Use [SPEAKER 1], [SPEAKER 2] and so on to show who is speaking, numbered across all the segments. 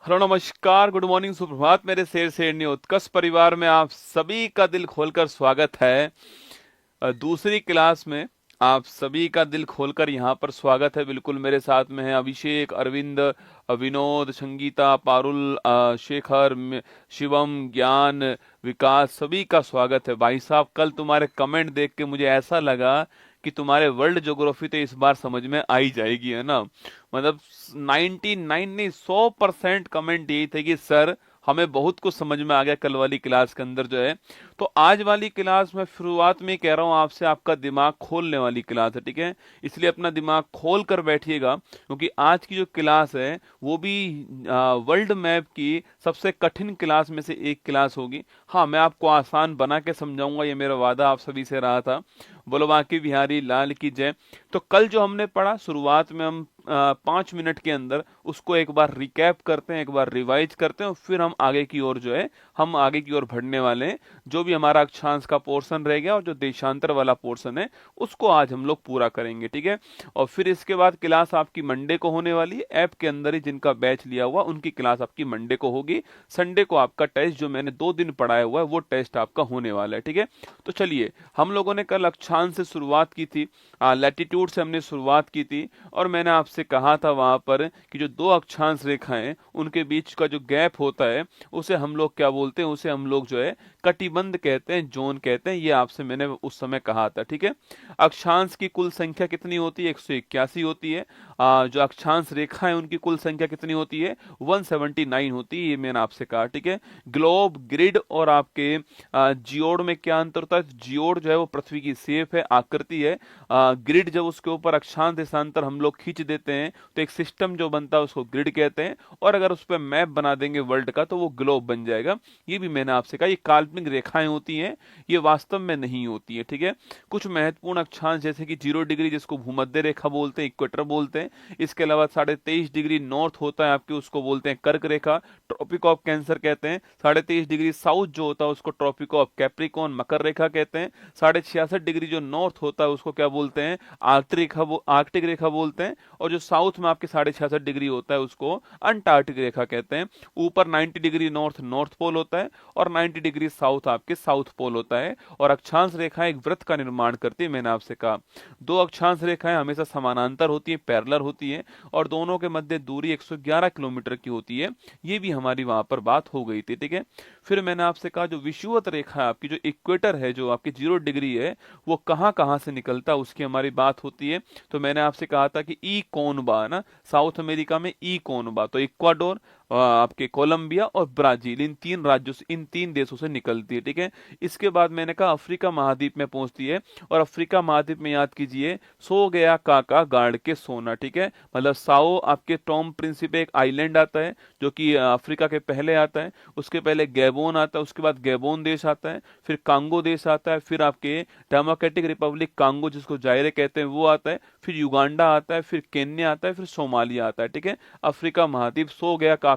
[SPEAKER 1] Hello नमस्कार good morning सुप्रभात मेरे शेर शेरनी उत्कर्ष परिवार में आप सभी का दिल खोलकर स्वागत है। दूसरी क्लास में आप सभी का दिल खोलकर यहाँ पर स्वागत है। बिल्कुल मेरे साथ में है अभिषेक, अरविंद, विनोद, संगीता, पारुल, शेखर, शिवम, ज्ञान, विकास, सभी का स्वागत है। भाई साहब कल तुम्हारे कमेंट देख के मुझे ऐसा लगा कि तुम्हारे वर्ल्ड ज्योग्राफी तो इस बार समझ में आ ही जाएगी, है ना। मतलब 99 नहीं 100% कमेंट यही थे कि सर हमें बहुत कुछ समझ में आ गया कल वाली क्लास के अंदर जो है। तो आज वाली क्लास में शुरुआत में ही कह रहा हूँ आपसे, आपका दिमाग खोलने वाली क्लास है, ठीक है। इसलिए अपना दिमाग खोल कर बैठिएगा, क्योंकि आज की जो क्लास है वो भी वर्ल्ड मैप की सबसे कठिन क्लास में से एक क्लास होगी। हाँ, मैं आपको आसान बना के समझाऊंगा, ये मेरा वादा आप सभी से रहा था। बोलो बांके बिहारी लाल की जय। तो कल जो हमने पढ़ा शुरुआत में, हम 5 मिनट के अंदर उसको एक बार रिकैप करते हैं, एक बार रिवाइज करते हैं, और फिर हम आगे की ओर जो है हम आगे की ओर बढ़ने वाले हैं। जो भी हमारा अक्षांश का पोर्शन रह गया और जो देशांतर वाला पोर्शन है उसको आज हम लोग पूरा करेंगे, ठीक है। और फिर इसके बाद क्लास आपकी मंडे को होने वाली है। ऐप के अंदर ही जिनका बैच लिया हुआ उनकी क्लास आपकी मंडे को होगी। संडे को आपका टेस्ट जो मैंने 2 दिन पढ़ाया हुआ है वो टेस्ट आपका होने वाला है, ठीक है। तो चलिए, हम लोगों ने कल अक्षांश से शुरुआत की थी, लैटिट्यूड से हमने शुरुआत की थी, और मैंने आपसे कहा था वहां पर कि जो दो अक्षांश रेखाएं उनके बीच का जो गैप होता है उसे हम लोग क्या बोलते हैं, उसे हम लोग जो है कटिबंध कहते हैं, जोन कहते हैं। ये आपसे मैंने उस समय कहा था, ठीक है। अक्षांश की कुल संख्या कितनी होती है? 181 होती है। जो अक्षांश रेखा है उनकी कुल संख्या कितनी होती है? 179 होती है। ये मैंने आपसे कहा, ठीक है। ग्लोब, ग्रिड और आपके जियोड में क्या अंतर होता है? जियोड जो है वो पृथ्वी की शेप है, आकृति है। ग्रिड जब उसके ऊपर अक्षांश देशांतर हम लोग खींच देते हैं तो एक सिस्टम जो बनता है उसको ग्रिड कहते हैं, और अगर उस पर मैप बना देंगे वर्ल्ड का तो वो ग्लोब बन जाएगा। ये भी मैंने आपसे कहा, ये काल्पनिक रेखाएं होती हैं, ये वास्तव में नहीं होती है, ठीक है। कुछ महत्वपूर्ण अक्षांश जैसे कि 0 डिग्री जिसको भूमध्य रेखा बोलते हैं, इक्वेटर बोलते हैं। इसके अलावा 23.5 डिग्री नॉर्थ होता है आपके, उसको बोलते हैं कर्क रेखा, ट्रॉपिक ऑफ कैंसर कहते हैं। 23.5 डिग्री साउथ जो होता है उसको ट्रॉपिक ऑफ कैप्रिकॉन, मकर रेखा कहते हैं। 66.5 डिग्री जो नॉर्थ होता है उसको क्या बोलते हैं? आर्कटिक रेखा बोलते हैं। और जो साउथ में आपके 66.5 डिग्री होता है उसको अंटार्कटिक रेखा कहते हैं। ऊपर 90 डिग्री नॉर्थ नॉर्थ पोल होता है, और 90 डिग्री साउथ आपके साउथ पोल होता है। और अक्षांश रेखाएं एक वृत्त का निर्माण करती है। मैंने आपसे कहा दो अक्षांश रेखाएं हमेशा समानांतर होती है, पैरेलल होती है, और दोनों के मध्य दूरी 111 किलोमीटर की होती है। ये भी हमारी वहां पर बात हो गई थी, ठीक है। फिर मैंने आपसे कहा जो विषुवत रेखा है आपकी, जो इक्वेटर है, जो आपकी 0 डिग्री है, वो कहाँ कहाँ से निकलता है उसकी हमारी बात होती है। तो मैंने आपसे कहा था कि ई कौन बा ना, साउथ अमेरिका में ई कौन बा, तो इक्वाडोर, आपके कोलंबिया और ब्राजील, इन 3 राज्यों से, इन 3 देशों से निकलती है, ठीक है। इसके बाद मैंने कहा अफ्रीका महाद्वीप में पहुंचती है, और अफ्रीका महाद्वीप में याद कीजिए, सो गया काका गाड़ के सोना, ठीक है। मतलब साओ आपके टॉम प्रिंसिपे एक आइलैंड आता है जो कि अफ्रीका के पहले आता है। उसके पहले गैबोन आता है, उसके बाद गैबोन देश आता है, फिर कांगो देश आता है, फिर आपके डेमोक्रेटिक रिपब्लिक कांगो जिसको जायरे कहते हैं वो आता है, फिर युगांडा आता है, फिर केन्या आता है, फिर सोमालिया आता है, ठीक है। अफ्रीका महाद्वीप, सो गया काका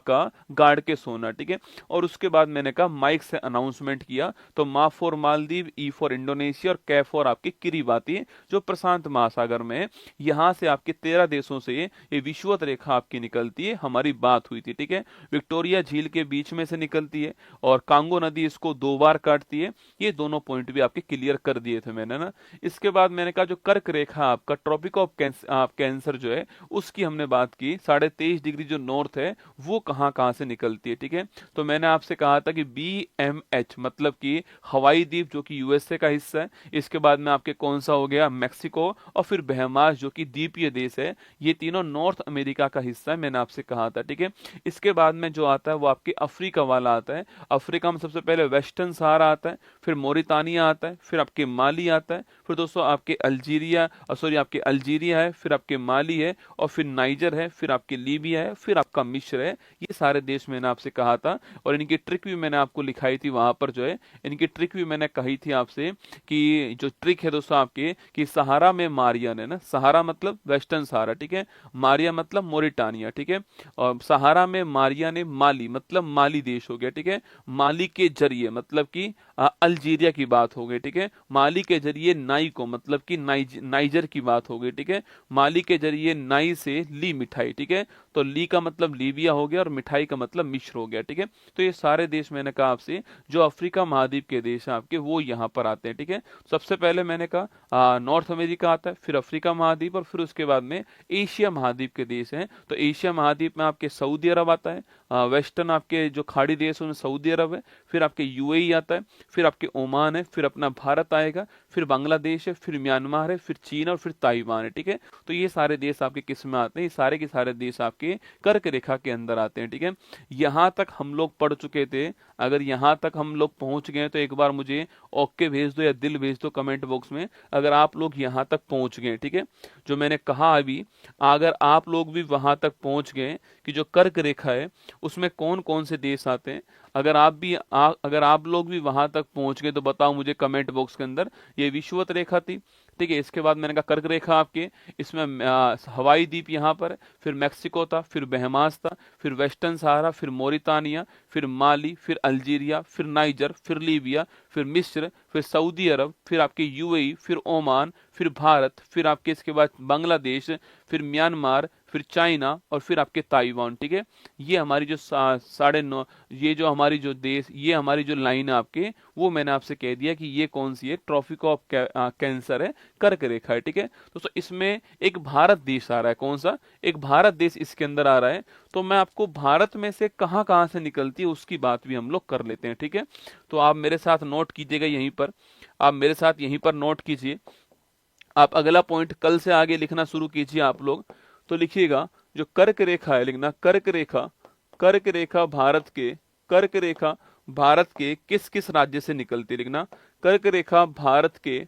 [SPEAKER 1] गाड़ के सोना, ठीक है। और उसके बाद मैंने कहा माइक से अनाउंसमेंट किया, तो मा for Maldives, E for Indonesia और कै फॉर आपकी किरीबाती है जो प्रशांत महासागर में है। यहां से आपके 13 देशों से ये विषुवत रेखा आपकी निकलती है, हमारी बात हुई थी, ठीक है। विक्टोरिया झील के बीच में से निकलती है, और कांगो नदी इसको 2 बार काटती है। ये दोनों पॉइंट भी आपके क्लियर कर दिए थे मैंने ना। इसके बाद मैंने कहा जो कर्क रेखा आपका ट्रॉपिक ऑफ कैंसर जो है उसकी हमने बात की, 23.5 डिग्री जो नॉर्थ है वो कहाँ कहाँ से निकलती है, ठीक है। तो मैंने आपसे कहा था कि BMH मतलब कि हवाई द्वीप जो कि यूएसए का हिस्सा है। इसके बाद में आपके कौन सा हो गया? मैक्सिको, और फिर बहमास जो कि द्वीपीय देश है। ये तीनों नॉर्थ अमेरिका का हिस्सा है, मैंने आपसे कहा था, ठीक है। इसके बाद में जो आता है वो आपके अफ्रीका वाला आता है। अफ्रीका में सबसे पहले वेस्टर्न सहारा आता है, फिर मोरितानिया आता है, फिर आपके माली आता है, फिर दोस्तों आपके आपके अल्जीरिया है, फिर आपके माली है, और फिर नाइजर है, फिर आपके लीबिया है, फिर आपका मिस्र है। ये सारे देश मैंने आपसे कहा था, और इनकी ट्रिक भी मैंने आपको लिखाई थी वहां पर जो है। इनकी ट्रिक भी मैंने कही थी आपसे कि जो ट्रिक है दोस्तों आपके, कि सहारा में मारियन है ना, सहारा मतलब वेस्टर्न सहारा, ठीक है। मारिया मतलब मोरिटानिया, ठीक है। और सहारा में मारिया ने माली मतलब माली देश हो गया, ठीक है। माली के जरिए मतलब कि अल्जीरिया की बात हो गई, ठीक है। माली के जरिए नाई को मतलब कि नाइजर की बात हो गई, ठीक है। माली के जरिए नाई से ली मिठाई, ठीक है। तो ली का मतलब लीबिया हो गया और मिठाई का मतलब मिस्र हो गया, ठीक है। तो ये सारे देश मैंने कहा आपसे जो अफ्रीका महाद्वीप के देश हैं आपके वो यहाँ पर आते हैं, ठीक है। सबसे पहले मैंने कहा नॉर्थ अमेरिका आता है, फिर अफ्रीका महाद्वीप और फिर उसके बाद में एशिया महाद्वीप के देश हैं। तो एशिया महाद्वीप में आपके सऊदी अरब आता है, वेस्टर्न आपके जो खाड़ी देश है उनमें सऊदी अरब है, फिर आपके यूएई आता है, फिर आपके ओमान है, फिर अपना भारत आएगा, फिर बांग्लादेश है, फिर म्यांमार है, फिर चीन और फिर ताइवान है, ठीक है। तो ये सारे देश आपके किस में आते हैं, ये सारे के सारे देश आपके कर्क रेखा के अंदर आते हैं, ठीक है। यहाँ तक हम लोग पढ़ चुके थे। अगर यहाँ तक हम लोग पहुंच गए तो एक बार मुझे ओके भेज दो या दिल भेज दो कमेंट बॉक्स में, अगर आप लोग यहाँ तक पहुंच गए, ठीक है। जो मैंने कहा अभी, अगर आप लोग भी वहां तक पहुंच गए कि जो कर्क रेखा है उसमें कौन कौन से देश आते हैं, अगर आप लोग भी वहां तक पहुंच गए तो बताओ मुझे कमेंट बॉक्स के अंदर। ये विषुवत रेखा थी, ठीक है। इसके बाद मैंने कहा कर्क रेखा आपके, इसमें हवाई द्वीप यहाँ पर है, फिर मैक्सिको था, फिर बहमास था, फिर वेस्टर्न सहारा, फिर मोरितानिया, फिर माली, फिर अल्जीरिया, फिर नाइजर, फिर लीबिया, फिर मिस्र, फिर सऊदी अरब, फिर आपके यूएई, फिर ओमान, फिर भारत, फिर आपके इसके बाद बांग्लादेश, फिर म्यांमार, फिर चाइना और फिर आपके ताइवान, ठीक है। ये हमारी जो 9.5 ये जो हमारी जो देश, ये हमारी जो लाइन है आपके, वो मैंने आपसे कह दिया कि ये कौन सी है, ट्रॉपिक ऑफ कैंसर है, कर्क रेखा है, ठीक है। दोस्तों इसमें एक भारत देश आ रहा है, कौन सा, एक भारत देश इसके अंदर आ रहा है। तो मैं आपको भारत में से कहां कहां से निकलती है उसकी बात भी हम लोग कर लेते हैं, ठीक है। तो आप मेरे साथ नोट कीजिएगा, यहीं पर आप मेरे साथ यहीं पर नोट कीजिए। आप अगला पॉइंट कल से आगे लिखना शुरू कीजिए आप लोग। तो लिखिएगा जो कर्क रेखा है, लिखना कर्क रेखा, कर्क रेखा भारत के, कर्क रेखा भारत के किस किस राज्य से निकलती है, लिखना कर्क रेखा भारत के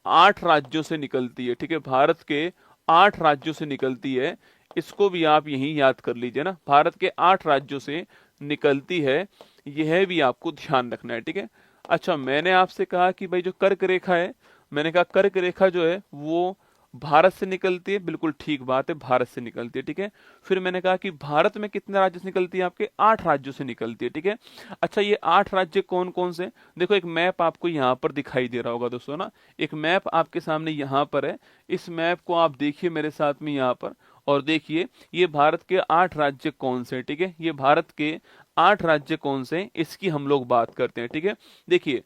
[SPEAKER 1] 8 राज्यों से निकलती है, ठीक है। भारत के 8 राज्यों से निकलती है, इसको भी आप यहीं याद कर लीजिए ना, भारत के 8 राज्यों से निकलती है, यह भी आपको ध्यान रखना है, ठीक है। अच्छा, मैंने आपसे कहा कि भाई जो कर्क रेखा है, मैंने कहा कर्क रेखा जो है वो भारत से निकलती है, बिल्कुल ठीक बात है, भारत से निकलती है, ठीक है। फिर मैंने कहा कि भारत में कितने राज्य से निकलती है, आपके 8 राज्यों से निकलती है, ठीक है। अच्छा, ये 8 राज्य कौन कौन से, देखो एक मैप आपको यहाँ पर दिखाई दे रहा होगा दोस्तों ना, एक मैप आपके सामने यहाँ पर है। इस मैप को आप देखिए मेरे साथ में यहाँ पर, और देखिए ये भारत के 8 राज्य कौन से, ठीक है। ये भारत के 8 राज्य कौन से, इसकी हम लोग बात करते हैं, ठीक है। देखिए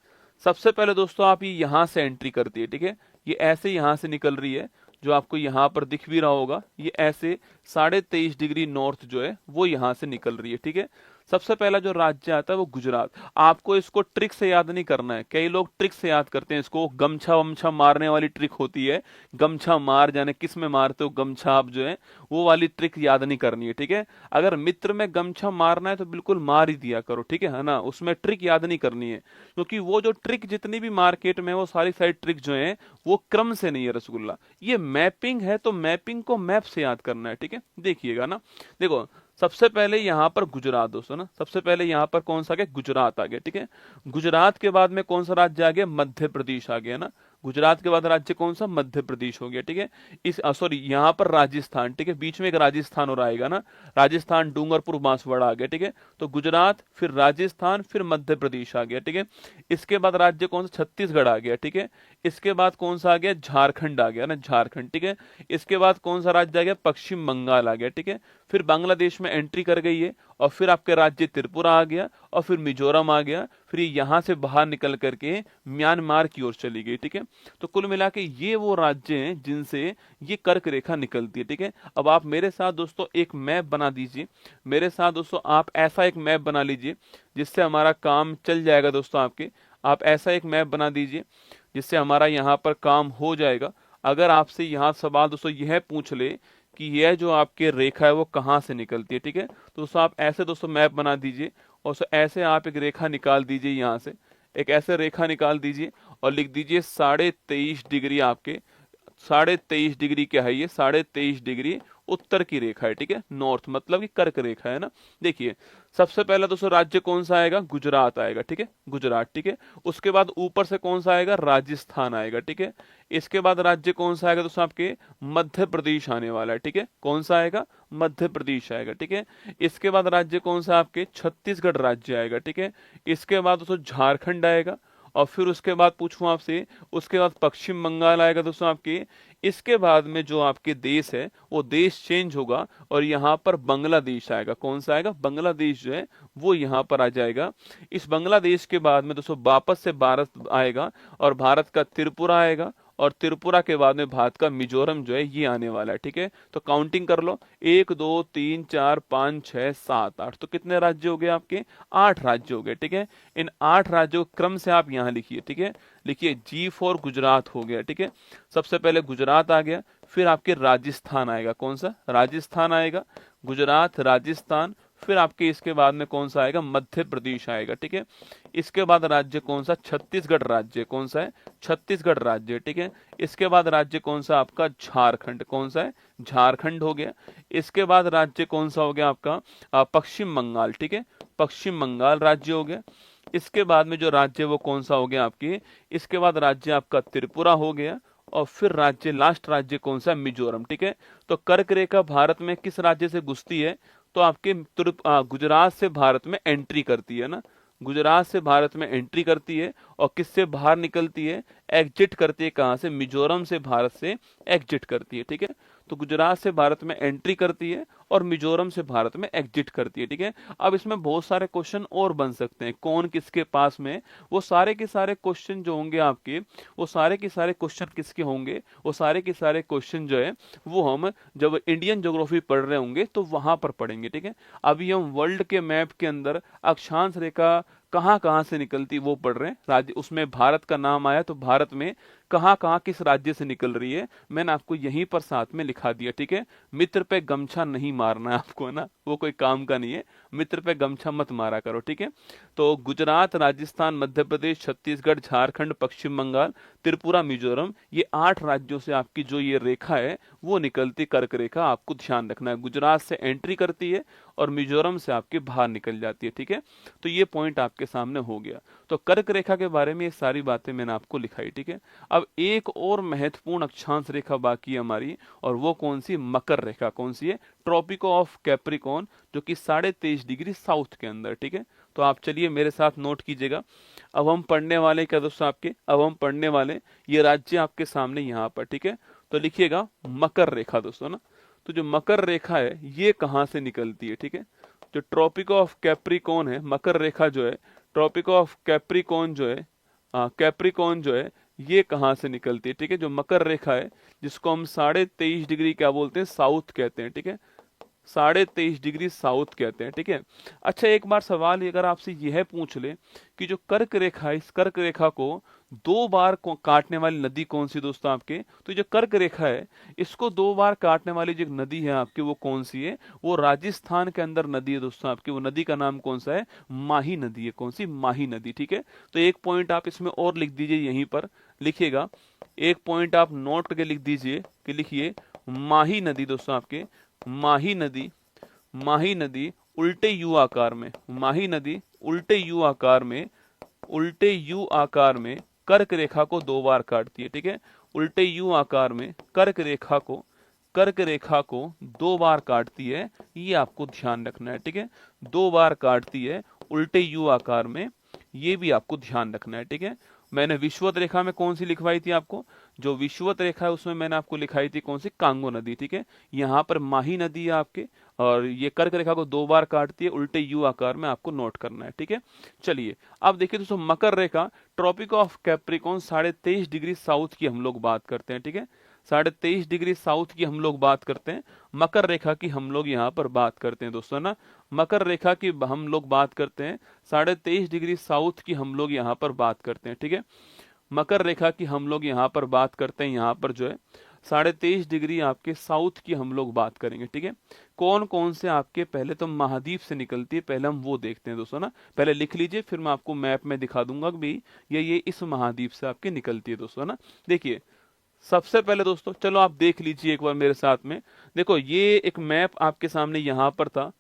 [SPEAKER 1] सबसे पहले दोस्तों आप ये यहां से एंट्री करती है, ठीक है। ये ऐसे यहां से निकल रही है, जो आपको यहां पर दिख भी रहा होगा, ये ऐसे 23.5 डिग्री नॉर्थ जो है वो यहां से निकल रही है, ठीक है। सबसे पहला जो राज्य आता है वो गुजरात। आपको इसको ट्रिक से याद नहीं करना है, कई लोग ट्रिक से याद करते हैं इसको, गमछा वमछा मारने वाली ट्रिक होती है, गमछा मार जाने किस में मारते हो गमछा आप जो है, वो वाली ट्रिक याद नहीं करनी है, ठीक है। अगर मित्र में गमछा मारना है तो बिल्कुल मार ही दिया करो, ठीक है ना, उसमें ट्रिक याद नहीं करनी है, क्योंकि वो जो ट्रिक जितनी भी मार्केट में वो सारी सारी ट्रिक जो है वो क्रम से नहीं है रसगुल्ला, ये मैपिंग है, तो मैपिंग को मैप से याद करना है, ठीक है। देखिएगा ना, देखो सबसे पहले यहाँ पर गुजरात दोस्तों ना, सबसे पहले यहाँ पर कौन सा आ गया, गुजरात आ गया, ठीक है। गुजरात के बाद में कौन सा राज्य आ गया, मध्य प्रदेश आ गया ना। गुजरात के बाद राज्य कौन सा, मध्य प्रदेश हो गया, ठीक है। इस सॉरी यहाँ पर राजस्थान, ठीक है, बीच में एक राजस्थान और आएगा ना, राजस्थान डूंगरपुर बांसवाड़ा आ गया, ठीक है। तो गुजरात, फिर राजस्थान, फिर मध्य प्रदेश आ गया, ठीक है। इसके बाद राज्य कौन सा, छत्तीसगढ़ आ गया, ठीक है। इसके बाद कौन सा आ गया, झारखंड आ गया ना, झारखंड, ठीक है। इसके बाद कौन सा राज्य आ गया, पश्चिम बंगाल आ गया, ठीक है। फिर बांग्लादेश में एंट्री कर गई है, और फिर आपके राज्य त्रिपुरा आ गया, और फिर मिजोरम आ गया, फिर यहाँ से बाहर निकल करके म्यांमार की ओर चली गई, ठीक है। तो कुल मिला के ये वो राज्य हैं जिनसे ये कर्क रेखा निकलती है, ठीक है। अब आप मेरे साथ दोस्तों एक मैप बना दीजिए, मेरे साथ दोस्तों आप ऐसा एक मैप बना लीजिए जिससे हमारा काम चल जाएगा दोस्तों आपके, आप ऐसा एक मैप बना दीजिए जिससे हमारा यहाँ पर काम हो जाएगा। अगर आपसे यहाँ सवाल दोस्तों यह पूछ ले कि यह जो आपके रेखा है वो कहाँ से निकलती है, ठीक है, तो दोस्तों आप ऐसे दोस्तों मैप बना दीजिए, और ऐसे आप एक रेखा निकाल दीजिए, यहाँ से एक ऐसे रेखा निकाल दीजिए और लिख दीजिए 23.5 डिग्री, आपके 23.5 डिग्री क्या है ये, 23.5 डिग्री उत्तर की रेखा है, ठीक है। नॉर्थ मतलब कि कर्क रेखा है ना। देखिए सबसे पहला दोस्तों राज्य कौन सा आएगा, गुजरात आएगा, ठीक है, गुजरात, ठीक है। उसके बाद ऊपर से कौन सा आएगा, राजस्थान आएगा, ठीक है। इसके बाद राज्य कौन सा आएगा दोस्तों, आपके मध्य प्रदेश आने वाला है, ठीक है। कौन सा आएगा, मध्य प्रदेश आएगा, ठीक है। इसके बाद राज्य कौन सा, आपके छत्तीसगढ़ राज्य आएगा, ठीक है। इसके बाद दोस्तों झारखंड आएगा, और फिर उसके बाद पूछूं आपसे, उसके बाद पश्चिम बंगाल आएगा दोस्तों आपके। इसके बाद में जो आपके देश है वो देश चेंज होगा, और यहाँ पर बांग्लादेश आएगा। कौन सा आएगा, बांग्लादेश जो है वो यहाँ पर आ जाएगा। इस बांग्लादेश के बाद में दोस्तों वापस से भारत आएगा, और भारत का त्रिपुरा आएगा, और त्रिपुरा के बाद में भारत का मिजोरम जो है ये आने वाला है, ठीक है। तो काउंटिंग कर लो, 1 2 3 4 5 6 7 8, तो कितने राज्य हो गए आपके, 8 राज्य हो गए, ठीक है। इन 8 राज्यों के क्रम से आप यहाँ लिखिए, ठीक है। लिखिए जी फॉर गुजरात हो गया, ठीक है। सबसे पहले गुजरात आ गया, फिर आपके राजस्थान आएगा, कौन सा, राजस्थान आएगा, गुजरात, राजस्थान, फिर आपके इसके बाद में कौन सा आएगा, मध्य प्रदेश आएगा, ठीक है। इसके बाद राज्य कौन सा, छत्तीसगढ़ राज्य, कौन सा है, छत्तीसगढ़ राज्य, ठीक है। इसके बाद राज्य कौन सा आपका, झारखंड, कौन सा है, झारखंड हो गया। इसके बाद राज्य कौन सा हो गया आपका, पश्चिम बंगाल, ठीक है, पश्चिम बंगाल राज्य हो गया। इसके बाद में जो राज्य वो कौन सा हो गया आपके, इसके बाद राज्य आपका त्रिपुरा हो गया, और फिर राज्य, लास्ट राज्य कौन सा, मिजोरम, ठीक है। तो कर्क रेखा भारत में किस राज्य से घुसती है, तो आपके गुजरात से भारत में एंट्री करती है ना, गुजरात से भारत में एंट्री करती है, और किससे बाहर निकलती है, एग्जिट करती है, कहां से, मिजोरम से भारत से एग्जिट करती है, ठीक है। तो गुजरात से भारत में एंट्री करती है, और मिजोरम से भारत में एग्जिट करती है, ठीक है। अब इसमें बहुत सारे क्वेश्चन और बन सकते हैं, कौन किसके पास में, वो सारे के सारे क्वेश्चन जो होंगे आपके, वो सारे के सारे क्वेश्चन किसके होंगे, वो सारे के सारे क्वेश्चन जो है वो हम जब इंडियन ज्योग्राफी पढ़ रहे होंगे तो वहां पर पढ़ेंगे, ठीक है। अभी हम वर्ल्ड के मैप के अंदर अक्षांश रेखा कहाँ कहाँ से निकलती वो पढ़ रहे हैं, राज्य उसमें भारत का नाम आया तो भारत में कहाँ कहाँ किस राज्य से निकल रही है मैंने आपको यहीं पर साथ में लिखा दिया, ठीक है। मित्र पे गमछा नहीं मारना है आपको ना, वो कोई काम का नहीं है, मित्र पे गमछा मत मारा करो, ठीक है। तो गुजरात, राजस्थान, मध्य प्रदेश, छत्तीसगढ़, झारखंड, पश्चिम बंगाल, त्रिपुरा, मिजोरम, ये 8 राज्यों से आपकी जो ये रेखा है वो निकलती कर्क रेखा, आपको ध्यान रखना है। गुजरात से एंट्री करती है और मिजोरम से आपके बाहर निकल जाती है, ठीक है। तो ये पॉइंट आपके सामने हो गया। तो कर्क रेखा के बारे में ये सारी बातें मैंने आपको लिखाई, ठीक है। अब एक और महत्वपूर्ण अक्षांश रेखा बाकी है हमारी, और वो कौन सी, मकर रेखा, कौन सी है, ट्रॉपिक ऑफ कैप्रिकॉन, जो कि 23.5 डिग्री साउथ के अंदर, ठीक है। तो आप चलिए मेरे साथ नोट कीजिएगा। अब हम पढ़ने वाले क्या दोस्तों आपके, अब हम पढ़ने वाले ये राज्य आपके सामने यहाँ पर, ठीक है। तो लिखिएगा मकर रेखा दोस्तों ना। तो जो मकर रेखा है ये कहाँ से निकलती है, ठीक है। जो ट्रॉपिक ऑफ कैप्रिकॉन है, मकर रेखा जो है, ट्रॉपिक ऑफ कैप्रिकॉन जो है, कैप्रिकॉन जो है ये कहाँ से निकलती है, ठीक है। जो मकर रेखा है जिसको हम 23.5 डिग्री क्या बोलते हैं, साउथ कहते हैं, ठीक है, 23.5 डिग्री साउथ कहते हैं, ठीक है। अच्छा एक बार सवाल अगर आपसे यह पूछ ले कि जो कर्क रेखा है, इस कर्क रेखा को 2 बार काटने वाली नदी कौन सी दोस्तों आपके, तो जो कर्क रेखा है इसको 2 बार काटने वाली जो नदी है आपकी वो कौन सी है, वो राजस्थान के अंदर नदी है दोस्तों आपकी। वो नदी का नाम कौन सा है, माही नदी है, कौन सी, माही नदी, ठीक है। तो एक पॉइंट आप इसमें और लिख दीजिए, यहीं पर लिखिएगा, एक पॉइंट आप नोट करके लिख दीजिए कि लिखिए माही नदी दोस्तों आपके, माही नदी, माही नदी उल्टे यू आकार में, माही नदी उल्टे यू आकार में, उल्टे यू आकार में कर्क रेखा को 2 बार काटती है, ठीक है। उल्टे यू आकार में कर्क रेखा को, कर्क रेखा को 2 बार काटती है, ये आपको ध्यान रखना है, ठीक है। 2 बार काटती है उल्टे यू आकार में, ये भी आपको ध्यान रखना है, ठीक है। मैंने विषुवत रेखा में कौन सी लिखवाई थी आपको, जो विषुवत रेखा है उसमें मैंने आपको लिखाई थी कौन सी, कांगो नदी, ठीक है। यहाँ पर माही नदी है आपके, और ये कर्क रेखा को 2 बार काटती है उल्टे यू आकार में, आपको नोट करना है, ठीक है। चलिए अब देखिए दोस्तों, मकर रेखा tropic of Capricorn 23.5 degree south की हम लोग बात करते हैं, ठीक है। 23.5 डिग्री साउथ की हम लोग बात करते हैं, मकर रेखा की हम लोग यहाँ पर बात करते हैं दोस्तों ना। मकर रेखा की हम लोग बात करते हैं, 23.5 डिग्री साउथ की हम लोग यहाँ पर बात करते हैं, ठीक है। मकर रेखा की हम लोग यहाँ पर बात करते हैं, यहाँ पर जो है 23.5 डिग्री आपके साउथ की हम लोग बात करेंगे, ठीक है। कौन कौन से आपके, पहले तो महाद्वीप से निकलती है, पहले हम वो देखते हैं दोस्तों ना। पहले लिख लीजिए, फिर मैं आपको मैप में दिखा दूंगा कि भाई ये इस महाद्वीप से आपके निकलती है दोस्तों ना। देखिए सबसे पहले दोस्तों चलो आप देख लीजिए एक बार मेरे साथ में। देखो ये एक मैप आपके सामने यहाँ पर था,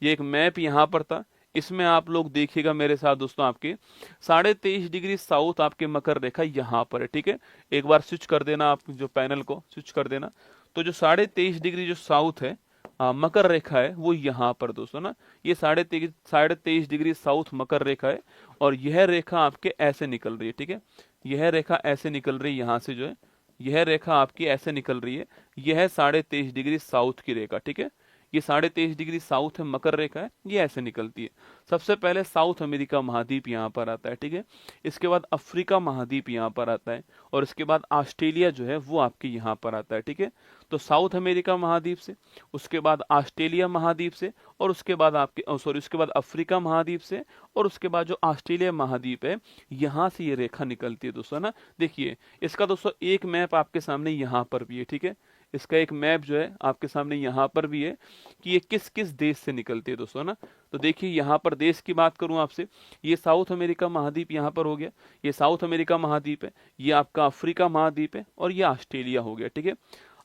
[SPEAKER 1] ये एक मैप यहाँ पर था। इसमें आप लोग देखिएगा मेरे साथ दोस्तों, आपके 23.5 डिग्री साउथ आपके मकर रेखा यहाँ पर है, ठीक है। एक बार स्विच कर देना, आप जो पैनल को स्विच कर देना। तो जो 23.5 डिग्री जो साउथ है मकर रेखा है, वो यहाँ पर दोस्तों ना, ये 23.5 डिग्री साउथ मकर रेखा है। और यह रेखा आपके ऐसे निकल रही है, ठीक है। यह रेखा ऐसे निकल रही है यहाँ से, जो है यह रेखा आपकी ऐसे निकल रही है। यह है 23.5 डिग्री साउथ की रेखा, ठीक है। ये 23.5 डिग्री साउथ है, मकर रेखा है, ये ऐसे निकलती है। सबसे पहले साउथ अमेरिका महाद्वीप यहाँ पर आता है, ठीक है। इसके बाद अफ्रीका महाद्वीप यहाँ पर आता है, और इसके बाद ऑस्ट्रेलिया जो है वो आपके यहाँ पर आता है, ठीक है। तो साउथ अमेरिका महाद्वीप से, उसके बाद ऑस्ट्रेलिया महाद्वीप से, और उसके बाद आपके सॉरी उसके बाद अफ्रीका महाद्वीप से, और उसके बाद जो ऑस्ट्रेलिया महाद्वीप है, यहाँ से ये रेखा निकलती है दोस्तों ना। देखिए इसका दोस्तों एक मैप आपके सामने यहाँ पर भी है, ठीक है। इसका एक मैप जो है आपके सामने यहाँ पर भी है कि ये किस किस देश से निकलती है दोस्तों ना। तो देखिए यहाँ पर देश की बात करूं आपसे, ये साउथ अमेरिका महाद्वीप यहाँ पर हो गया, ये साउथ अमेरिका महाद्वीप है, ये आपका अफ्रीका महाद्वीप है, और ये ऑस्ट्रेलिया हो गया, ठीक है।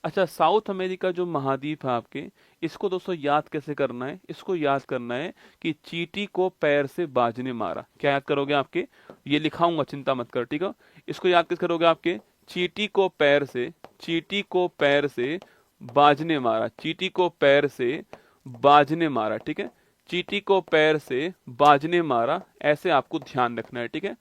[SPEAKER 1] अच्छा, साउथ अमेरिका जो महाद्वीप है आपके, इसको दोस्तों याद कैसे करना है? इसको याद करना है कि चींटी को पैर से बाज ने मारा। क्या याद करोगे आपके? ये लिखाऊंगा, चिंता मत कर, ठीक है। इसको याद कैसे करोगे आपके? चींटी को पैर से, चींटी को पैर से बाज ने मारा, चींटी को पैर से बाज ने मारा, ठीक है। चींटी को पैर से बाज ने मारा, ऐसे आपको ध्यान रखना है, ठीक है।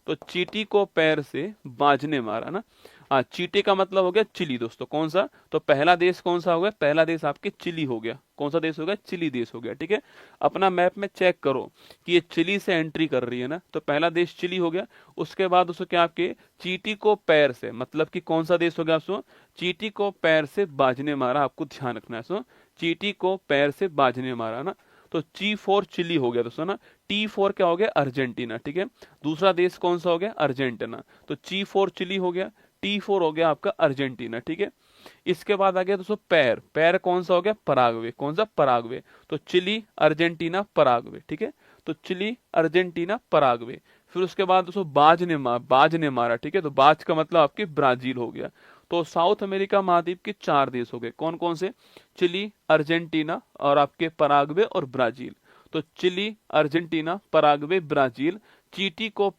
[SPEAKER 1] तो चींटी को पैर से बाज ने मारा ना। हाँ, चींटी का मतलब हो गया चिली दोस्तों। कौन सा? तो पहला देश कौन सा हो गया? पहला देश आपके चिली हो गया। कौन सा देश हो गया? चिली देश हो गया, ठीक है। अपना मैप में चेक करो कि ये चिली से एंट्री कर रही है ना, तो पहला देश चिली हो गया। उसके बाद दोस्तों क्या आपके चींटी को पैर से, मतलब कि कौन सा देश हो गया दोस्तों? चींटी को पैर से बाजने मारा, आपको ध्यान रखना है दोस्तों, चींटी को पैर से बाजने मारा ना। तो ची फोर चिली हो गया दोस्तों ना। टी फोर क्या हो गया? अर्जेंटीना, ठीक है। दूसरा देश कौन सा हो गया? अर्जेंटीना। तो ची फोर चिली हो गया, टी फोर हो गया आपका अर्जेंटीना, ठीक है। इसके बाद आ गया दोस्तों पैर, पैर कौन सा हो गया? पराग्वे। कौन सा? पराग्वे। तो चिली, अर्जेंटीना, पराग्वे, ठीक है। तो चिली, अर्जेंटीना, पराग्वे। फिर उसके बाद दोस्तों बाज ने मारा, ठीक है। तो बाज का मतलब आपके ब्राजील हो गया। तो साउथ अमेरिका महाद्वीप के 4 देश हो गए। कौन कौन से? चिली, अर्जेंटीना, और आपके पराग्वे और ब्राजील। तो चिली, अर्जेंटीना, पराग्वे, ब्राजील। चींटी को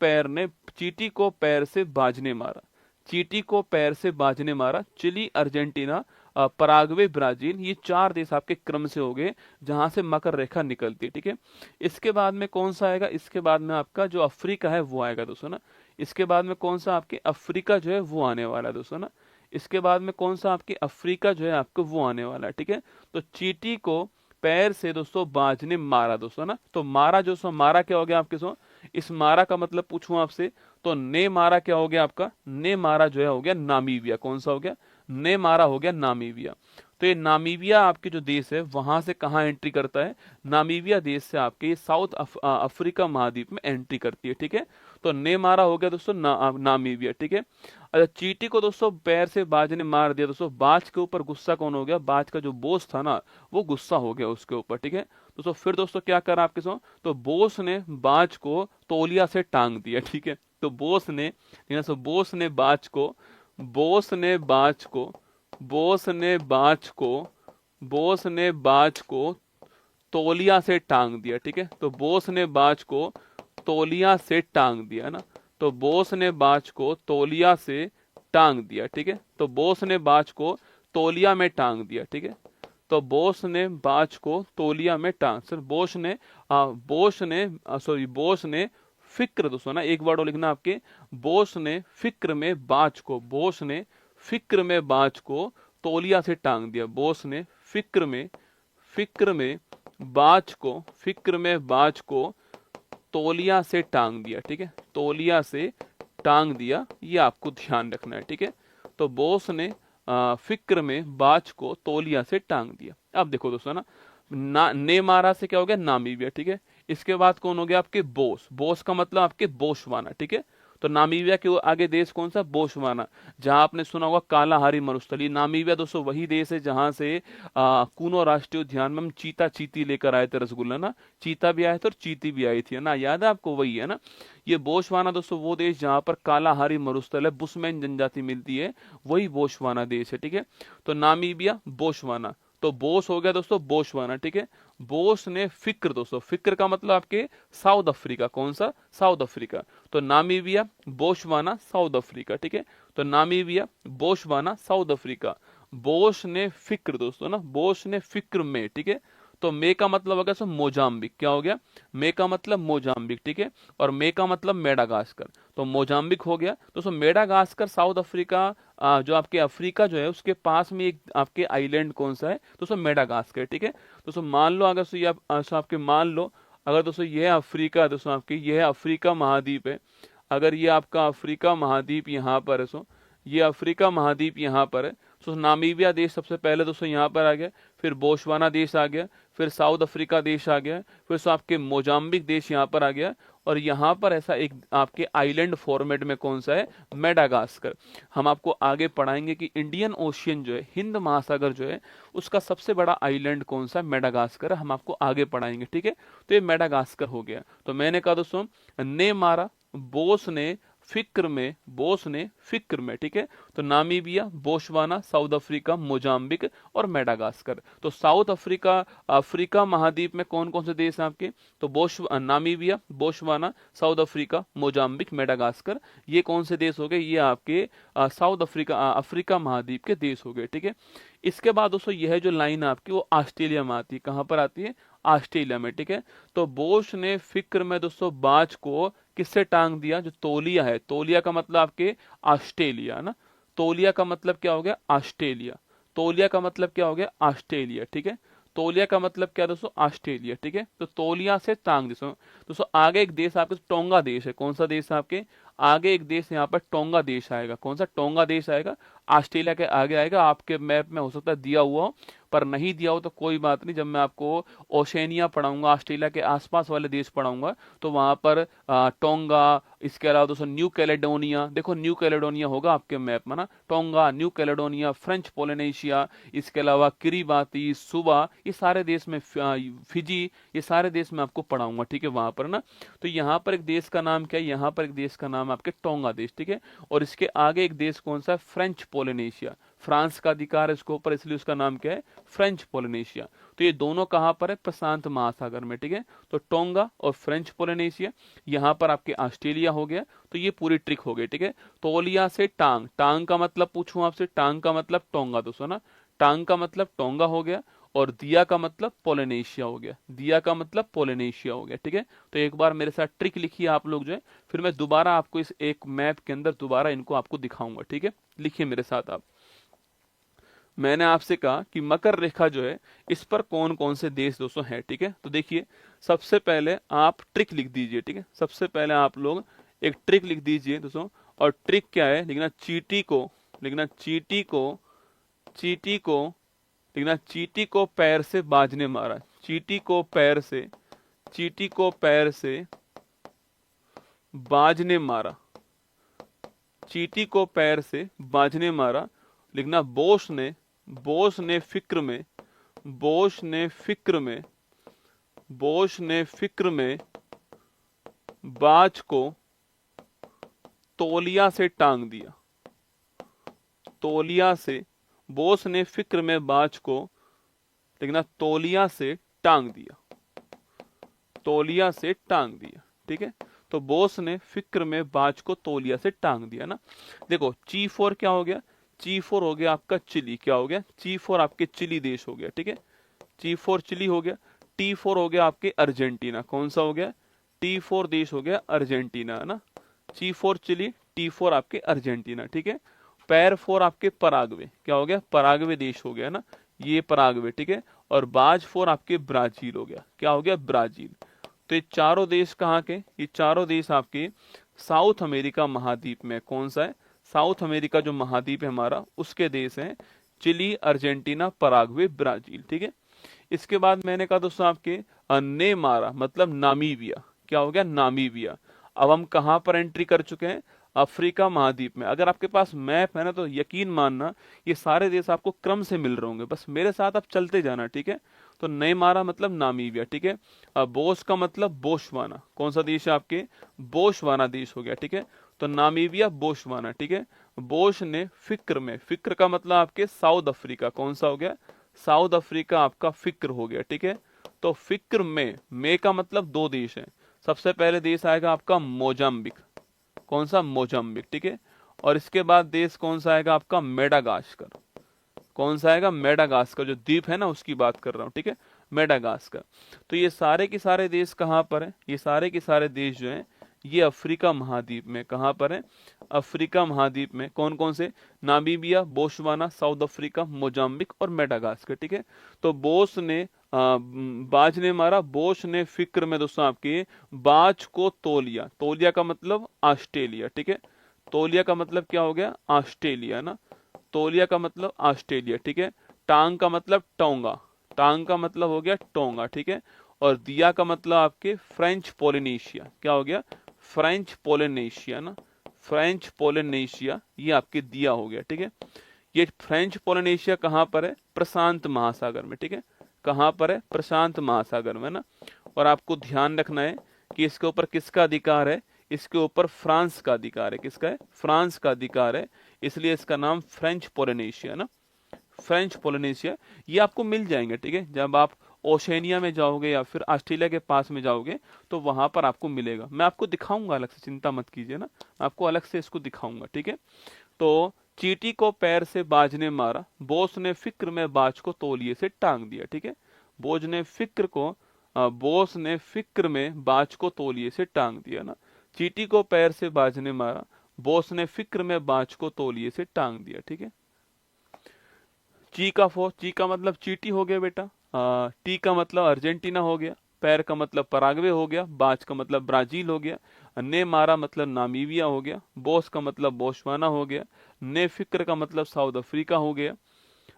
[SPEAKER 1] पैर से बाजने मारा, चींटी को पैर से बाजने मारा, चिली, अर्जेंटीना, पराग्वे, ब्राजील। ये 4 देश आपके क्रम से हो गए जहां से मकर रेखा निकलती है, ठीक है। इसके बाद में कौन सा आएगा? इसके बाद में आपका जो अफ्रीका है वो आएगा दोस्तों ना। इसके बाद में कौन सा? आपके अफ्रीका जो है वो आने वाला है दोस्तों ना। इसके बाद में कौन सा? आपके अफ्रीका जो है आपको वो आने वाला है, ठीक है। तो चींटी को पैर से दोस्तों बाज ने मारा दोस्तों ना। तो मारा जो सो मारा क्या हो गया आपके सो? इस मारा का मतलब पूछूं आपसे, तो ने मारा क्या हो गया आपका? ने मारा जो है हो गया नामीबिया। कौन सा हो गया? ने मारा हो गया नामीबिया। तो ये नामीबिया आपके जो देश है वहां से कहाँ एंट्री करता है? नामीबिया देश से आपके ये साउथ अफ्रीका महाद्वीप में एंट्री करती है, ठीक है। तो ने मारा हो गया दोस्तों नामीबिया, ठीक है। अच्छा, चींटी को दोस्तों पैर से बाज ने मार दिया दोस्तों। बाज के ऊपर गुस्सा कौन हो गया? बाज का जो बोस था ना, वो गुस्सा हो गया उसके ऊपर, ठीक है। दोस्तों फिर दोस्तों क्या करा आपके सो? तो बोस ने बाज को तौलिया से टांग दिया, ठीक है। तो बोस ने बोस ने बाज को बोस ने बाज को बोस ने बाज को बोस ने बाज को तौलिया से टांग दिया, ठीक है। तो बोस ने बाज को तौलिया से टांग दिया ना। तो बोस ने बाज को तौलिया से टांग दिया, ठीक है। तो बोस ने बाज को तौलिया में टांग दिया, ठीक है। तो बोस ने बाज को तौलिया में टांग, सर बोस ने बोस ने फिक्र दोस्तों ना, एक वर्ड और लिखना आपके, बोस ने फिक्र में बाज को, बोस ने फिक्र में बाज को तौलिया से टांग दिया। बोस ने फिक्र में बाज को तौलिया से टांग दिया, ठीक है। तौलिया से टांग दिया, ये आपको ध्यान रखना है, ठीक है। तो बोस ने फिक्र में बाज को तौलिया से टांग दिया। अब देखो दोस्तों ना, ने मारा से क्या हो गया? नामीबिया, ठीक है। इसके बाद कौन हो गया आपके? बोस। बोस का मतलब आपके बोशवाना, ठीक है। तो नामीबिया के आगे देश कौन सा? बोत्सवाना। जहां आपने सुना होगा कालाहारी मरुस्थली। नामीबिया दोस्तों वही देश है जहां से कूनो राष्ट्रीय उद्यान में हम चीता चीती लेकर आए थे रसगुल्ला ना, चीता भी आए थे और चीती भी आई थी, है ना, याद है आपको? वही है ना। ये बोत्सवाना दोस्तों वो देश जहां पर कालाहारी मरुस्थल है, बुशमैन जनजाति मिलती है, वही बोत्सवाना देश है, ठीक है। तो नामीबिया, बोत्सवाना, तो बोस हो गया दोस्तों बोत्सवाना, ठीक है। बोस ने फिक्र दोस्तों, फिक्र का मतलब आपके साउथ अफ्रीका, कौन सा? South Africa. तो नामीबिया, बोत्सवाना, साउथ अफ्रीका, ठीक है। तो Namibia, Botswana, South Africa. Bose ने फिक्र दोस्तों ना, बोस ने फिक्र में, ठीक है। तो मे का मतलब हो गया सो मोजाम्बिक, क्या हो गया? मे का मतलब मोजाम्बिक, ठीक है। और मे का मतलब मेडागास्कर, तो मोजाम्बिक हो गया दोस्तों। मेडागास्कर साउथ अफ्रीका, जो आपके अफ्रीका जो है उसके पास में एक आपके आइलैंड कौन सा है दोस्तों? मेडागास्कर, ठीक है। दोस्तों मान लो अगर ये आपके मान लो अगर दोस्तों ये है अफ्रीका दोस्तों, आपके ये है अफ्रीका महाद्वीप है। अगर ये आपका अफ्रीका महाद्वीप यहाँ पर है, सो ये अफ्रीका महाद्वीप यहाँ पर है। सो नामीबिया देश सबसे पहले दोस्तों यहाँ पर आ गया, फिर बोत्सवाना देश आ गया, फिर साउथ अफ्रीका देश आ गया, फिर सो आपके मोजाम्बिक देश यहाँ पर आ गया, और यहाँ पर ऐसा एक आपके आइलैंड फॉर्मेट में कौन सा है? मेडागास्कर। हम आपको आगे पढ़ाएंगे कि इंडियन ओशियन जो है, हिंद महासागर जो है, उसका सबसे बड़ा आइलैंड कौन सा? मेडागास्कर। हम आपको आगे पढ़ाएंगे, ठीक है। तो ये मेडागास्कर हो गया। तो मैंने कहा दोस्तों ने मारा, बोस ने फिक्र में, बोस ने फिक्र में, ठीक है। तो Namibia, Botswana, South Africa, Mozambique और मेडागास्कर। तो साउथ अफ्रीका, अफ्रीका महाद्वीप में कौन कौन से देश हैं आपके? तो Namibia, Botswana, South Africa, Mozambique, Madagascar, ये कौन से देश हो गए? ये आपके साउथ अफ्रीका, अफ्रीका महाद्वीप के देश हो गए, ठीक है। इसके बाद दोस्तों यह जो लाइन आपकी वो ऑस्ट्रेलिया में आती है, कहां पर आती है? ऑस्ट्रेलिया में, ठीक है। तो बोस ने फिक्र में दोस्तों बाज को किससे टांग दिया? जो तौलिया है, तौलिया का मतलब आपके ऑस्ट्रेलिया ना, तौलिया का मतलब क्या हो गया? ऑस्ट्रेलिया। तौलिया का मतलब क्या हो गया? ऑस्ट्रेलिया, ठीक है। तौलिया का मतलब क्या दोस्तों? ऑस्ट्रेलिया, ठीक है। तो तौलिया से टांग दोस्तों। दोस्तों आगे एक देश आपके टोंगा देश है, कौन सा देश है आपके? आगे एक देश यहाँ पर टोंगा देश आएगा, कौन सा? टोंगा देश आएगा, ऑस्ट्रेलिया के आगे आएगा। आपके मैप में हो सकता है दिया हुआ हो, पर नहीं दिया हो तो कोई बात नहीं, जब मैं आपको ओशेनिया पढ़ाऊंगा, ऑस्ट्रेलिया के आसपास वाले देश पढ़ाऊंगा, तो वहां पर टोंगा, इसके अलावा दोस्तों न्यू कैलेडोनिया, देखो न्यू कैलेडोनिया होगा आपके मैप में ना, tonga, new Caledonia, French Polynesia, इसके अलावा किरीबाती, सुबा, ये सारे देश में, फिजी, ये सारे देश में आपको पढ़ाऊंगा, ठीक है, वहां पर ना। तो यहाँ पर एक देश का नाम क्या है? यहाँ पर एक देश का नाम आपके टोंगा देश, ठीक है। और इसके आगे एक देश कौन सा है? French Polynesia. फ्रांस का अधिकार है इसके ऊपर, इसलिए उसका नाम क्या है? French Polynesia. तो ये दोनों कहां पर है? प्रशांत महासागर में, ठीक है। तो टोंगा और फ्रेंच पोलिनेशिया, यहां पर आपके ऑस्ट्रेलिया हो गया। तो ये पूरी ट्रिक हो गई, ठीक है। तौलिया से टांग, टांग का मतलब पूछूं आपसे, टांग का मतलब टोंगा दोस्तों ना, टांग का मतलब टोंगा हो गया, और दिया का मतलब पोलिनेशिया हो गया, दिया का मतलब पोलिनेशिया हो गया, ठीक है। तो एक बार मेरे साथ ट्रिक लिखिए आप लोग जो है, फिर मैं दोबारा आपको इस एक मैप के अंदर दोबारा इनको आपको दिखाऊंगा, ठीक है। लिखिए मेरे साथ आप। मैंने आपसे कहा कि मकर रेखा जो है इस पर कौन कौन से देश दोस्तों हैं, ठीक है। तो देखिए सबसे पहले आप ट्रिक लिख दीजिए, ठीक है। सबसे पहले आप लोग एक ट्रिक लिख दीजिए दोस्तों, और ट्रिक क्या है? लिखना चींटी को, लिखना चींटी को, चींटी को, लिखना चींटी को पैर से बाज ने मारा, चींटी को पैर से, चींटी को पैर से बाज ने मारा, चींटी को पैर से बाज ने मारा। लिखना बोस ने, बोस ने फिक्र में, बोस ने फिक्र में, बोस ने फिक्र में बाज को तौलिया से टांग दिया, तौलिया से, बोस ने फिक्र में बाज को, लिखना तौलिया से टांग दिया, तौलिया से टांग दिया, ठीक है। तो बोस ने फिक्र में बाज को तौलिया से टांग दिया ना। देखो ची4 क्या हो गया? ची4 हो गया आपका चिली, क्या हो गया? ची4 आपके चिली देश हो गया, ठीक है। ची4 चिली हो गया। टी4 हो गया आपके अर्जेंटीना, कौन सा हो गया? टी4 देश हो गया अर्जेंटीना, है ना। ची4 चिली, टी4 आपके अर्जेंटीना, ठीक है। पैर4 आपके पराग्वे, क्या हो गया? पराग्वे देश हो गया ना, ये पराग्वे, ठीक है। और बाज4 आपके ब्राजील हो गया, क्या हो गया? ब्राजील। तो ये चारों देश कहाँ के? ये चारों देश आपके साउथ अमेरिका महाद्वीप में, कौन सा है? साउथ अमेरिका जो महाद्वीप है हमारा, उसके देश हैं चिली, अर्जेंटीना, पराग्वे, ब्राजील, ठीक है। इसके बाद मैंने कहा दोस्तों आपके ने मारा मतलब नामीबिया, क्या हो गया? नामीबिया। अब हम कहाँ पर एंट्री कर चुके हैं? अफ्रीका महाद्वीप में। अगर आपके पास मैप है ना तो यकीन मानना ये सारे देश आपको क्रम से मिल रहे होंगे, बस मेरे साथ आप चलते जाना, ठीक है। तो नेमारा मतलब नामीबिया, ठीक है। अब बोस का मतलब बोशवाना, कौन सा देश है आपके? बोशवाना देश हो गया, ठीक है। तो नामीबिया बोशवाना, ठीक है। बोश ने फिक्र में, फिक्र का मतलब आपके साउथ अफ्रीका, कौन सा हो गया? साउथ अफ्रीका आपका फिक्र हो गया, ठीक है। तो फिक्र में का मतलब दो देश है। सबसे पहले देश आएगा आपका मोजाम्बिक, कौन सा? मोजाम्बिक, ठीक है। और इसके बाद देश कौन सा आएगा आपका? मेडागास्कर, कौन सा आएगा? मेडागास्कर, जो द्वीप है ना उसकी बात कर रहा हूँ, ठीक है, मेडागास्कर। तो ये सारे के सारे देश कहाँ पर है? ये सारे के सारे देश जो हैं ये अफ्रीका महाद्वीप में, कहाँ पर है? अफ्रीका महाद्वीप में। कौन कौन से? Namibia, Botswana, South Africa, Mozambique और मेडागास्कर, ठीक है। तो बोस ने बाज ने मारा, बोस ने फिक्र में दोस्तों आपके बाज को तोलिया, तोलिया का मतलब ऑस्ट्रेलिया, ठीक है। तोलिया का मतलब क्या हो गया? ऑस्ट्रेलिया ना, तोलिया का मतलब ऑस्ट्रेलिया, ठीक है। टांग का मतलब टोंगा, टांग का मतलब हो गया टोंगा, ठीक है। और दिया का मतलब आपके फ्रेंच पोलिनेशिया, क्या हो गया? फ्रेंच पोलिनेशिया ना, फ्रेंच पोलिनेशिया, ये आपके दिया हो गया, ठीक है। ये फ्रेंच पोलिनेशिया कहाँ पर है? प्रशांत महासागर में, ठीक है। कहाँ पर है? प्रशांत महासागर में ना। और आपको ध्यान रखना है कि इसके ऊपर किसका अधिकार है? इसके ऊपर फ्रांस का अधिकार है। किसका है? फ्रांस का अधिकार है, इसलिए इसका नाम फ्रेंच पोलिनेशिया ना, फ्रेंच पोलिनेशिया। ये आपको मिल जाएंगे, ठीक है। जब आप ओशेनिया में जाओगे या फिर ऑस्ट्रेलिया के पास में जाओगे तो वहां पर आपको मिलेगा। मैं आपको दिखाऊंगा अलग से, चिंता मत कीजिए ना, मैं आपको अलग से इसको दिखाऊंगा, ठीक है। तो चींटी को पैर से बाज ने मारा, बोस ने फिक्र में बाज को तौलिए से टांग दिया, ठीक है। बोझ ने फिक्र को बोस ने फिक्र में बाज को तौलिए से टांग दिया ना। चींटी को पैर से बाज ने मारा, बोस ने फिक्र में बाज को तौलिए से टांग दिया, ठीक है। ची का मतलब चीटी हो गया बेटा, टी का मतलब अर्जेंटीना हो गया, पैर का मतलब पराग्वे हो गया, बाज का मतलब ब्राजील हो गया, ने मारा मतलब नामीबिया हो गया, बोस का मतलब बोस्वाना हो गया, ने फिक्र का मतलब साउथ अफ्रीका हो गया,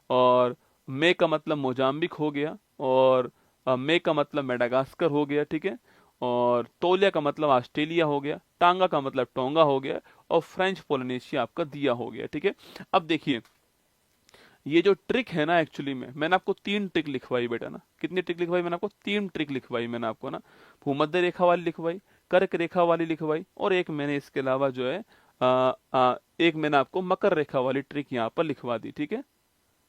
[SPEAKER 1] और मे का मतलब मोजाम्बिक हो गया, और मे का मतलब मेडागास्कर हो गया, ठीक है। और तोलिया का मतलब ऑस्ट्रेलिया हो गया, टांगा का मतलब टोंगा हो गया, और फ्रेंच पोलिनेशिया आपका दिया हो गया, ठीक है। अब देखिए ये जो ट्रिक है ना, एक्चुअली में मैंने आपको तीन ट्रिक लिखवाई बेटा ना। कितनी ट्रिक लिखवाई मैंने आपको? तीन ट्रिक लिखवाई मैंने आपको ना। भूमध्य रेखा वाली लिखवाई, कर्क रेखा वाली लिखवाई, और एक मैंने इसके अलावा जो है एक मैंने आपको मकर रेखा वाली ट्रिक यहाँ पर लिखवा दी, ठीक है।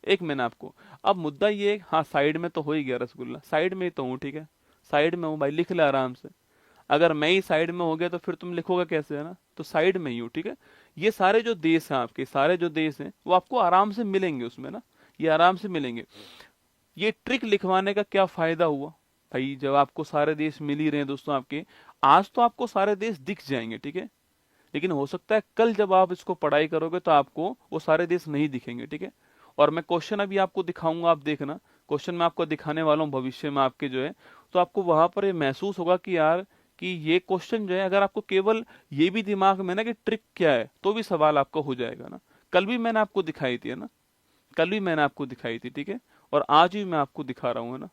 [SPEAKER 1] एक मैंने आपको, अब मुद्दा ये, हाँ साइड में तो हो ही गया रसगुल्ला, साइड में ही तो हूँ, ठीक है। साइड में हूँ भाई, लिख ले आराम से। अगर मैं ही साइड में हो गया तो फिर तुम लिखोगे कैसे, है ना। तो साइड में ही हूँ, ठीक है। ये सारे जो देश हैं आपके, सारे जो देश हैं वो आपको आराम से मिलेंगे उसमें ना, ये आराम से मिलेंगे। ये ट्रिक लिखवाने का क्या फायदा हुआ भाई? जब आपको सारे देश मिल ही रहे हैं दोस्तों आपके, आज तो आपको सारे देश दिख जाएंगे, ठीक है। लेकिन हो सकता है कल जब आप इसको पढ़ाई करोगे तो आपको वो सारे देश नहीं दिखेंगे, ठीक है। और मैं क्वेश्चन अभी आपको दिखाऊंगा, आप देखना क्वेश्चन मैं आपको दिखाने वाला हूँ भविष्य में आपके जो है, तो आपको वहां पर ये महसूस होगा कि यार कि ये क्वेश्चन जो है, अगर आपको केवल ये भी दिमाग में ना कि ट्रिक क्या है, तो भी सवाल आपका हो जाएगा ना। कल भी मैंने आपको दिखाई थी, है ना, कल भी मैंने आपको दिखाई थी, ठीक है। और आज भी मैं आपको दिखा रहा हूँ, है ना।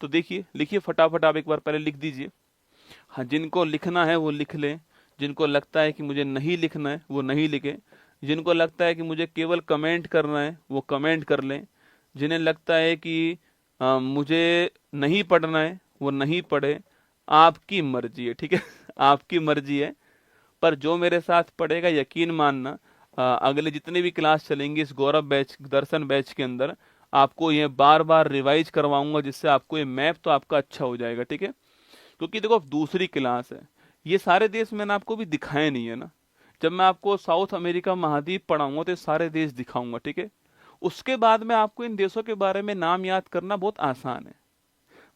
[SPEAKER 1] तो देखिए, लिखिए फटाफट, आप एक बार पहले लिख दीजिए। हाँ, जिनको लिखना है वो लिख लें, जिनको लगता है कि मुझे नहीं लिखना है वो नहीं लिखे, जिनको लगता है कि मुझे केवल कमेंट करना है वो कमेंट कर लें, जिन्हें लगता है कि मुझे नहीं पढ़ना है वो नहीं पढ़े। आपकी मर्जी है, ठीक है। आपकी मर्जी है। पर जो मेरे साथ पढ़ेगा, यकीन मानना अगले जितने भी क्लास चलेंगे इस गौरव बैच, दर्शन बैच के अंदर, आपको ये बार बार रिवाइज करवाऊंगा, जिससे आपको ये मैप तो आपका अच्छा हो जाएगा, ठीक है। क्योंकि देखो दूसरी क्लास है, ये सारे देश मैंने आपको भी दिखाए नहीं है ना। जब मैं आपको साउथ अमेरिका महाद्वीप पढ़ाऊंगा तो ये सारे देश दिखाऊंगा, ठीक है। उसके बाद में आपको इन देशों के बारे में नाम याद करना बहुत आसान है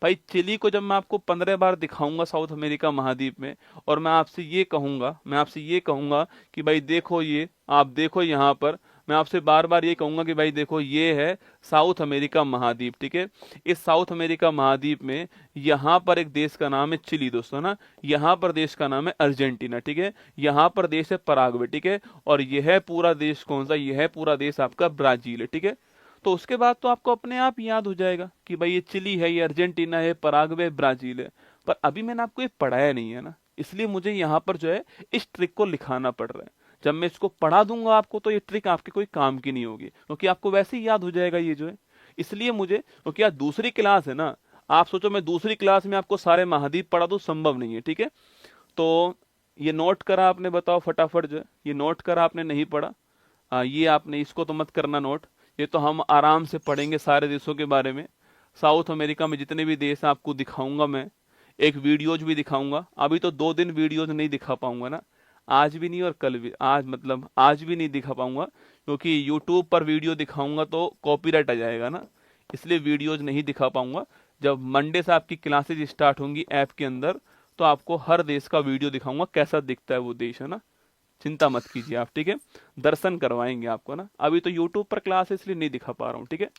[SPEAKER 1] भाई। चिली को जब मैं आपको 15 बार दिखाऊंगा साउथ अमेरिका महाद्वीप में, और मैं आपसे ये कहूंगा कि भाई देखो ये, आप देखो यहाँ पर, मैं आपसे बार बार ये कहूंगा कि भाई देखो ये है साउथ अमेरिका महाद्वीप, ठीक है। इस साउथ अमेरिका महाद्वीप में यहाँ पर एक देश का नाम है चिली दोस्तों ना, यहाँ पर देश का नाम है अर्जेंटीना, ठीक है। यहाँ पर देश है पराग्वे, ठीक है। और यह है पूरा देश कौन सा? यह है पूरा देश आपका ब्राजील है, ठीक है। तो उसके बाद तो आपको अपने आप याद हो जाएगा कि भाई ये चिली है, ये अर्जेंटीना है, पराग्वे ब्राजील है। पर अभी मैंने आपको ये पढ़ाया नहीं है ना, इसलिए मुझे यहाँ पर जो है इस ट्रिक को लिखाना पड़ रहा है। जब मैं इसको पढ़ा दूंगा आपको तो ये ट्रिक आपके कोई काम की नहीं होगी, क्योंकि आपको वैसे ही याद हो जाएगा ये जो है। इसलिए मुझे, क्योंकि आज दूसरी क्लास है ना, आप सोचो मैं दूसरी क्लास में आपको सारे महाद्वीप पढ़ा दूं, संभव नहीं है, ठीक है। तो ये नोट करा आपने, बताओ फटाफट जो है, ये नोट करा आपने, नहीं पढ़ा? ये आपने इसको तो मत करना नोट, ये तो हम आराम से पढ़ेंगे सारे देशों के बारे में। साउथ अमेरिका में जितने भी देश हैं आपको दिखाऊंगा मैं, एक वीडियोज भी दिखाऊंगा। अभी तो 2 दिन वीडियोज नहीं दिखा पाऊंगा ना, आज भी नहीं और कल भी, आज मतलब आज भी नहीं दिखा पाऊंगा, क्योंकि यूट्यूब पर वीडियो दिखाऊंगा तो कॉपीराइट आ जाएगा ना, इसलिए वीडियोज नहीं दिखा पाऊंगा। जब मंडे से आपकी क्लासेज स्टार्ट होंगी ऐप के अंदर, तो आपको हर देश का वीडियो दिखाऊंगा, कैसा दिखता है वो देश, है ना। चिंता मत कीजिए आप, ठीक है, दर्शन करवाएंगे आपको ना। अभी तो यूट्यूब पर क्लास है इसलिए नहीं दिखा पा रहा हूँ, ठीक है।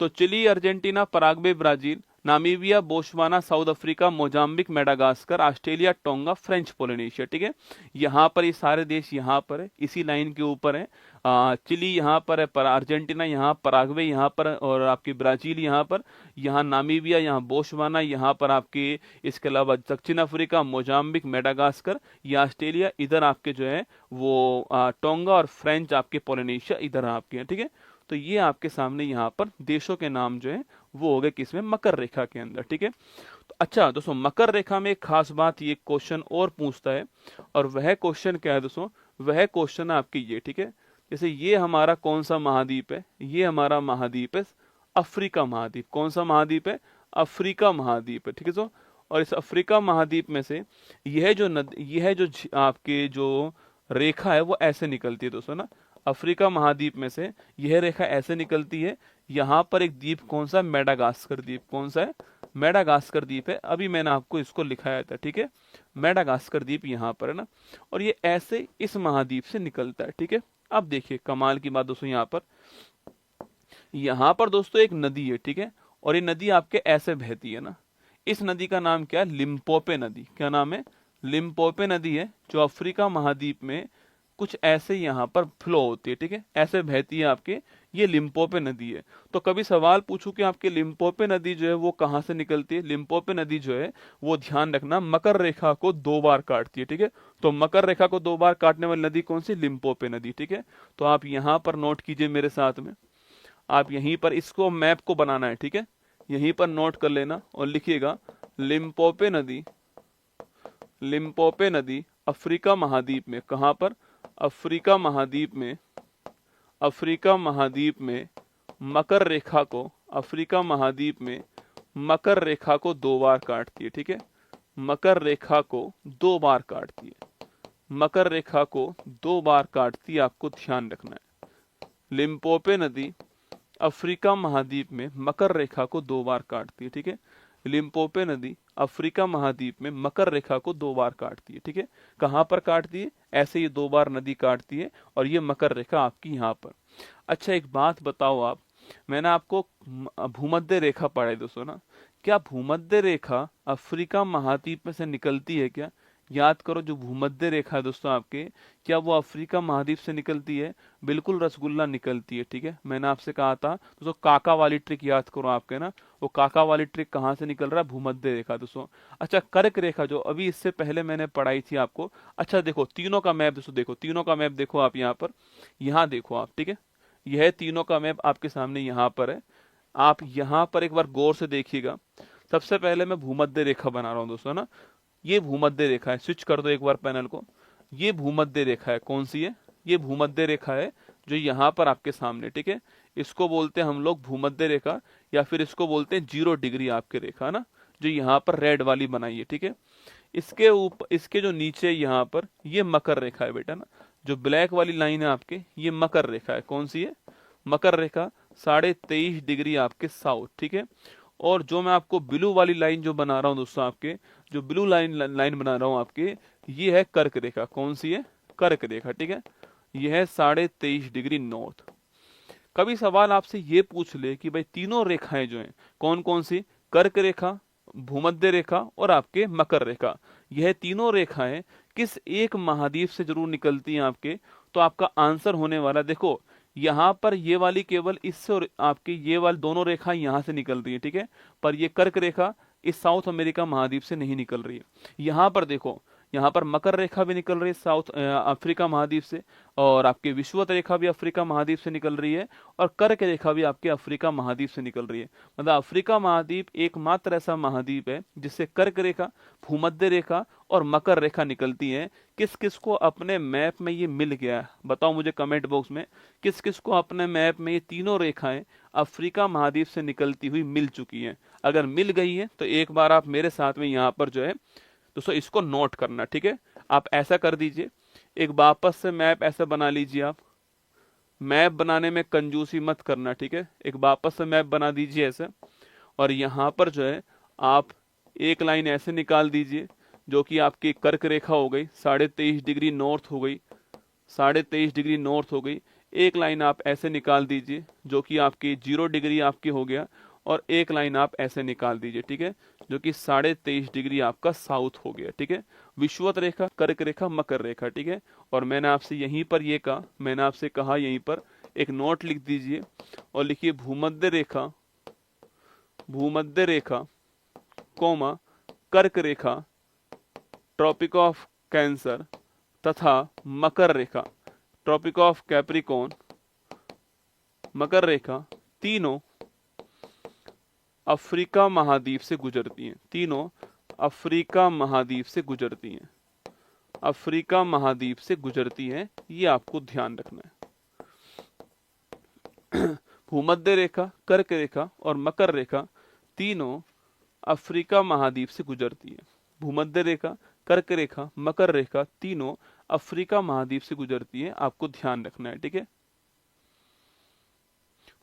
[SPEAKER 1] तो Chile, Argentina, Paraguay, Brazil, Namibia, Botswana, South Africa, Mozambique, Madagascar, Australia, Tonga, French Polynesia, ठीक है। यहाँ पर ये सारे देश यहाँ पर है, इसी लाइन के ऊपर है। चिली यहाँ पर है, अर्जेंटीना यहाँ, पराग्वे यहाँ पर, और आपकी ब्राजील यहाँ पर, यहाँ नामीबिया, यहाँ बोत्सवाना, यहाँ पर आपके, इसके अलावा दक्षिण अफ्रीका, मोजाम्बिक, मेडागास्कर, ये ऑस्ट्रेलिया, इधर आपके जो है वो टोंगा और फ्रेंच आपके पोलिनेशिया इधर आपके हैं, ठीक है। तो ये आपके सामने यहाँ पर देशों के नाम जो है वो हो गए किसमें, मकर रेखा के अंदर, ठीक है। तो अच्छा दोस्तों, मकर रेखा में एक खास बात, ये क्वेश्चन और पूछता है, और वह क्वेश्चन क्या है दोस्तों, वह क्वेश्चन है आपकी ये, ठीक है। जैसे ये हमारा कौन सा महाद्वीप है, ये हमारा महाद्वीप है अफ्रीका महाद्वीप। कौन सा महाद्वीप है, अफ्रीका महाद्वीप है, ठीक है। तो और इस अफ्रीका महाद्वीप में से यह जो यह जो आपके जो रेखा है वो ऐसे निकलती है दोस्तों ना, अफ्रीका महाद्वीप में से यह रेखा ऐसे निकलती है। यहाँ पर एक द्वीप कौन सा, मेडागास्कर द्वीप, कौन सा है, मेडागास्कर द्वीप है। अभी मैंने आपको इसको लिखाया था, ठीक है, मेडागास्कर द्वीप यहाँ पर है ना, और ये ऐसे इस महाद्वीप से निकलता है, ठीक है। अब देखिए कमाल की बात दोस्तों, यहाँ पर दोस्तों एक नदी है, ठीक है, और ये नदी आपके ऐसे बहती है ना। इस नदी का नाम क्या है, लिम्पोपे नदी। क्या नाम है, लिम्पोपे नदी है, जो अफ्रीका महाद्वीप में कुछ ऐसे यहाँ पर फ्लो होती है, ठीक है, ऐसे बहती है आपके, ये लिम्पोपे नदी है। तो कभी सवाल पूछूं कि आपके लिम्पोपे नदी जो है वो कहाँ से निकलती है, लिम्पोपे नदी जो है वो ध्यान रखना मकर रेखा को 2 बार काटती है, ठीक है। तो मकर रेखा को 2 बार काटने वाली नदी कौन सी, लिम्पोपे नदी, ठीक है। तो आप यहाँ पर नोट कीजिए मेरे साथ में, आप यहीं पर इसको मैप को बनाना है, ठीक है, यहीं पर नोट कर लेना और लिखिएगा लिम्पोपे नदी, लिम्पोपे नदी अफ्रीका महाद्वीप में, कहां पर, अफ्रीका महाद्वीप में, अफ्रीका महाद्वीप में मकर रेखा को, अफ्रीका महाद्वीप में मकर रेखा को 2 बार काटती है, ठीक है, मकर रेखा को 2 बार काटती है, मकर रेखा को 2 बार काटती है, आपको ध्यान रखना है। लिम्पोपे नदी अफ्रीका महाद्वीप में मकर रेखा को 2 बार काटती है, ठीक है। लिम्पोपे नदी अफ्रीका महाद्वीप में मकर रेखा को 2 बार काटती है, ठीक है। कहां पर काटती है, ऐसे ये 2 बार नदी काटती है, और ये मकर रेखा आपकी यहाँ पर। अच्छा एक बात बताओ आप, मैंने आपको भूमध्य रेखा पढ़ाई दोस्तों ना, क्या भूमध्य रेखा अफ्रीका महाद्वीप में से निकलती है क्या, याद करो, जो भूमध्य रेखा है दोस्तों आपके, क्या वो अफ्रीका महाद्वीप से निकलती है, बिल्कुल रसगुल्ला निकलती है, ठीक है। मैंने आपसे कहा था दोस्तों काका वाली ट्रिक याद करो आपके ना, वो काका वाली ट्रिक कहाँ से निकल रहा है, भूमध्य रेखा दोस्तों। अच्छा कर्क रेखा जो अभी इससे पहले मैंने पढ़ाई थी आपको, अच्छा देखो तीनों का मैप दोस्तों, देखो तीनों का मैप देखो आप यहाँ पर, यहाँ देखो आप, ठीक है, यह तीनों का मैप आपके सामने यहाँ पर है। आप यहाँ पर एक बार गौर से देखिएगा, सबसे पहले मैं भूमध्य रेखा बना रहा हूँ दोस्तों ना, ये भूमध्य रेखा है, स्विच कर दो एक बार पैनल को, ये भूमध्य रेखा है, कौन सी है, ये भूमध्य रेखा है जो यहाँ पर आपके सामने, ठीक है। इसको बोलते हैं हम लोग भूमध्य रेखा, या फिर इसको बोलते हैं 0 डिग्री आपके रेखा ना, जो यहाँ पर रेड वाली बनाई है, ठीक है। इसके ऊपर, इसके जो नीचे यहाँ पर ये मकर रेखा है बेटा ना, जो ब्लैक वाली लाइन है आपके, ये मकर रेखा है, कौन सी है, मकर रेखा 23.5 डिग्री आपके साउथ, ठीक है। और जो मैं आपको ब्लू वाली लाइन जो बना रहा हूँ दोस्तों, आपके जो ब्लू लाइन बना रहा हूँ आपके, ये है कर्क रेखा, कौन सी है, कर्क रेखा, ठीक है, ये है 23.5 डिग्री नॉर्थ। कभी सवाल आपसे ये पूछ ले कि भाई तीनों रेखाएं जो हैं कौन कौन सी, कर्क रेखा, भूमध्य रेखा और आपके मकर रेखा, यह तीनों रेखाएं किस एक महाद्वीप से जरूर निकलती हैं आपके, तो आपका आंसर होने वाला, देखो यहाँ पर ये वाली केवल इससे और आपकी ये वाली दोनों रेखा यहाँ से निकल रही है, ठीक है, पर ये कर्क रेखा इस साउथ अमेरिका महाद्वीप से नहीं निकल रही है। यहाँ पर देखो, यहाँ पर मकर रेखा भी निकल रही है साउथ अफ्रीका महाद्वीप से, और आपकी विषुवत रेखा भी अफ्रीका महाद्वीप से निकल रही है, और कर्क रेखा भी आपके अफ्रीका महाद्वीप से निकल रही है। मतलब अफ्रीका महाद्वीप एकमात्र ऐसा महाद्वीप है जिससे कर्क रेखा, भूमध्य रेखा और मकर रेखा निकलती है। किस किस को अपने मैप में ये मिल गया है, बताओ मुझे कमेंट बॉक्स में, किस किस को अपने मैप में ये तीनों रेखाएं अफ्रीका महाद्वीप से निकलती हुई मिल चुकी हैं। अगर मिल गई है तो एक बार आप मेरे साथ में यहाँ पर जो है दोस्तों इसको नोट करना, ठीक है। आप ऐसा कर दीजिए, एक वापस से मैप ऐसा बना लीजिए। आप मैप बनाने में कंजूसी मत करना, ठीक है। एक वापस से मैप बना दीजिए ऐसे, और यहाँ पर जो है आप एक लाइन ऐसे निकाल दीजिए जो कि आपकी कर्क रेखा हो गई, 23.5 डिग्री नॉर्थ हो गई, 23.5 डिग्री नॉर्थ हो गई। एक लाइन आप ऐसे निकाल दीजिए जो कि आपकी 0 डिग्री आपकी हो गया, और एक लाइन आप ऐसे निकाल दीजिए, ठीक है, जो कि 23.5 डिग्री आपका साउथ हो गया, ठीक है। विषुवत रेखा, कर्क रेखा, मकर रेखा, ठीक है। और मैंने आपसे यहीं पर ये कहा, मैंने आपसे कहा यहीं पर एक नोट लिख दीजिए और लिखिए भूमध्य रेखा, भूमध्य रेखा कोमा कर्क रेखा, ट्रॉपिक ऑफ कैंसर तथा मकर रेखा, ट्रॉपिक ऑफ कैप्रिकॉर्न, मकर रेखा, तीनों अफ्रीका महाद्वीप से गुजरती हैं, तीनों अफ्रीका महाद्वीप से गुजरती हैं, अफ्रीका महाद्वीप से गुजरती हैं, ये आपको ध्यान रखना है। भूमध्य रेखा, कर्क रेखा और मकर रेखा तीनों अफ्रीका महाद्वीप से गुजरती है। भूमध्य रेखा, कर्क रेखा, मकर रेखा तीनों अफ्रीका महाद्वीप से गुजरती है, आपको ध्यान रखना है, ठीक है।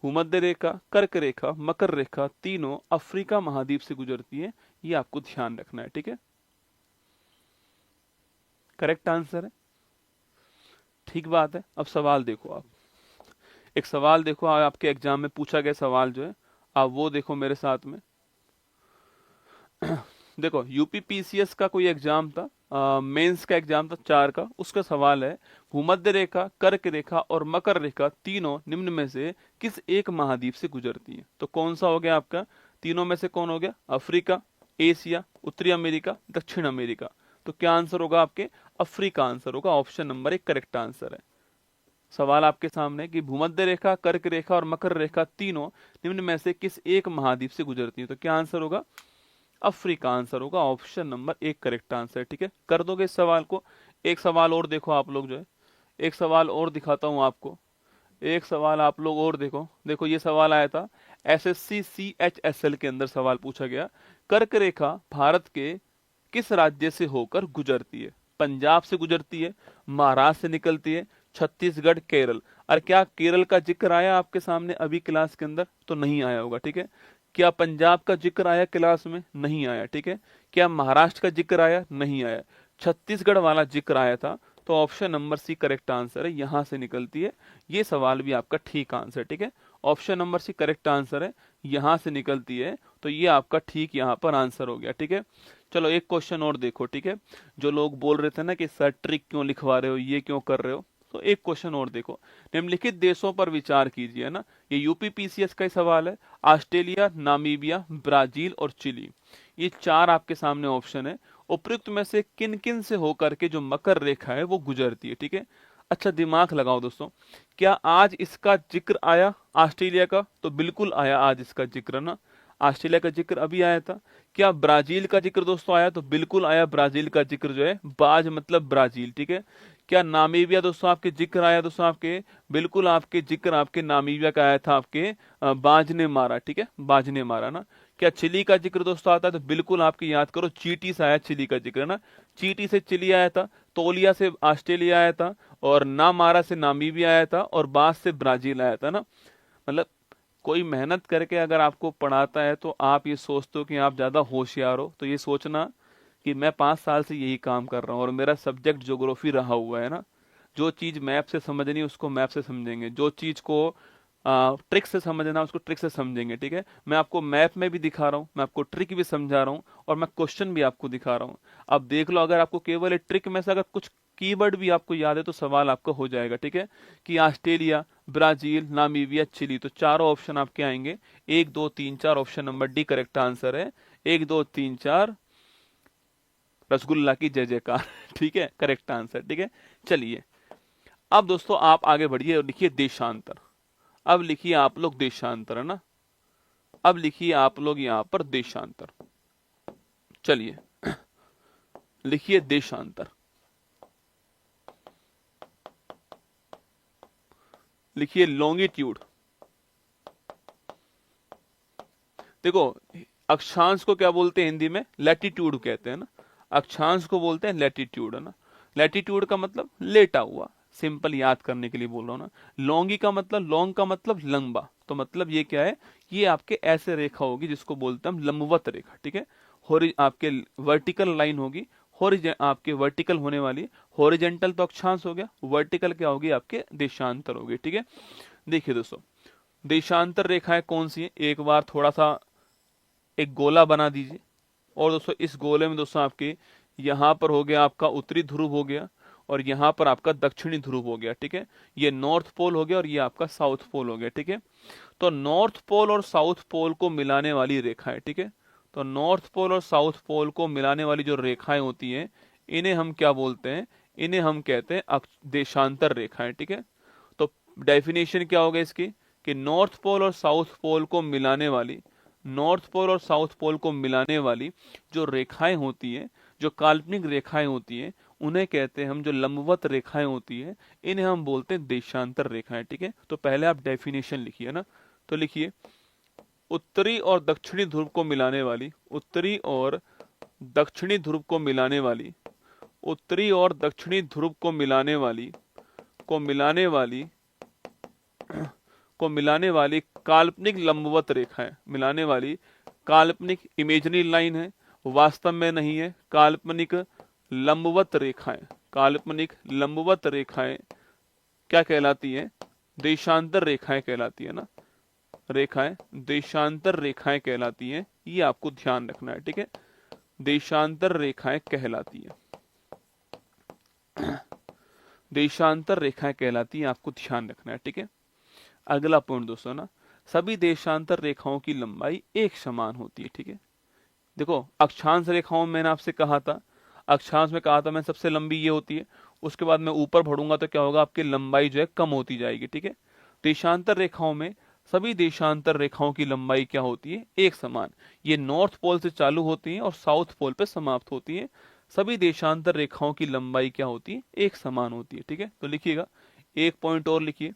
[SPEAKER 1] भूमध्य रेखा, कर्क रेखा, मकर रेखा तीनों अफ्रीका महाद्वीप से गुजरती है, ये आपको ध्यान रखना है, ठीक है। करेक्ट आंसर है, ठीक बात है। अब सवाल देखो, आप एक सवाल देखो, आपके एग्जाम में पूछा गया सवाल जो है आप वो देखो मेरे साथ में। देखो यूपीपीसीएस का कोई एग्जाम था, मेंस का एग्जाम था 4 का, उसका सवाल है भूमध्य रेखा, कर्क रेखा और मकर रेखा तीनों निम्न में से किस एक महाद्वीप से गुजरती है। तो कौन सा हो गया आपका, तीनों में से कौन हो गया, अफ्रीका, एशिया, उत्तरी अमेरिका, दक्षिण अमेरिका। तो क्या आंसर होगा आपके, अफ्रीका आंसर होगा, ऑप्शन नंबर 1 करेक्ट आंसर है। सवाल आपके सामने कि भूमध्य रेखा, कर्क रेखा और मकर रेखा तीनों निम्न में से किस एक महाद्वीप से गुजरती है। तो क्या आंसर होगा, अफ्रीका आंसर होगा, ऑप्शन नंबर 1 करेक्ट आंसर, ठीक है। कर दोगे इस सवाल को। एक सवाल और देखो आप लोग जो है, एक सवाल और दिखाता हूं आपको, एक सवाल आप लोग और देखो। देखो ये सवाल आया था एसएससी CHSL के अंदर, सवाल पूछा गया कर्क रेखा भारत के किस राज्य से होकर गुजरती है। पंजाब से गुजरती है, महाराष्ट्र से निकलती है, छत्तीसगढ़, केरल। और क्या केरल का जिक्र आया आपके सामने अभी क्लास के अंदर, तो नहीं आया होगा, ठीक है। क्या पंजाब का जिक्र आया क्लास में, नहीं आया, ठीक है। क्या महाराष्ट्र का जिक्र आया, नहीं आया। छत्तीसगढ़ वाला जिक्र आया था, तो option number C correct answer है, यहां से निकलती है। ये सवाल भी आपका ठीक आंसर, ठीक है। Option number C correct answer है, यहां से निकलती है, तो ये आपका ठीक यहां पर आंसर हो गया, ठीक है। चलो एक क्वेश्चन और देखो, ठीक है। जो लोग बोल रहे थे ना कि सर ट्रिक क्यों लिखवा रहे हो, ये क्यों कर रहे हो, तो एक क्वेश्चन और देखो। निम्नलिखित देशों पर विचार कीजिए ना, ये यूपीपीसीएस का ही सवाल है। ऑस्ट्रेलिया, नामीबिया, ब्राजील और चिली, ये 4 आपके सामने ऑप्शन है। उपयुक्त में से किन किन से होकर के जो मकर रेखा है वो गुजरती है, ठीक है। अच्छा दिमाग लगाओ दोस्तों, क्या आज इसका जिक्र आया ऑस्ट्रेलिया का, तो बिल्कुल आया आज इसका जिक्र ना, ऑस्ट्रेलिया का जिक्र अभी आया था। क्या ब्राजील का जिक्र दोस्तों आया, तो बिल्कुल आया ब्राजील का जिक्र जो है, बाज मतलब ब्राजील, ठीक है। क्या नामीबिया दोस्तों आपके जिक्र आया, दोस्तों आपके बिल्कुल आपके जिक्र आपके नामीबिया का आया था, आपके बाज ने मारा, ठीक है, बाज ने मारा ना। क्या चिली का जिक्र दोस्तों आता है, तो बिल्कुल आपके याद करो चीटी से आया चिली का जिक्र ना, चीटी से चिली आया था, तोलिया से ऑस्ट्रेलिया आया था, और ना मारा से नामीबिया आया था, और बाज से ब्राजील आया था ना। मतलब कोई मेहनत करके अगर आपको पढ़ाता है तो आप ये सोचते हो कि आप ज्यादा होशियार हो, तो ये सोचना कि मैं 5 साल से यही काम कर रहा हूँ और मेरा सब्जेक्ट ज्योग्राफी रहा हुआ है ना। जो चीज मैप से समझनी उसको मैप से समझेंगे, जो चीज को ट्रिक से समझना उसको ट्रिक से समझेंगे, ठीक है। मैं आपको मैप में भी दिखा रहा हूँ, मैं आपको ट्रिक भी समझा रहा हूँ, और मैं क्वेश्चन भी आपको दिखा रहा हूँ। अब देख लो, अगर आपको केवल ट्रिक में से अगर कुछ कीवर्ड भी आपको याद है तो सवाल आपका हो जाएगा, ठीक है। कि ऑस्ट्रेलिया, ब्राजील, नामीबिया, चिली, तो चारों ऑप्शन आपके आएंगे 1 2 3 4, option number D correct answer है। 1 2 3 4 रसगुल्ला की जय जयकार। ठीक है, करेक्ट आंसर। ठीक है, चलिए अब दोस्तों आप आगे बढ़िए और लिखिए देशांतर। अब लिखिए आप लोग देशांतर, है ना, अब लिखिए आप लोग यहां पर देशांतर। चलिए लिखिए देशांतर, लिखिए लॉन्गिट्यूड। देखो अक्षांश को क्या बोलते हैं हिंदी में, लैटिट्यूड कहते हैं ना, अक्षांश को बोलते हैं लैटिट्यूड, है ना। लैटिट्यूड का मतलब लेटा हुआ, सिंपल याद करने के लिए बोल रहा हूं ना। लॉन्गी का मतलब, लॉन्ग का मतलब लंबा, तो मतलब ये क्या है, ये आपके ऐसे रेखा होगी जिसको बोलते हैं हम लंबवत रेखा। ठीक है, आपके वर्टिकल लाइन होगी, आपके वर्टिकल होने वाली, हॉरिजेंटल तो अक्षांश हो गया, वर्टिकल क्या होगी आपके देशांतर होगी। ठीक है, देखिए दोस्तों देशांतर रेखाएं कौन सी है, एक बार थोड़ा सा एक गोला बना दीजिए, और दोस्तों इस गोले में दोस्तों आपके यहाँ पर हो गया आपका उत्तरी ध्रुव हो गया, और यहाँ पर आपका दक्षिणी ध्रुव हो गया। ठीक है, ये नॉर्थ पोल हो गया और ये आपका साउथ पोल हो गया। ठीक है, तो नॉर्थ पोल और साउथ पोल को मिलाने वाली रेखाएं, ठीक है, तो नॉर्थ पोल और साउथ पोल को मिलाने वाली जो रेखाएं होती हैं, इन्हें हम क्या बोलते हैं, इन्हें हम कहते हैं देशांतर रेखाएं। ठीक है, तो डेफिनेशन क्या होगा इसकी, कि नॉर्थ पोल और साउथ पोल को मिलाने वाली, नॉर्थ पोल और साउथ पोल को मिलाने वाली जो रेखाएं होती हैं, जो काल्पनिक रेखाएं होती हैं, उन्हें कहते हैं हम, जो लंबवत रेखाएं होती हैं, इन्हें हम बोलते हैं देशांतर रेखाएं। ठीक है, तो पहले आप डेफिनेशन लिखिए ना, तो लिखिए उत्तरी और दक्षिणी ध्रुव को मिलाने वाली, उत्तरी और दक्षिणी ध्रुव को मिलाने वाली, उत्तरी और दक्षिणी ध्रुव को मिलाने वाली, को मिलाने वाली को मिलाने वाली काल्पनिक लंबवत रेखा है, मिलाने वाली काल्पनिक, इमेजनरी लाइन है, वास्तव में नहीं है, काल्पनिक लंबवत रेखाएं, काल्पनिक लंबवत रेखाएं क्या कहलाती है, देशांतर रेखाएं कहलाती है ना, रेखाएं देशांतर रेखाएं कहलाती हैं, ये आपको ध्यान रखना है। ठीक है, देशांतर रेखाएं कहलाती है, देशांतर रेखाएं कहलाती हैं, आपको ध्यान रखना है। ठीक है, अगला पॉइंट दोस्तों ना, सभी देशांतर रेखाओं की लंबाई एक समान होती है। ठीक है, देखो अक्षांश रेखाओं में मैंने आपसे कहा था, अक्षांश में कहा था मैं सबसे लंबी ये होती है, उसके बाद मैं ऊपर बढ़ूंगा तो क्या होगा, आपकी लंबाई जो है कम होती जाएगी। ठीक है, देशांतर रेखाओं में सभी देशांतर रेखाओं की लंबाई क्या होती है, एक समान, ये नॉर्थ पोल से चालू होती है और साउथ पोल पे समाप्त होती है। सभी देशांतर रेखाओं की लंबाई क्या होती है, एक समान होती है। ठीक है, तो लिखिएगा एक पॉइंट और लिखिए,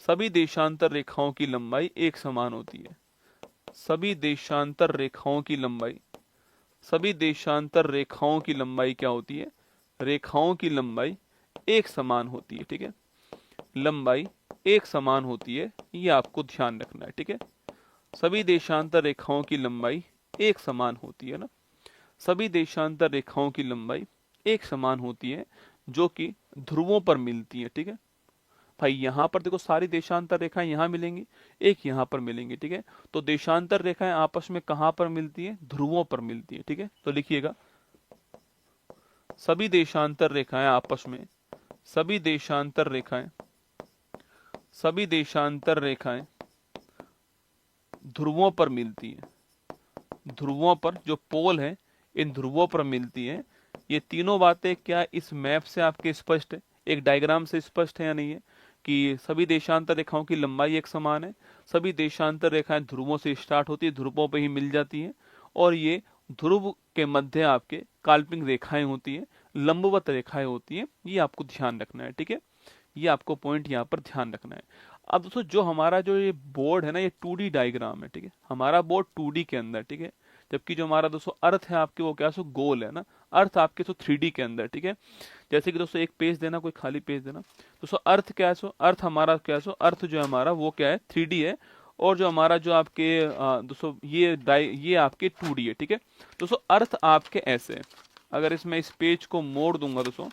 [SPEAKER 1] सभी देशांतर रेखाओं की लंबाई एक समान होती है, सभी देशांतर रेखाओं की लंबाई, सभी देशांतर रेखाओं की लंबाई क्या होती है, रेखाओं की लंबाई एक समान होती है। ठीक है, लंबाई एक समान होती है, ये आपको ध्यान रखना है। ठीक है, सभी देशांतर रेखाओं की लंबाई एक समान होती है ना, सभी देशांतर रेखाओं की लंबाई एक समान होती है, जो कि ध्रुवों पर मिलती है। ठीक है भाई, यहां पर देखो सारी देशांतर रेखाएं यहां मिलेंगी, एक यहां पर मिलेंगी। ठीक है, तो देशांतर रेखाएं आपस में कहां पर मिलती है, ध्रुवों पर मिलती है। ठीक है, तो लिखिएगा सभी देशांतर रेखाएं आपस में, सभी देशांतर रेखाएं, सभी देशांतर रेखाएं ध्रुवों पर मिलती है, ध्रुवों पर, जो पोल है इन ध्रुवों पर मिलती है। ये तीनों बातें क्या इस मैप से आपके स्पष्ट है, एक डायग्राम से स्पष्ट है या नहीं है, कि सभी देशांतर रेखाओं की लंबाई एक समान है, सभी देशांतर रेखाएं ध्रुवों से स्टार्ट होती है, ध्रुवों पे ही मिल जाती हैं, और ये ध्रुव के मध्य आपके काल्पनिक रेखाएं होती है, लंबवत रेखाएं होती हैं, ये आपको ध्यान रखना है। ठीक है, ये आपको पॉइंट यहाँ पर ध्यान रखना है। अब दोस्तों जो हमारा जो ये बोर्ड है ना, ये 2D डायग्राम है। ठीक है, हमारा बोर्ड 2D के अंदर, ठीक है, जबकि जो हमारा दोस्तों अर्थ है आपके, वो क्या सो गोल है ना, अर्थ आपके सो 3D के अंदर। ठीक है, जैसे कि दोस्तों एक पेज देना, कोई खाली पेज देना, दोस्तों अर्थ क्या है, सो अर्थ हमारा क्या है, सो अर्थ जो है हमारा वो क्या है, 3D है, और जो हमारा जो आपके दोस्तों ये आपके 2D है। ठीक है, दोस्तों अर्थ आपके ऐसे है, अगर इसमें इस पेज को मोड़ दूंगा दोस्तों,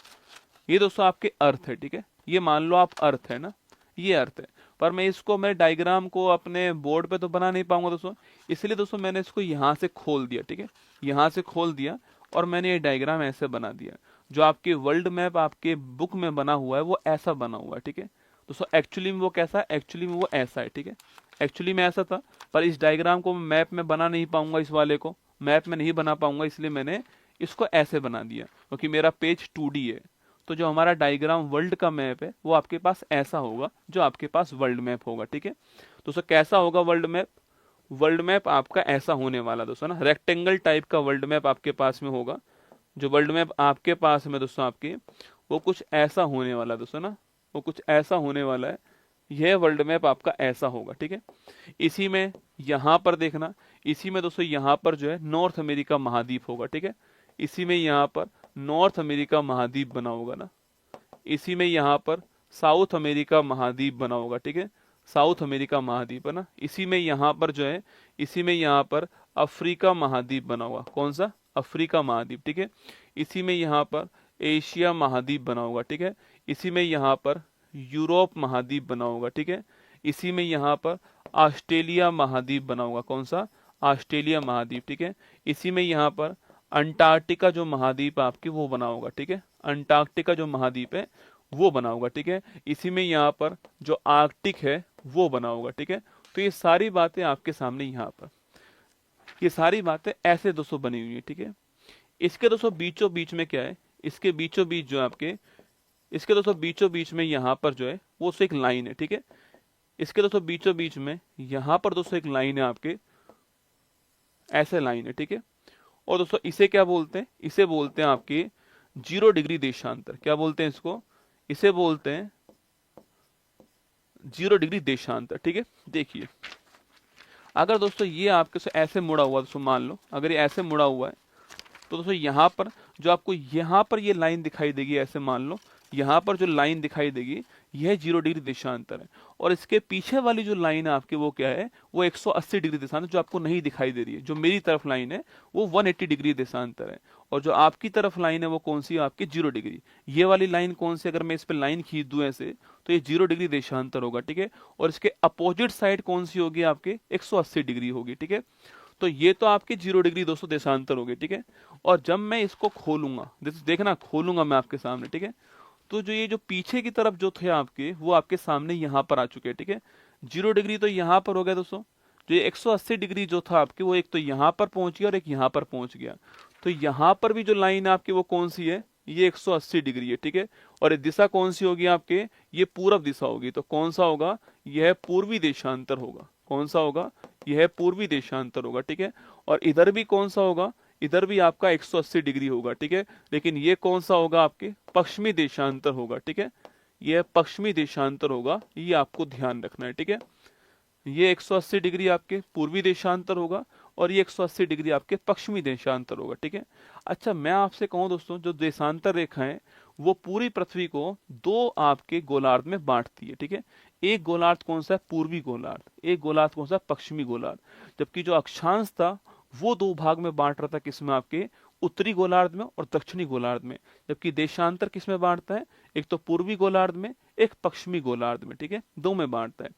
[SPEAKER 1] ये दोस्तों आपके अर्थ है। ठीक है, ये मान लो आप अर्थ है ना, ये अर्थ है, पर मैं इसको, मैं डायग्राम को अपने बोर्ड पे तो बना नहीं पाऊंगा दोस्तों, इसलिए दोस्तों मैंने इसको यहाँ से खोल दिया। ठीक है, यहाँ से खोल दिया और मैंने ये डायग्राम ऐसे बना दिया। जो आपके वर्ल्ड मैप आपके बुक में बना हुआ है वो ऐसा बना हुआ है। ठीक है दोस्तों, एक्चुअली में वो कैसा है, एक्चुअली में वो ऐसा है। ठीक है, एक्चुअली में ऐसा था, पर इस डायग्राम को मैं मैप में बना नहीं पाऊंगा, इस वाले को मैप में नहीं बना पाऊंगा, इसलिए मैंने इसको ऐसे बना दिया क्योंकि मेरा पेज 2D है। तो जो हमारा डायग्राम वर्ल्ड का मैप है वो आपके पास ऐसा होगा जो आपके पास वर्ल्ड मैप होगा, ठीक है। दोस्तों कैसा होगा वर्ल्ड मैप? वर्ल्ड मैप आपका ऐसा होने वाला दोस्तों ना, रेक्टेंगल टाइप का वर्ल्ड मैप आपके पास में होगा। जो वर्ल्ड मैप आपके पास में दोस्तों आपके, वो कुछ ऐसा होने वाला दोस्तों ना, वो कुछ ऐसा होने वाला है। यह वर्ल्ड मैप आपका ऐसा होगा, ठीक है। इसी में यहाँ पर देखना, इसी में दोस्तों यहाँ पर जो है नॉर्थ अमेरिका महाद्वीप होगा, ठीक है। इसी में यहाँ पर नॉर्थ अमेरिका महाद्वीप बना होगा ना, इसी में यहाँ पर साउथ अमेरिका महाद्वीप बना होगा, ठीक है। साउथ अमेरिका महाद्वीप है ना। इसी में यहाँ पर जो है, इसी में यहाँ पर अफ्रीका महाद्वीप बना होगा। कौन सा? अफ्रीका महाद्वीप, ठीक है। इसी में यहाँ पर एशिया महाद्वीप बना होगा, ठीक है। इसी में यहाँ पर यूरोप महाद्वीप बना होगा, ठीक है। इसी में यहाँ पर ऑस्ट्रेलिया महाद्वीप बना होगा। कौन सा? ऑस्ट्रेलिया महाद्वीप, ठीक है। इसी में यहाँ पर अंटार्कटिका जो महाद्वीप आपकी वो बना होगा, ठीक है। अंटार्कटिका जो महाद्वीप है वो बना होगा, ठीक है। इसी में यहाँ पर जो आर्कटिक है वो बना होगा, ठीक है। तो ये सारी बातें आपके सामने यहाँ पर, ये सारी बातें ऐसे दोस्तों बनी हुई है, ठीक है। इसके दोस्तों बीचों बीच में क्या है? इसके बीचों बीच जो आपके, इसके दोस्तों बीचों बीच में यहाँ पर जो है वो एक लाइन है, ठीक है। इसके दोस्तों बीचों बीच में यहाँ पर दोस्तों एक लाइन है आपके, ऐसे लाइन है, ठीक है। और दोस्तों इसे क्या बोलते हैं? इसे बोलते हैं आपके 0 डिग्री देशांतर। क्या बोलते हैं इसको? इसे बोलते हैं 0 डिग्री देशांतर, ठीक है। देखिए अगर दोस्तों ये आपके से ऐसे मुड़ा हुआ, दोस्तों मान लो अगर ये ऐसे मुड़ा हुआ है तो दोस्तों यहाँ पर जो आपको यहाँ पर ये लाइन दिखाई देगी, ऐसे मान लो यहाँ पर जो लाइन दिखाई देगी यह 0 डिग्री देशांतर है। और इसके पीछे वाली जो लाइन है आपकी वो क्या है? वो 180 डिग्री देशांतर, जो आपको नहीं दिखाई दे रही है। जो मेरी तरफ लाइन है वो 180 डिग्री देशांतर है, और जो आपकी तरफ लाइन है वो कौन सी है? आपकी 0 डिग्री। ये वाली लाइन कौन सी? अगर मैं इस पर लाइन खींच दूं ऐसे तो ये 0 डिग्री देशांतर होगा, ठीक है। और इसके अपोजिट साइड कौन सी होगी? आपके 180 डिग्री होगी, ठीक है। तो ये तो आपकी 0 डिग्री दोस्तों देशांतर होगी, ठीक है। और जब मैं इसको खोलूंगा, देखना खोलूंगा मैं आपके सामने, ठीक है। तो जो ये जो पीछे की तरफ जो थे आपके, वो आपके सामने यहाँ पर आ चुके हैं, ठीक है। 0 डिग्री तो यहाँ पर हो गया दोस्तों। जो ये 180 डिग्री जो था आपके, वो एक तो यहाँ पर पहुंच गया और एक यहाँ पर पहुंच गया। तो यहाँ पर भी जो लाइन है आपकी वो कौन सी है? ये 180 डिग्री है, ठीक है। और ये दिशा कौन सी होगी आपके? ये पूरब दिशा होगी। तो कौन सा होगा? यह पूर्वी देशांतर होगा। कौन सा होगा? यह पूर्वी देशांतर होगा, ठीक है। और इधर भी कौन सा होगा? इधर भी आपका 180 डिग्री होगा, ठीक है। लेकिन ये कौन सा होगा? आपके पश्चिमी देशांतर होगा, ठीक है। यह पश्चिमी देशांतर होगा, ये आपको ध्यान रखना है, ठीक है। ये 180 डिग्री आपके पूर्वी देशांतर होगा और ये 180 डिग्री आपके पश्चिमी देशांतर होगा, ठीक है। अच्छा मैं आपसे कहूं दोस्तों, जो देशांतर रेखा है वो पूरी पृथ्वी को 2 आपके गोलार्ध में बांटती है, ठीक है। एक गोलार्ध कौन सा है? पूर्वी गोलार्ध। एक गोलार्ध कौन सा? पश्चिमी गोलार्ध। जबकि जो अक्षांश था वो 2 भाग में बांट रहा था, किसमें? आपके उत्तरी गोलार्ध में और दक्षिणी गोलार्ध में। जबकि देशांतर किसमें बांटता है? एक तो पूर्वी गोलार्ध में, एक पश्चिमी गोलार्ध में, ठीक है। 2 में बांटता है।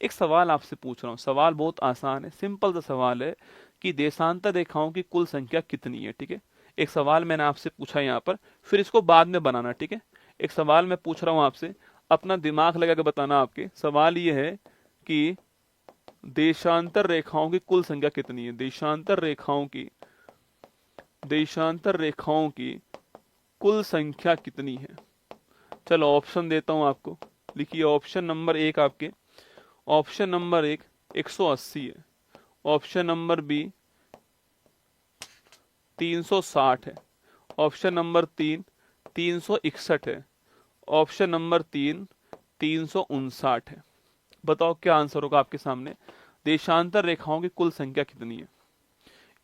[SPEAKER 1] एक सवाल आपसे पूछ रहा हूँ, सवाल बहुत आसान है, सिंपल सा सवाल है कि देशांतर रेखाओं की कुल संख्या कितनी है, ठीक है। एक सवाल मैंने आपसे पूछा यहाँ पर, फिर इसको बाद में बनाना, ठीक है। एक सवाल मैं पूछ रहा हूँ आपसे, अपना दिमाग लगा के बताना। आपके सवाल ये है कि देशांतर रेखाओं की कुल संख्या कितनी है? देशांतर रेखाओं की कुल संख्या कितनी है? चलो ऑप्शन देता हूं आपको, लिखिए। ऑप्शन नंबर 1 आपके, ऑप्शन नंबर 1 180 है। ऑप्शन नंबर बी 360 है। ऑप्शन नंबर 3 361 है। ऑप्शन नंबर 3 359 है। बताओ क्या आंसर होगा आपके सामने? देशांतर रेखाओं की कुल संख्या कितनी है?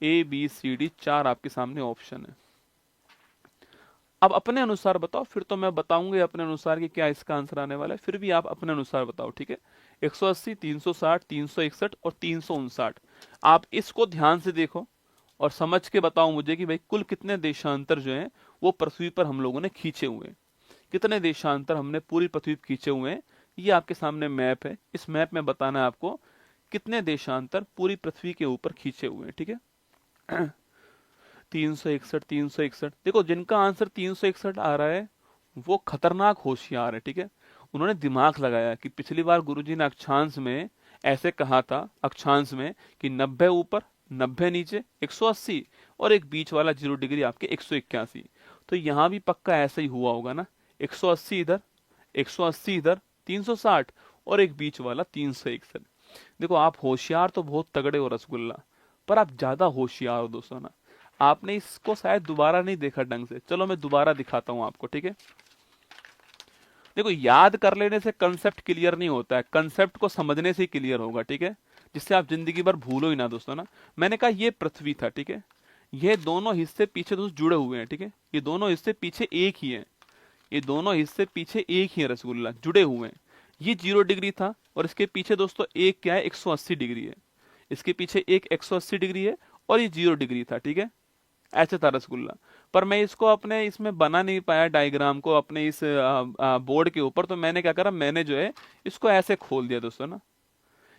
[SPEAKER 1] ABCD 4 आपके सामने ऑप्शन है। अब अपने अनुसार बताओ, फिर तो मैं बताऊंगा अपने अनुसार कि क्या इसका आंसर आने वाला है, फिर भी आप अपने अनुसार बताओ, ठीक है। 180, 360, 361 और 359। आप इसको ध्यान से देखो और समझ के बताओ मुझे कि भाई कुल कितने देशांतर जो हैं वो पृथ्वी पर हम लोगों ने खींचे हुए हैं। कितने देशांतर हमने पूरी पृथ्वी पर खींचे हुए हैं। ये आपके सामने मैप है, इस मैप में बताना है आपको कितने देशांतर पूरी पृथ्वी के ऊपर खींचे हुए हैं, ठीक है। 361 361। देखो जिनका आंसर 361 आ रहा है वो खतरनाक होशियार है, ठीक है। उन्होंने दिमाग लगाया कि पिछली बार गुरुजी ने अक्षांश में ऐसे कहा था, अक्षांश में कि 90 ऊपर 90 नीचे 180 और एक बीच वाला 0 डिग्री आपके 181। तो यहाँ भी पक्का ऐसा ही हुआ होगा ना, 180 इधर, 180 इधर, 360 और एक बीच वाला 361। देखो आप होशियार तो बहुत तगड़े हो रसगुल्ला, पर आप ज्यादा होशियार हो दोस्तों ना। आपने इसको शायद दोबारा नहीं देखा ढंग से। चलो मैं दोबारा दिखाता हूं आपको, ठीक है। देखो याद कर लेने से कंसेप्ट क्लियर नहीं होता है, कंसेप्ट को समझने से क्लियर होगा, ठीक है, जिससे आप जिंदगी भर भूलो ही ना दोस्तों ना। मैंने कहा ये पृथ्वी था, ठीक है, ये दोनों हिस्से पीछे दोस्त जुड़े हुए हैं, ठीक है, ये दोनों हिस्से पीछे एक ही हैं, ये दोनों हिस्से पीछे एक ही है रसगुल्ला, जुड़े हुए हैं। ये 0 डिग्री था और इसके पीछे दोस्तों एक क्या है, 180 डिग्री है। इसके पीछे एक 180 डिग्री है और ये 0 डिग्री था, ठीक है, ऐसे था रसगुल्ला। पर मैं इसको अपने इसमें बना नहीं पाया डायग्राम को अपने इस बोर्ड के ऊपर, तो मैंने क्या करा, मैंने जो है इसको ऐसे खोल दिया दोस्तों ना।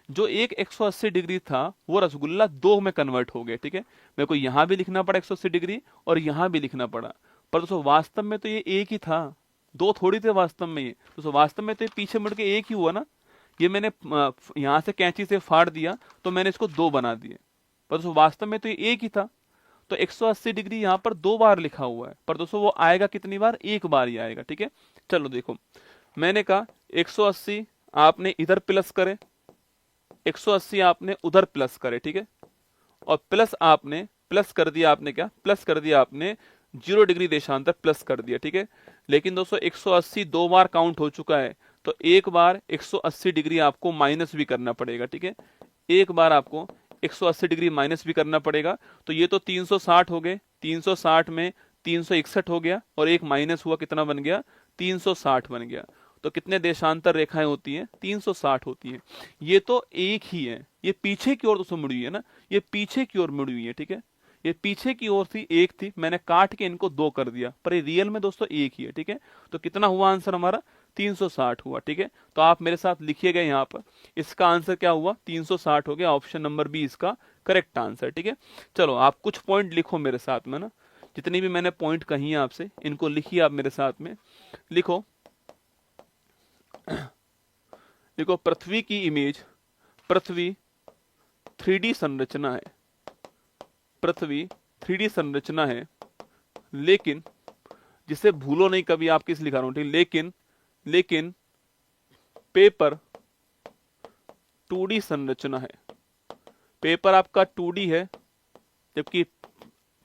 [SPEAKER 1] जो एक 180 डिग्री था वो रसगुल्ला 2 में कन्वर्ट हो गया, ठीक है। मेरे को यहां भी लिखना पड़ा 180 डिग्री और यहां भी लिखना पड़ा, पर दोस्तों वास्तव में तो ये एक ही था, दो थोड़ी थे वास्तव में। ये दोस्तों वास्तव में तो ये पीछे मुड़ के एक ही हुआ ना। ये मैंने यहां से कैंची से फाड़ दिया तो मैंने इसको 2 बना दिए, पर दोस्तों वास्तव में तो ये एक ही था। तो 180 डिग्री यहाँ पर 2 बार लिखा हुआ है, पर दोस्तों वो आएगा कितनी बार, एक बार ही आएगा, ठीक है। चलो देखो, मैंने कहा 180 आपने इधर प्लस करे, 180 आपने उधर प्लस करे, ठीक है, और प्लस आपने प्लस कर दिया, आपने क्या प्लस कर दिया, आपने 0 डिग्री देशांतर प्लस कर दिया, ठीक है। लेकिन दोस्तों 180 2 बार काउंट हो चुका है, तो एक बार 180 डिग्री आपको माइनस भी करना पड़ेगा, ठीक है, एक बार आपको 180 डिग्री माइनस भी करना पड़ेगा। तो ये तो 360 हो गए, 360 में 361 हो गया और एक माइनस हुआ, कितना बन गया, 360 बन गया। तो कितने देशांतर रेखाएं होती हैं, 360 होती हैं। ये तो एक ही है, ये पीछे की ओर दोस्तों मुड़ी हुई है ना, ये पीछे की ओर मुड़ी हुई है, ठीक है, ये पीछे की ओर थी, एक थी, मैंने काट के इनको 2 कर दिया, पर ये रियल में दोस्तों एक ही है, ठीक है। तो कितना हुआ आंसर हमारा, 360 हुआ, ठीक है। तो आप मेरे साथ लिखिएगा यहाँ पर, इसका आंसर क्या हुआ, 360 हो गया, ऑप्शन नंबर बी इसका करेक्ट आंसर, ठीक है। चलो आप कुछ पॉइंट लिखो मेरे साथ में ना, जितनी भी मैंने पॉइंट कही है आपसे, इनको लिखिए आप मेरे साथ में, लिखो। देखो पृथ्वी की इमेज, पृथ्वी 3D संरचना है, पृथ्वी 3D संरचना है, लेकिन जिसे भूलो नहीं कभी, आप किस लिखा रहा हूं, ठीक, लेकिन पेपर 2D संरचना है, पेपर आपका 2D है, जबकि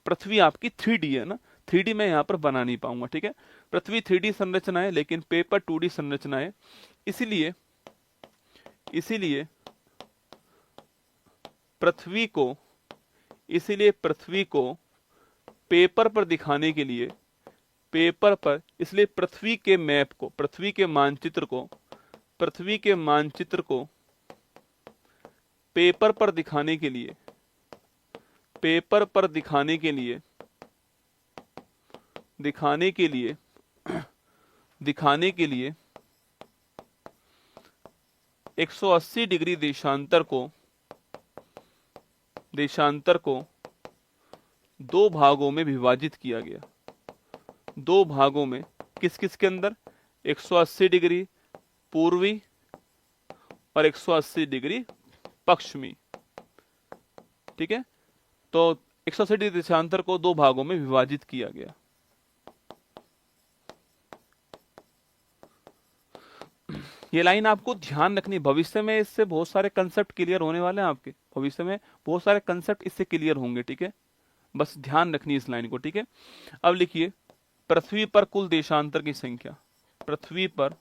[SPEAKER 1] पृथ्वी आपकी 3D है ना। 3D मैं यहां पर बना नहीं पाऊंगा, ठीक है। पृथ्वी 3D संरचना है लेकिन पेपर 2D संरचना है, इसीलिए पृथ्वी को इसीलिए पृथ्वी को पेपर पर दिखाने के लिए, पेपर पर, इसलिए पृथ्वी के मैप को, पृथ्वी के मानचित्र को, पृथ्वी के मानचित्र को पेपर पर दिखाने के लिए, पेपर पर दिखाने के लिए, दिखाने के लिए, दिखाने के लिए 180 डिग्री देशांतर को 2 भागों में विभाजित किया गया, 2 भागों में, किस किस के अंदर, 180 डिग्री पूर्वी और 180 डिग्री पश्चिमी, ठीक है। तो 180 डिग्री देशांतर को 2 भागों में विभाजित किया गया। ये लाइन आपको ध्यान रखनी, भविष्य में इससे बहुत सारे कंसेप्ट क्लियर होने वाले हैं आपके, भविष्य में बहुत सारे कंसेप्ट इससे क्लियर होंगे, ठीक है, बस ध्यान रखनी इस लाइन को, ठीक है। अब लिखिए, पृथ्वी पर कुल देशांतर की संख्या, पृथ्वी पर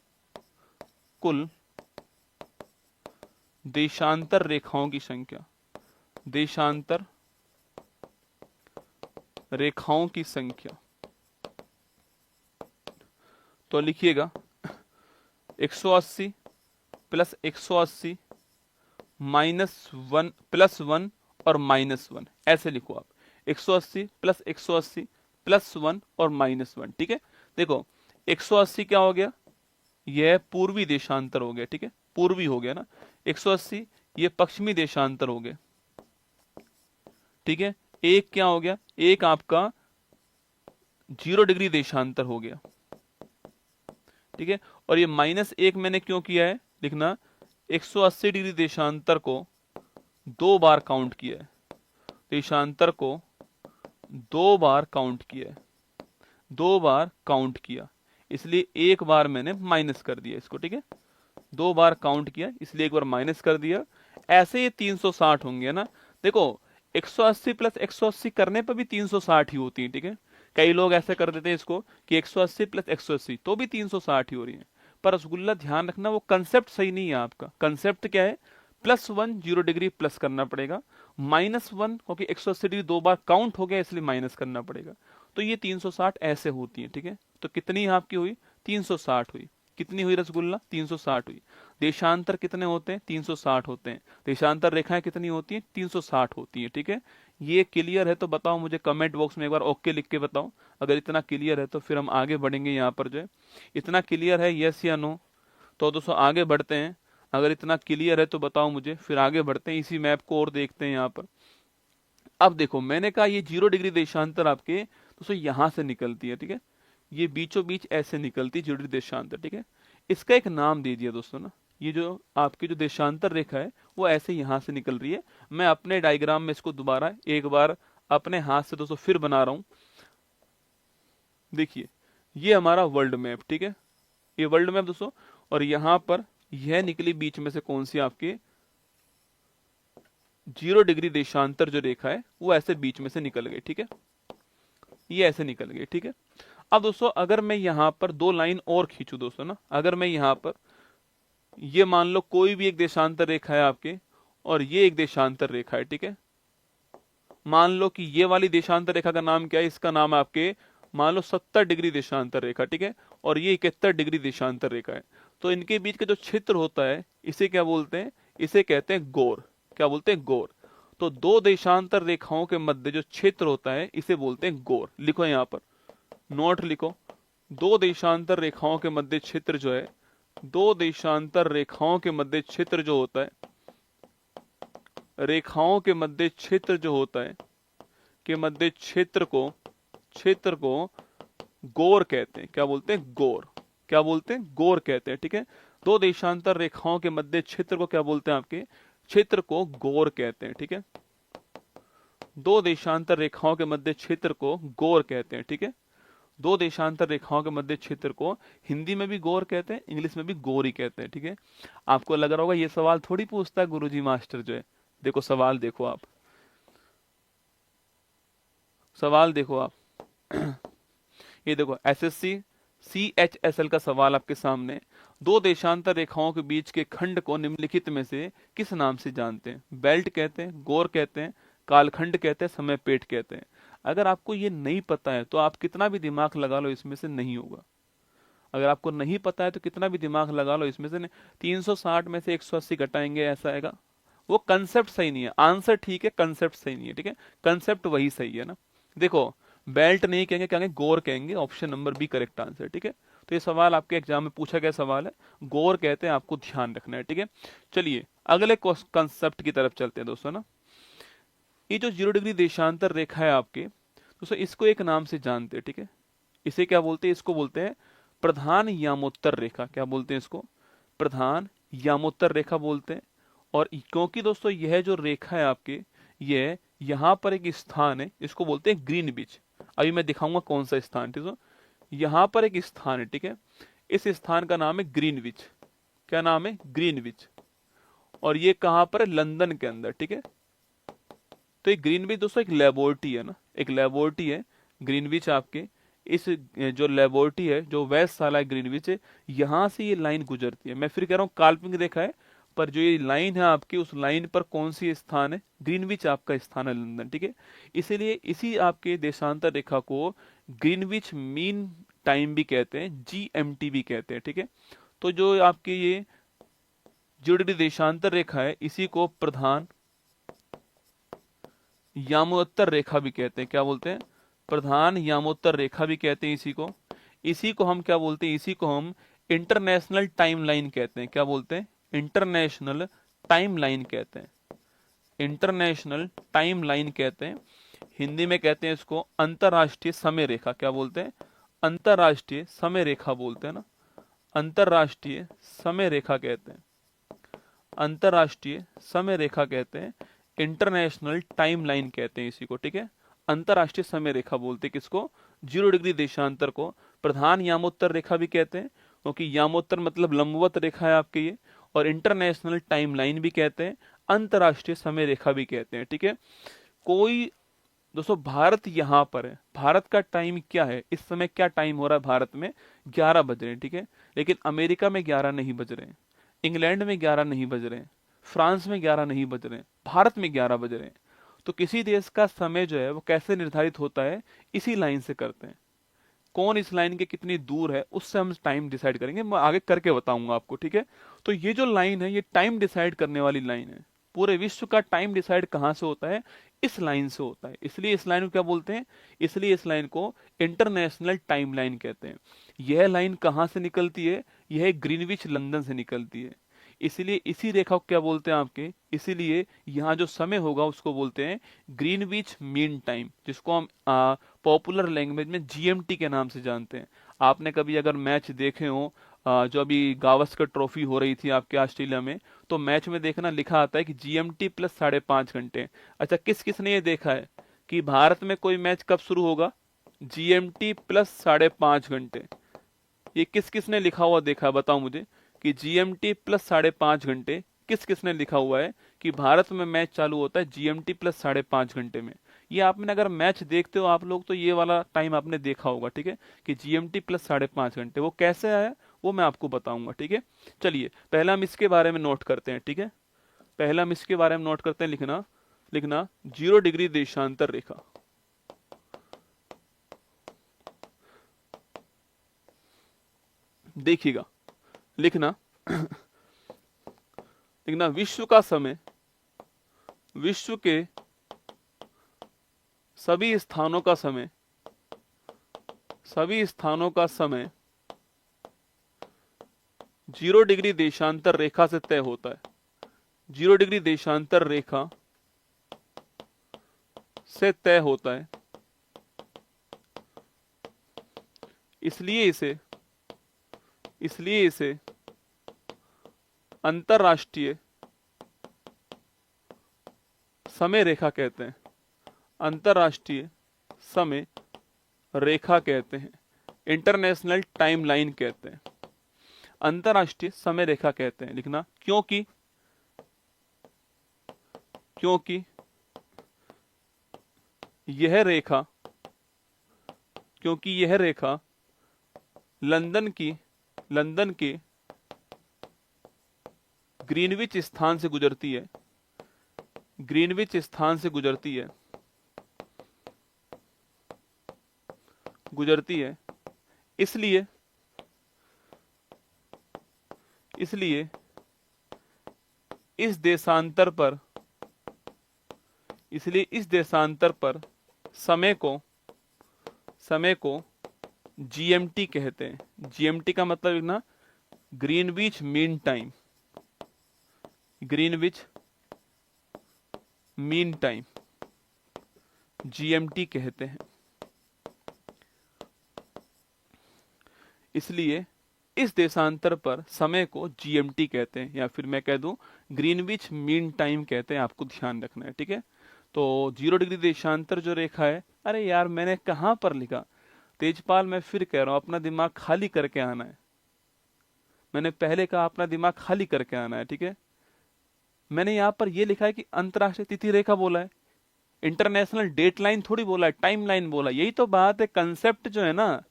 [SPEAKER 1] कुल देशांतर रेखाओं की संख्या, देशांतर रेखाओं की संख्या, तो लिखिएगा 180 प्लस 180 -1 +1 और -1, ऐसे लिखो आप, 180 प्लस 180 +1 और -1, ठीक है। देखो 180 क्या हो गया, यह पूर्वी देशांतर हो गया, ठीक है, पूर्वी हो गया ना, 180 ये पश्चिमी देशांतर हो गया, ठीक है। एक क्या हो गया, एक आपका 0 डिग्री देशांतर हो गया, ठीक है। और ये -1 मैंने क्यों किया है, लिखना 180 डिग्री देशांतर को 2 बार काउंट किया है, देशांतर को 2 बार काउंट किया है, 2 बार काउंट किया, इसलिए एक बार मैंने माइनस कर दिया इसको, ठीक है। 2 बार काउंट किया इसलिए एक बार माइनस कर दिया। ऐसे ये 360 होंगे ना। देखो 180 प्लस 180 करने पर भी 360 ही होती है, ठीक है। कई लोग ऐसे कर देते हैं इसको कि 180 प्लस 180 तो भी 360 ही हो रही है। पर रसगुल्ला ध्यान रखना, वो कंसेप्ट सही नहीं है आपका। कंसेप्ट क्या है, +1 0 डिग्री प्लस करना पड़ेगा, -1 क्योंकि 180 डिग्री 2 बार काउंट हो गया इसलिए माइनस करना पड़ेगा। तो ये 360 ऐसे होती है, ठीक है। तो कितनी आपकी हुई, 360 हुई। कितनी हुई रसगुल्ला, 360 हुई। देशांतर कितने होते हैं, 360 होते हैं। देशांतर रेखाएं कितनी होती हैं, 360 होती हैं, ठीक है। ये क्लियर है तो बताओ मुझे कमेंट बॉक्स में एक बार ओके लिख के बताओ। अगर इतना क्लियर है तो फिर हम आगे बढ़ेंगे। यहाँ पर जो है इतना क्लियर है, यस या नो, तो दोस्तों आगे बढ़ते हैं। अगर इतना क्लियर है तो बताओ मुझे, फिर आगे बढ़ते हैं, इसी मैप को और देखते हैं यहाँ पर। अब देखो मैंने कहा ये 0 डिग्री देशांतर आपके दोस्तों यहां से निकलती है, ठीक है। ये बीचों बीच ऐसे निकलती है 0 डिग्री देशांतर, ठीक है। इसका एक नाम दे दिया दोस्तों ना। ये जो आपकी जो देशांतर रेखा है वो ऐसे यहां से निकल रही है। मैं अपने डायग्राम में इसको दोबारा एक बार अपने हाथ से दोस्तों फिर बना रहा हूं। देखिए ये हमारा वर्ल्ड मैप, ठीक है। ये वर्ल्ड मैप दोस्तों, और यहां पर यह निकली बीच में से कौन सी आपकी 0 डिग्री देशांतर जो रेखा है वो ऐसे बीच में से निकल गई, ठीक है। ये ऐसे निकल गई, ठीक है। अब दोस्तों अगर मैं यहां पर 2 लाइन और खींचू दोस्तों ना, अगर मैं यहां पर ये मान लो कोई भी एक देशांतर रेखा है आपके और ये एक देशांतर रेखा है, ठीक है। मान लो कि ये वाली देशांतर रेखा का नाम क्या है, इसका नाम आपके मान लो 70 डिग्री देशांतर रेखा, ठीक है। और ये 71 डिग्री देशांतर रेखा है। तो इनके बीच का जो क्षेत्र होता है इसे क्या बोलते हैं, इसे कहते हैं गौर। क्या बोलते हैं, गौर। तो 2 देशांतर रेखाओं के मध्य जो क्षेत्र होता है इसे बोलते हैं गौर। लिखो यहाँ पर, नोट लिखो। 2 देशांतर रेखाओं के मध्य क्षेत्र जो है, 2 देशांतर रेखाओं के मध्य क्षेत्र जो होता है, रेखाओं के मध्य क्षेत्र जो होता है के मध्य क्षेत्र को गौर कहते हैं। क्या बोलते हैं, गौर। क्या बोलते हैं, गौर कहते हैं, ठीक है। 2 देशांतर रेखाओं के मध्य क्षेत्र को क्या बोलते हैं, आपके क्षेत्र को गौर कहते हैं, ठीक है। 2 देशांतर रेखाओं के मध्य क्षेत्र को गौर कहते हैं, ठीक है। 2 देशांतर रेखाओं के मध्य क्षेत्र को हिंदी में भी गौर कहते हैं, इंग्लिश में भी गौर ही कहते हैं, ठीक है। आपको लग रहा होगा ये सवाल थोड़ी पूछता है गुरुजी मास्टर जो है। देखो सवाल देखो आप, सवाल देखो आप। ये देखो एसएससी CHSL का सवाल आपके सामने। 2 देशांतर रेखाओं के बीच के खंड को निम्नलिखित में से किस नाम से जानते हैं। बेल्ट कहते हैं, गौर कहते हैं, कालखंड कहते हैं, समय पेट कहते हैं। अगर आपको ये नहीं पता है तो आप कितना भी दिमाग लगा लो इसमें से नहीं होगा। अगर आपको नहीं पता है तो कितना भी दिमाग लगा लो इसमें से नहीं। 360 में से 180 घटाएंगे ऐसा आएगा। वो कंसेप्ट सही नहीं है, आंसर ठीक है, कंसेप्ट सही नहीं है, ठीक है। कंसेप्ट वही सही है ना। देखो बेल्ट नहीं कहेंगे, कहेंगे गौर कहेंगे। Option number B correct answer, ठीक है। तो ये सवाल आपके एग्जाम में पूछा गया सवाल है, गौर कहते हैं, आपको ध्यान रखना है, ठीक है। चलिए अगले कंसेप्ट की तरफ चलते हैं दोस्तों ना। ये जो 0 डिग्री देशांतर रेखा है आपके दोस्तों, इसको एक नाम से जानते हैं, ठीक है। इसे क्या बोलते हैं, इसको बोलते हैं प्रधान यामोत्तर रेखा। क्या बोलते हैं इसको, प्रधान यामोत्तर रेखा बोलते हैं। और क्योंकि दोस्तों यह जो रेखा है आपके, यह यहां पर एक स्थान है, इसको बोलते हैं ग्रीनविच। अभी मैं दिखाऊंगा कौन सा स्थान, ठीक है। यहां पर एक स्थान है, ठीक है। इस स्थान का नाम है ग्रीनविच। क्या नाम है, ग्रीनविच। और ये कहां पर है, लंदन के अंदर, ठीक है। तो ये ग्रीनविच दोस्तों एक लेबोरेटरी है ना, एक लेबोरेटरी है ग्रीनविच आपके। इस जो लेबोरेटरी है, जो वेधशाला है ग्रीनविच है, यहां से ये लाइन गुजरती है। मैं फिर कह रहा हूँ काल्पनिक रेखा है, पर जो ये लाइन है आपकी, उस लाइन पर कौन सी स्थान है, ग्रीनविच आपका स्थान है, लंदन, ठीक है। इसीलिए इसी आपके देशांतर रेखा को ग्रीनविच मीन टाइम भी कहते हैं, GMT भी कहते हैं, ठीक है। तो जो आपकी ये जुड़ी देशांतर रेखा है इसी को प्रधान यामोत्तर रेखा भी कहते हैं। क्या बोलते हैं, प्रधान यामोत्तर रेखा भी कहते हैं इसी को हम क्या बोलते हैं, इसी को हम इंटरनेशनल टाइमलाइन कहते हैं। क्या बोलते हैं, इंटरनेशनल टाइमलाइन कहते हैं, इंटरनेशनल टाइमलाइन कहते हैं। हिंदी में कहते हैं इसको अंतरराष्ट्रीय समय रेखा। क्या बोलते हैं, अंतरराष्ट्रीय समय रेखा बोलते हैं ना, अंतरराष्ट्रीय समय रेखा कहते हैं, अंतरराष्ट्रीय समय रेखा कहते हैं। इंटरनेशनल टाइम लाइन कहते हैं इसी को, ठीक है। अंतरराष्ट्रीय समय रेखा बोलते हैं किसको? 0 डिग्री देशांतर को। प्रधान यामोत्तर रेखा भी कहते हैं, क्योंकि यामोत्तर मतलब लंबवत रेखा है आपके ये। और इंटरनेशनल टाइम लाइन भी कहते हैं, अंतरराष्ट्रीय समय रेखा भी कहते हैं, ठीक है। कोई दोस्तों भारत यहाँ पर है, भारत का टाइम क्या है इस समय, क्या टाइम हो रहा है भारत में? 11 बज रहे हैं, ठीक है। लेकिन अमेरिका में 11 नहीं बज रहे हैं, इंग्लैंड में 11 नहीं बज रहे हैं, फ्रांस में 11 नहीं बज रहे हैं, भारत में 11 बज रहे हैं। तो किसी देश का समय जो है वो कैसे निर्धारित होता है? इसी लाइन से करते हैं। कौन इस लाइन के कितनी दूर है उससे हम टाइम डिसाइड करेंगे, मैं आगे करके बताऊंगा आपको, ठीक है। तो ये जो लाइन है ये टाइम डिसाइड करने वाली लाइन है। पूरे विश्व का टाइम डिसाइड कहां से होता है? इस लाइन से होता है। इसलिए इस लाइन को क्या बोलते हैं? इसलिए इस लाइन को इंटरनेशनल टाइम लाइन कहते हैं। यह लाइन कहां से निकलती है? यह ग्रीनविच लंदन से निकलती है। इसलिए इसी रेखा को क्या बोलते हैं आपके? इसीलिए यहाँ जो समय होगा उसको बोलते हैं ग्रीनविच मीन टाइम, जिसको हम पॉपुलर लैंग्वेज में जीएमटी के नाम से जानते हैं। आपने कभी अगर मैच देखे हो, जो अभी गावस्कर ट्रॉफी हो रही थी आपके ऑस्ट्रेलिया में, तो मैच में देखना लिखा आता है कि जीएमटी प्लस 5.5 घंटे। अच्छा, किस किस ने ये देखा है कि भारत में कोई मैच कब शुरू होगा? जीएमटी प्लस 5.5 घंटे। ये किस किस ने लिखा हुआ देखा है? बताओ मुझे कि जीएमटी प्लस 5.5 घंटे किस किस ने लिखा हुआ है कि भारत में मैच चालू होता है जीएमटी प्लस 5.5 घंटे में। ये आपने अगर मैच देखते हो आप लोग तो ये वाला टाइम आपने देखा होगा, ठीक है, कि जीएमटी प्लस 5.5 घंटे। वो कैसे आया वो मैं आपको बताऊंगा, ठीक है। चलिए पहला हम इसके बारे में नोट करते हैं, ठीक है। पहला हम इसके बारे में नोट करते हैं, लिखना लिखना 0 डिग्री देशांतर रेखा। देखिएगा, लिखना लिखना विश्व का समय, विश्व के सभी स्थानों का समय, सभी स्थानों का समय 0 डिग्री देशांतर रेखा से तय होता है। 0 डिग्री देशांतर रेखा से तय होता है। इसलिए इसे अंतरराष्ट्रीय समय रेखा कहते हैं। अंतरराष्ट्रीय समय रेखा कहते हैं, इंटरनेशनल टाइम लाइन कहते हैं, अंतरराष्ट्रीय समय रेखा कहते हैं। लिखना क्योंकि यह रेखा लंदन के ग्रीनविच स्थान से गुजरती है, ग्रीनविच स्थान से गुजरती है। इसलिए इस देशांतर पर समय को जीएमटी कहते हैं। जीएमटी का मतलब ना Greenwich mean time, Greenwich mean time GMT कहते हैं। इसलिए इस देशांतर पर समय को जीएमटी कहते हैं, या फिर मैं कह दूं ग्रीनविच मीन टाइम कहते हैं। आपको ध्यान रखना है, ठीक है। तो 0 डिग्री देशांतर जो रेखा है, अरे यार मैंने कहां पर लिखा? तेजपाल मैं फिर कह रहा हूं अपना दिमाग खाली करके आना है। मैंने पहले कहा अपना दिमाग खाली करके आना है, ठीक है। मैंने यहां पर यह लिखा है कि अंतरराष्ट्रीय तिथि रेखा बोला है, इंटरनेशनल डेट लाइन थोड़ी बोला है, टाइम लाइन बोला। यही तो बात है, कंसेप्ट जो है ना,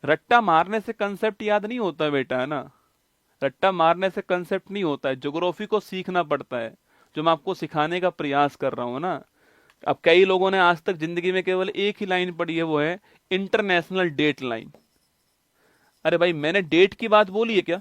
[SPEAKER 1] रट्टा मारने से कंसेप्ट याद नहीं होता बेटा, है ना। रट्टा मारने से कंसेप्ट नहीं होता है, ज्योग्राफी को सीखना पड़ता है, जो मैं आपको सिखाने का प्रयास कर रहा हूं ना। अब कई लोगों ने आज तक जिंदगी में केवल एक ही लाइन पढ़ी है, वो है इंटरनेशनल डेट लाइन। अरे भाई मैंने डेट की बात बोली है क्या?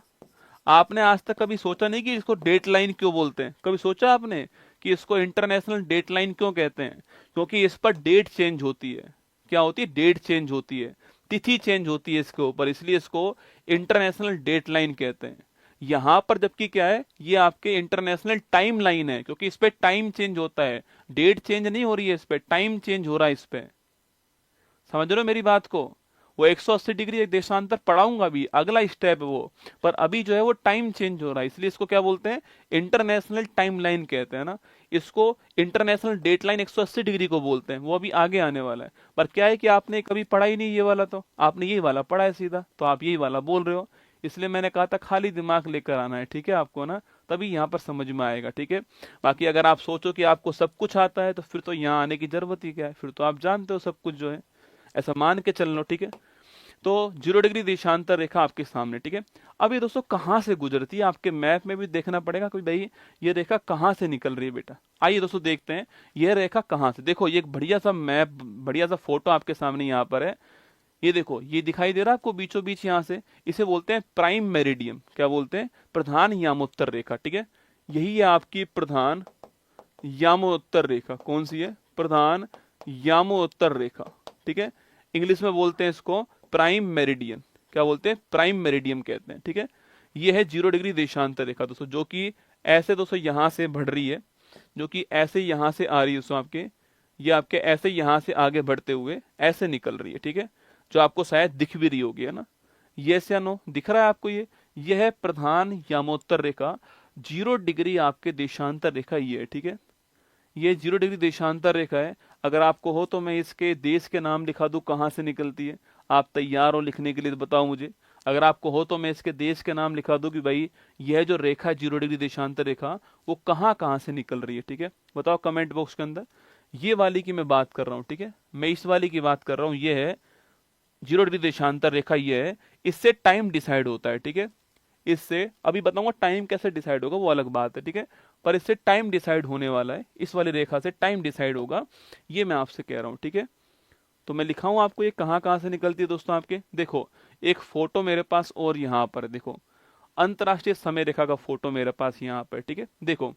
[SPEAKER 1] आपने आज तक कभी सोचा नहीं कि इसको डेट लाइन क्यों बोलते हैं? कभी सोचा आपने कि इसको इंटरनेशनल डेट लाइन क्यों कहते हैं? क्योंकि इस पर डेट चेंज होती है। क्या होती है? डेट चेंज होती है, तिथि चेंज होती है इसके ऊपर, इसलिए इसको इंटरनेशनल डेट लाइन कहते हैं। यहां पर जबकि क्या है, ये आपके इंटरनेशनल टाइम लाइन है, क्योंकि इस पे टाइम चेंज होता है, डेट चेंज नहीं हो रही है, इस पे टाइम चेंज हो रहा है इस पे। समझ रहे हो मेरी बात को? वो 180 डिग्री एक देशांतर पढ़ाऊंगा भी, अगला स्टेप है वो। पर अभी जो है वो टाइम चेंज हो रहा है, इसलिए इसको क्या बोलते हैं, इंटरनेशनल टाइम लाइन कहते हैं ना। इसको इंटरनेशनल डेट लाइन 180 डिग्री को बोलते हैं, वो अभी आगे आने वाला है। पर क्या है कि आपने कभी पढ़ा ही नहीं ये वाला, तो आपने यही वाला पढ़ा है सीधा, तो आप यही वाला बोल रहे हो। इसलिए मैंने कहा था खाली दिमाग लेकर आना है, ठीक है आपको ना, तभी यहाँ पर समझ में आएगा, ठीक है। बाकी अगर आप सोचो कि आपको सब कुछ आता है तो फिर तो यहाँ आने की जरूरत ही क्या है, फिर तो आप जानते हो सब कुछ जो है, ऐसा मान के चल लो, ठीक है। तो 0 डिग्री देशांतर रेखा आपके सामने, ठीक है। अब ये दोस्तों कहाँ से गुजरती है, आपके मैप में भी देखना पड़ेगा कि भाई ये रेखा कहाँ से निकल रही है बेटा। आइए दोस्तों देखते हैं ये रेखा कहाँ से। देखो ये एक बढ़िया सा मैप, बढ़िया सा फोटो आपके सामने यहाँ पर है। ये देखो ये दिखाई दे रहा है आपको बीचों बीच यहाँ से, इसे बोलते हैं प्राइम मेरिडियम। क्या बोलते हैं, प्रधान यामोत्तर रेखा, ठीक है। यही है आपकी प्रधान यामोत्तर रेखा। कौन सी है, प्रधान यामोत्तर रेखा, ठीक है। इंग्लिश में बोलते हैं इसको प्राइम मेरिडियन। क्या बोलते हैं, प्राइम मेरिडियम कहते हैं, ठीक है। ये है 0 डिग्री देशांतर रेखा दोस्तों, जो कि ऐसे दोस्तों यहां से बढ़ रही है, जो कि ऐसे यहां से आ रही है दोस्तों आपके, ये आपके ऐसे यहां से आगे बढ़ते हुए ऐसे निकल रही है, ठीक है। जो आपको शायद दिख भी रही होगी, है ना, यस या नो, दिख रहा है आपको ये है प्रधान यामोत्तर रेखा। 0 डिग्री आपके देशांतर रेखा ये है, ठीक है। ये 0 डिग्री देशांतर रेखा है। अगर आपको हो तो मैं इसके देश के नाम लिखा दूं कहाँ से निकलती है, आप तैयार हो लिखने के लिए तो बताओ मुझे। अगर आपको हो तो मैं इसके देश के नाम लिखा दूं कि भाई यह जो रेखा है 0 डिग्री देशांतर रेखा, वो कहाँ कहाँ से निकल रही है, ठीक है। बताओ कमेंट बॉक्स के अंदर। ये वाली की मैं बात कर रहा हूँ, ठीक है, मैं इस वाली की बात कर रहा हूँ। ये है 0 डिग्री देशांतर रेखा, ये है, इससे टाइम डिसाइड होता है, ठीक है। इससे अभी बताऊंगा टाइम कैसे डिसाइड होगा, वो अलग बात है, ठीक है। पर इससे टाइम डिसाइड होने वाला है, इस वाली रेखा से टाइम डिसाइड होगा, ये मैं आपसे कह रहा हूं, ठीक है। तो मैं लिखा हूं आपको ये कहां कहां से निकलती है दोस्तों आपके। देखो एक फोटो मेरे पास और यहां पर देखो, अंतरराष्ट्रीय समय रेखा का फोटो मेरे पास यहाँ पर, ठीक है। देखो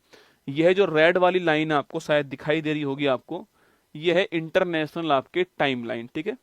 [SPEAKER 1] यह जो रेड वाली लाइन आपको शायद दिखाई दे रही होगी आपको, यह है इंटरनेशनल आपके टाइम लाइन, ठीक है।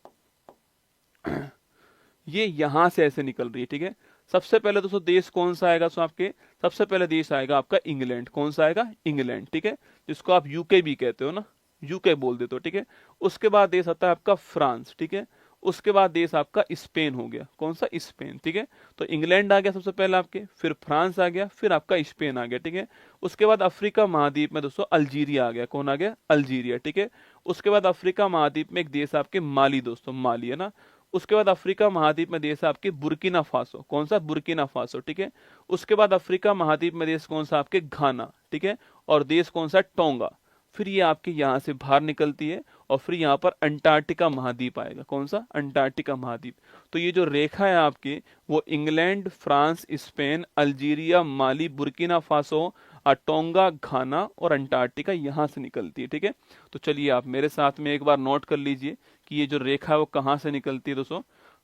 [SPEAKER 1] ये यहां से ऐसे निकल रही है, ठीक है। सबसे पहले दोस्तों देश कौन सा आएगा, सो आपके सबसे पहले देश आएगा आपका इंग्लैंड। कौन सा आएगा, इंग्लैंड, ठीक है, जिसको आप यूके भी कहते हो ना, यूके बोल देते हो, ठीक है। उसके बाद देश आता है आपका फ्रांस, ठीक है। उसके बाद देश आपका स्पेन हो गया। कौन सा, स्पेन, ठीक है। तो इंग्लैंड आ गया सबसे पहले आपके, फिर फ्रांस आ गया, फिर आपका स्पेन आ गया, ठीक है। उसके बाद अफ्रीका महाद्वीप में दोस्तों अल्जीरिया आ गया। कौन आ गया, अल्जीरिया, ठीक है। उसके बाद अफ्रीका महाद्वीप में एक देश आपके माली, दोस्तों माली, है ना। उसके बाद अफ्रीका महाद्वीप में देश है आपके बुर्किना फासो। कौन सा, बुर्किना फासो, ठीक है। उसके बाद अफ्रीका महाद्वीप में देश कौन सा आपके, घाना, ठीक है। और देश कौन सा, टोंगा। फिर ये आपके यहाँ से बाहर निकलती है और फिर यहाँ पर अंटार्कटिका महाद्वीप आएगा। कौन सा, अंटार्कटिका महाद्वीप। तो ये जो रेखा है आपकी, वो इंग्लैंड, फ्रांस, स्पेन, अल्जीरिया, माली, बुर्किना फासो, टोंगा, घाना और अंटार्कटिका यहाँ से निकलती है, ठीक है। तो चलिए आप मेरे साथ में एक बार नोट कर लीजिए कि ये जो रेखा है वो कहाँ से निकलती है दोस्तों।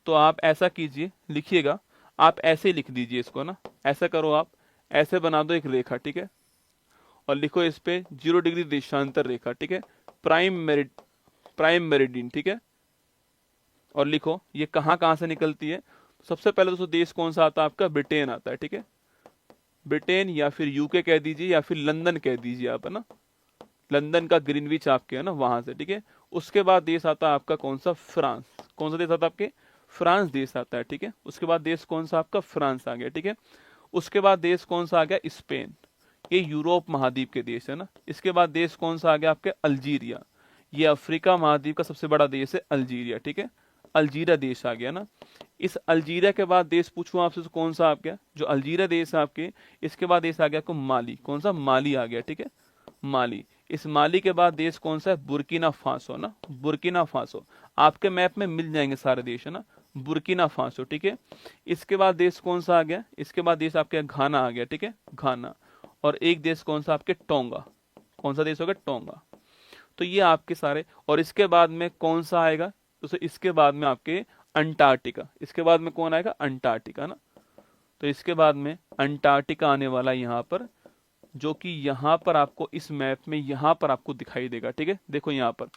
[SPEAKER 1] तो आप ऐसा कीजिए, लिखिएगा, आप ऐसे लिख दीजिए इसको ना, ऐसा करो आप, ऐसे बना दो एक रेखा, ठीक है। और लिखो इस पे 0 डिग्री देशांतर रेखा, ठीक है, प्राइम मेरिडियन, ठीक है। और लिखो ये कहाँ कहाँ से निकलती है। सबसे पहले दोस्तों देश कौन सा आता है आपका, ब्रिटेन आता है, ठीक है। ब्रिटेन या फिर यूके कह दीजिए या फिर लंदन कह दीजिए आप, है ना, लंदन का ग्रीनविच आपके है ना, वहां से, ठीक है। उसके बाद देश आता है आपका कौन सा, फ्रांस। कौन सा देश आता है आपके, फ्रांस देश आता है, ठीक है। उसके बाद देश कौन सा आपका, फ्रांस आ गया, ठीक है। उसके बाद देश कौन सा आ गया, स्पेन, ये यूरोप महाद्वीप के देश है ना। इसके बाद देश कौन सा आ गया आपके, अल्जीरिया, ये अफ्रीका महाद्वीप का सबसे बड़ा देश है अल्जीरिया, ठीक है। अल्जीरिया देश आ गया ना। इस अल्जीरिया के बाद देश पूछूं आपसे तो कौन सा आ गया, जो अल्जीरिया देश है आपके, इसके बाद देश आ गया आपको माली। कौन सा, माली आ गया, ठीक है, माली। इस माली के बाद देश कौन सा है, बुर्किना फासो ना, बुर्किना फासो। आपके मैप में मिल जाएंगे सारे देश, है ना, बुर्किना फासो, ठीक है। इसके बाद देश कौन सा आ गया, इसके बाद देश आपके घाना आ गया, ठीक है, घाना। और एक देश कौन सा आपके, टोंगा। कौन सा देश होगा, टोंगा। तो ये आपके सारे, और इसके बाद में कौन सा आएगा तो इसके बाद में आपके अंटार्कटिका। इसके बाद में कौन आएगा, अंटार्कटिका ना। तो इसके बाद में अंटार्कटिका आने वाला यहाँ पर, जो कि यहाँ पर आपको इस मैप में यहाँ पर आपको दिखाई देगा, ठीक है। देखो यहाँ पर